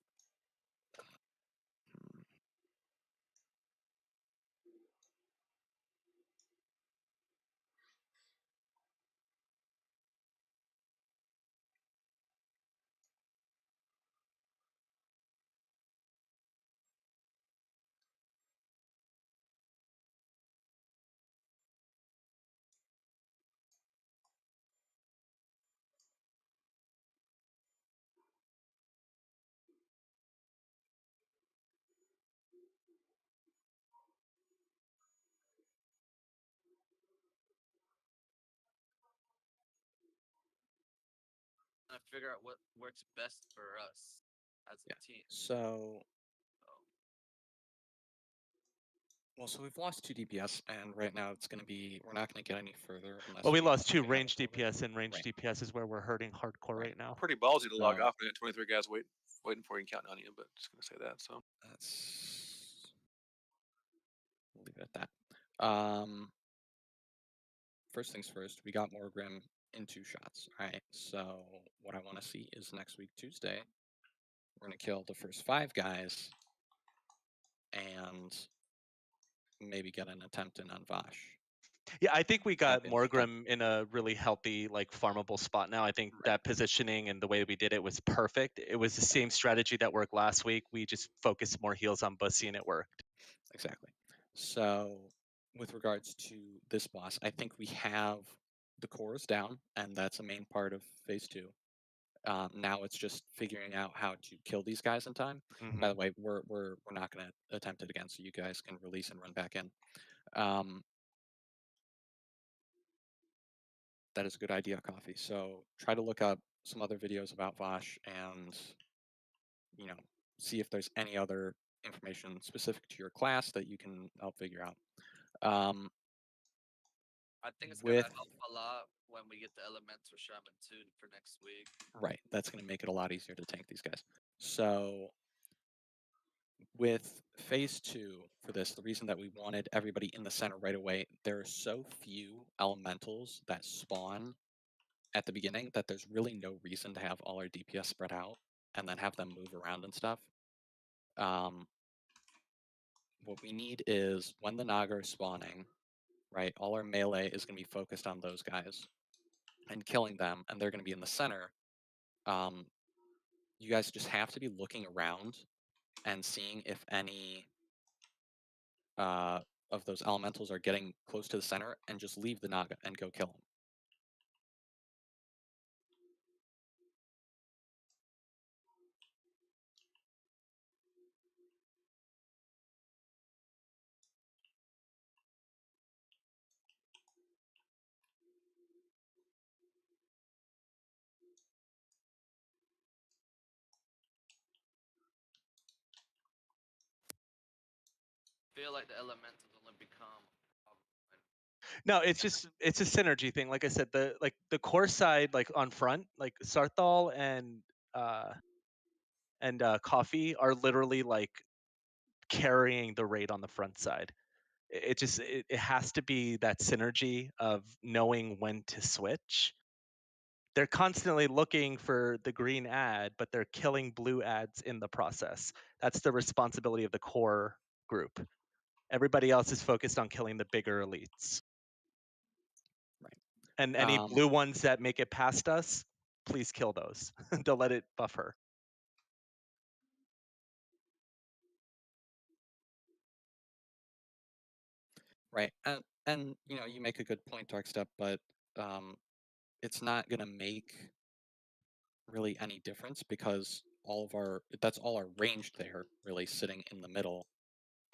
I figure out what works best for us as a team. So we've lost 2 DPS, and right now it's going to be we're not going to get any further unless. Well, we lost 2 range DPS, and range DPS is where we're hurting hardcore right now. Pretty ballsy to log off and get 23 guys waiting for you and counting on you, but just gonna say that. So We'll leave it at that. First things first, we got Morogrim in 2 shots. All right. So what I want to see is next week Tuesday, we're gonna kill the first 5 guys, and maybe get an attempt in on Vash. Yeah, I think we got Morogrim in a really healthy, like farmable spot now. I think that positioning and the way we did it was perfect. It was the same strategy that worked last week. We just focused more heals on Bussy and it worked. Exactly. So with regards to this boss, I think we have the cores down, and that's a main part of phase 2. Now it's just figuring out how to kill these guys in time. By the way, we're not going to attempt it again, so you guys can release and run back in. That is a good idea, Coffee. So try to look up some other videos about Vosh and, you know, see if there's any other information specific to your class that you can help figure out. I think it's with gonna help a lot when we get the elemental shaman too for next week. Right, that's going to make it a lot easier to tank these guys. So with phase 2 for this, the reason that we wanted everybody in the center right away, there are so few elementals that spawn at the beginning that there's really no reason to have all our DPS spread out and then have them move around and stuff. What we need is when the Naga is spawning, right, all our melee is going to be focused on those guys and killing them, and they're going to be in the center. You guys just have to be looking around and seeing if any of those elementals are getting close to the center, and just leave the Naga and go kill them. Feel like the elementals only become. No, it's a synergy thing. Like I said, the core side, like on front, like Sarthal and Coffee are literally like carrying the raid on the front side. It has to be that synergy of knowing when to switch. They're constantly looking for the green ad, but they're killing blue ads in the process. That's the responsibility of the core group. Everybody else is focused on killing the bigger elites. Right. And any blue ones that make it past us, please kill those. Don't let it buffer. Right, and you know, you make a good point, Darkstep, but it's not going to make really any difference because that's all our ranged there, really sitting in the middle,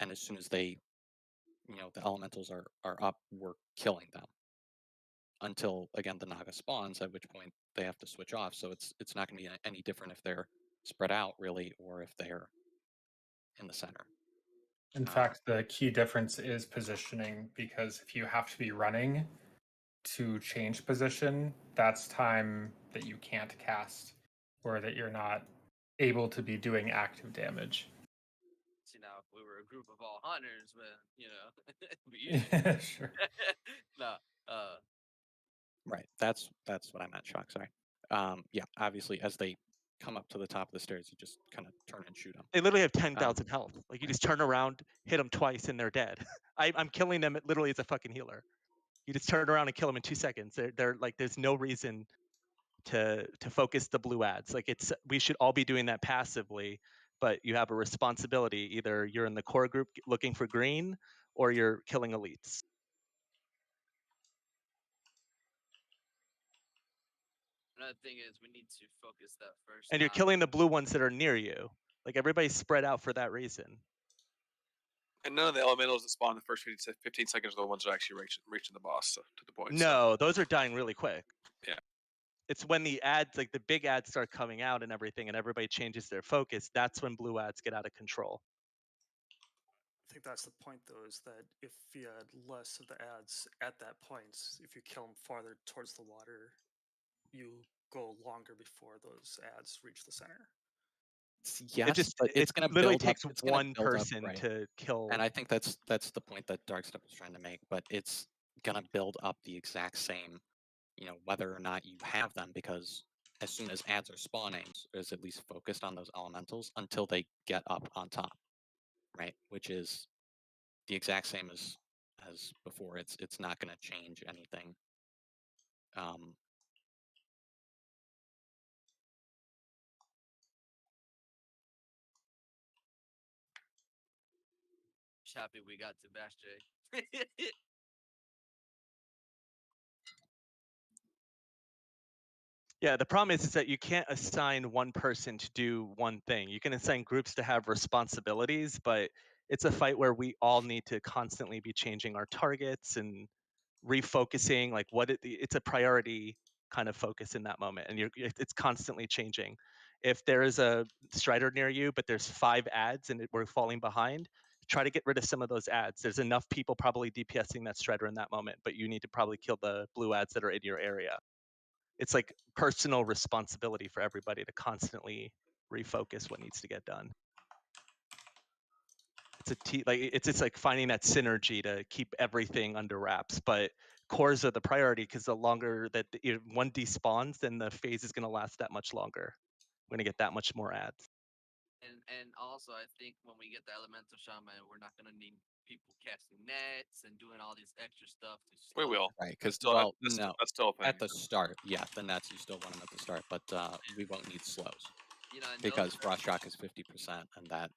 and as soon as they, you know, the elementals are up, we're killing them until again the Naga spawns, at which point they have to switch off. So it's not going to be any different if they're spread out really or if they're in the center. In fact, the key difference is positioning, because if you have to be running to change position, that's time that you can't cast or that you're not able to be doing active damage. See, now if we were a group of all hunters, man, you know, Yeah, sure. No, Right, that's what I meant, Shock, sorry. Yeah, obviously as they come up to the top of the stairs, you just kind of turn and shoot them. They literally have 10,000 health. Like you just turn around, hit them twice, and they're dead. I'm killing them literally as a fucking healer. You just turn around and kill them in 2 seconds. They're like, there's no reason to focus the blue ads. Like we should all be doing that passively, but you have a responsibility. Either you're in the core group looking for green, or you're killing elites. another thing is we need to focus that first. And you're killing the blue ones that are near you. Like everybody's spread out for that reason. And none of the elementals that spawn in the first 15 seconds are the ones that actually reaching the boss to the point. No, those are dying really quick. Yeah. It's when the ads, like the big ads start coming out and everything, and everybody changes their focus. That's when blue ads get out of control. I think that's the point, though, is that if you had less of the ads at that point, if you kill them farther towards the water, you go longer before those ads reach the center. Yes, but it's going to literally build takes up. It's one build person up, right? to kill. And I think that's the point that Darkstep was trying to make. But it's going to build up the exact same, you know, whether or not you have them, because as soon as ads are spawning, is at least focused on those elementals until they get up on top, right? Which is the exact same as before. It's not going to change anything. Happy we got to Bash J. Yeah, the problem is that you can't assign one person to do one thing. You can assign groups to have responsibilities, but it's a fight where we all need to constantly be changing our targets and refocusing. Like it's a priority kind of focus in that moment, and it's constantly changing. If there is a Strider near you, but there's 5 ads and we're falling behind, try to get rid of some of those ads. There's enough people probably DPSing that Strider in that moment, but you need to probably kill the blue ads that are in your area. It's like personal responsibility for everybody to constantly refocus what needs to get done. It's just like finding that synergy to keep everything under wraps. But cores are the priority because the longer that one despawns, then the phase is going to last that much longer. We're going to get that much more ads. And also, I think when we get the elemental shaman, we're not gonna need people casting nets and doing all this extra stuff to. We will, right? Because no, that's still a thing. at the start, yeah, the nets you still want them at the start, but we won't need slows. Because frost shock is 50%, and that.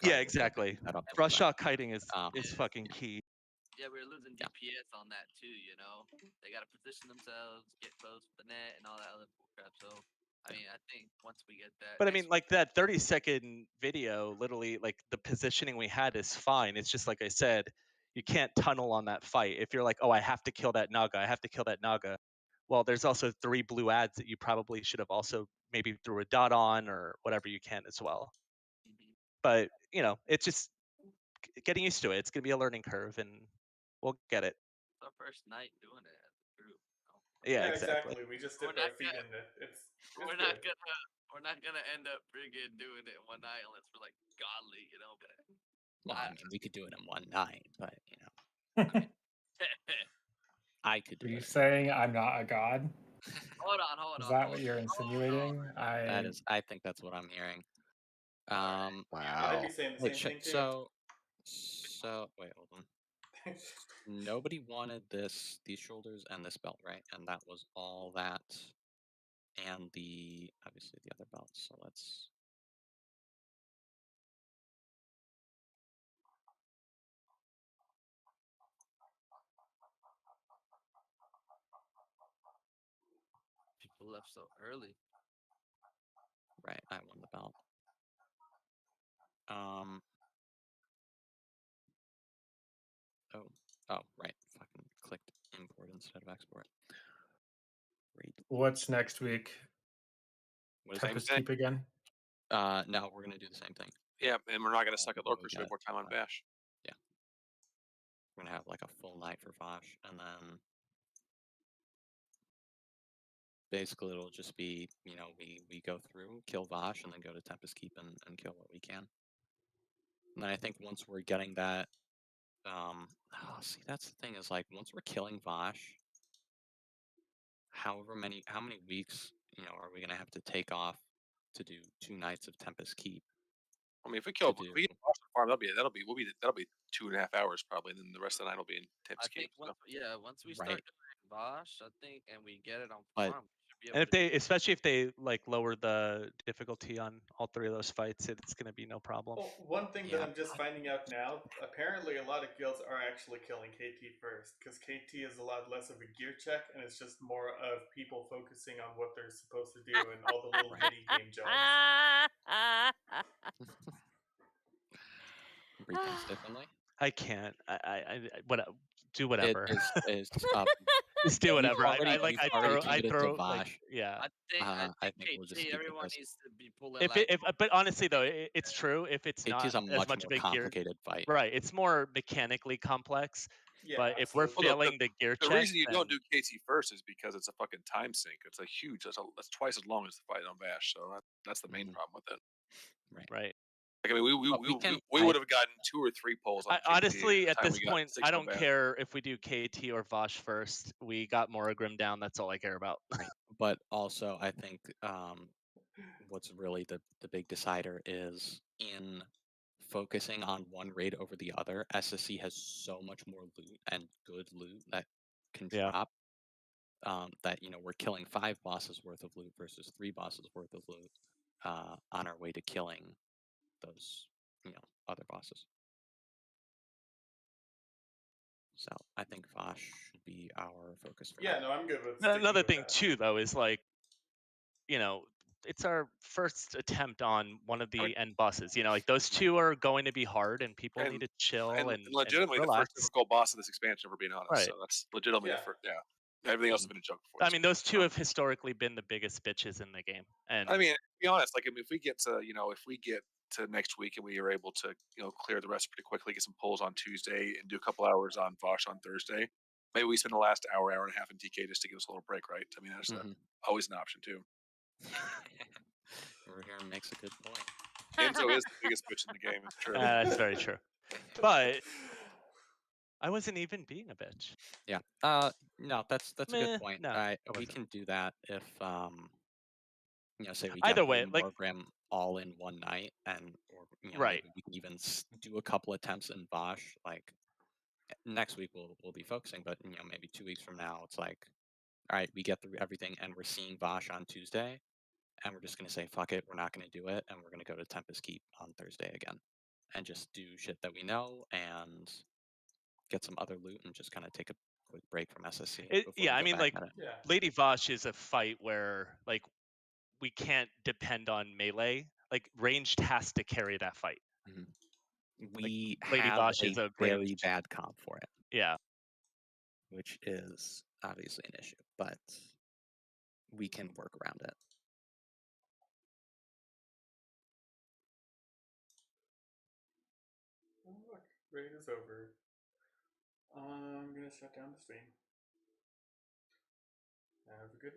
Yeah, exactly. Frost shock kiting is fucking key. Yeah, we're losing DPS on that too. They gotta position themselves, get close with the net, and all that other crap. So. I mean, I think once we get that. But I mean, like that 30-second video, literally, like the positioning we had is fine. It's just like I said, you can't tunnel on that fight. If you're like, oh, I have to kill that Naga, I have to kill that Naga. Well, there's also 3 blue ads that you probably should have also maybe threw a dot on or whatever you can as well. But it's just getting used to it. It's gonna be a learning curve, and we'll get it. It's our first night doing it as a group. Yeah, exactly. We just dipped our feet in it. We're not gonna end up friggin' doing it one night unless we're like godly, But well, I mean, we could do it in one night, but I could do Are you it. saying I'm not a god? Hold on. Is that what you're insinuating? I think that's what I'm hearing. I'd Wow. be saying the same thing too. So wait, hold on. Nobody wanted these shoulders and this belt, right? And that was all that, and obviously the other belts. So let's. People left so early. Right, I won the belt. Oh, right. Fucking clicked import instead of export. Great. What's next week? Tempest Keep again? No, we're gonna do the same thing. Yeah, and we're not gonna suck at lurkers. We have more time on Bash. Yeah. We're gonna have like a full night for Vosh, and then basically it'll just be, we go through, kill Vosh, and then go to Tempest Keep and kill what we can. And then I think once we're getting that, see, that's the thing is like once we're killing Vosh, how many weeks, are we gonna have to take off to do 2 nights of Tempest Keep? I mean, if we get Boston Farm, that'll be 2.5 hours probably, and then the rest of the night will be in Tempest Keep. Once we start doing Bosch, I think, and we get it on farm, we should be And able especially if they like lower the difficulty on all 3 of those fights, it's gonna be no problem. Well, one thing that I'm just finding out now, apparently a lot of guilds are actually killing KT first, because KT is a lot less of a gear check, and it's just more of people focusing on what they're supposed to do and all the little mini game jobs. Read things differently. I can't. I do whatever. Just do whatever. I throw. Vosh. Yeah. I think we'll just keep everyone this. needs to be pulling. But honestly though, it's true. If it's not is a as much more of a complicated fight, right? It's more mechanically complex. Yeah, but if we're failing the gear check, the reason you don't do KT first is because it's a fucking time sink. It's a huge. That's twice as long as the fight on Bash. So that's the main problem with it. Right. Like, I mean, we would have gotten 2 or 3 polls. On KT honestly, at this point, I on don't Bash. care if we do KT or Vosh first. We got Morogrim down. That's all I care about. But also, I think what's really the big decider is in focusing on one raid over the other. SSC has so much more loot and good loot that can drop. That we're killing 5 bosses worth of loot versus 3 bosses worth of loot on our way to killing those other bosses. So I think Vosh should be our focus for Yeah, now. no, I'm good with Another with thing that. too, though, is like, you know, it's our first attempt on one of the end bosses. You know, like those two are going to be hard, and people need to chill and legitimately the relax. first difficult boss of this expansion, if we're being honest. Right. So that's legitimately the first. Yeah, everything else has been a joke before. I mean, those two have historically been the biggest bitches in the game. And I mean, to be honest, like if we get to next week and we are able to clear the rest pretty quickly, get some pulls on Tuesday and do a couple hours on Vosh on Thursday, maybe we spend the last hour and a half in TK just to give us a little break, right? I mean, that's always an option too. Morogrim makes a good point. Enzo is the biggest bitch in the game. It's true. That's very true. But I wasn't even being a bitch. Yeah. No, that's a good point. No, We can do that if say we Either get way, through like Morogrim all in one night, and or right. maybe we can even do a couple attempts in Vosh. Like next week we'll be focusing, but maybe 2 weeks from now it's like, all right, we get through everything and we're seeing Vosh on Tuesday, and we're just gonna say fuck it, we're not gonna do it, and we're gonna go to Tempest Keep on Thursday again, and just do shit that we know and get some other loot and just kind of take a quick break from SSC. Yeah, I mean, like Yeah. Lady Vosh is a fight where like we can't depend on melee. Like ranged has to carry that fight. We Lady have Vosh a is a very ranged. bad comp for it. Yeah. Which is obviously an issue, but we can work around it. Oh, look, raid is over. I'm gonna shut down the stream. Have a good night.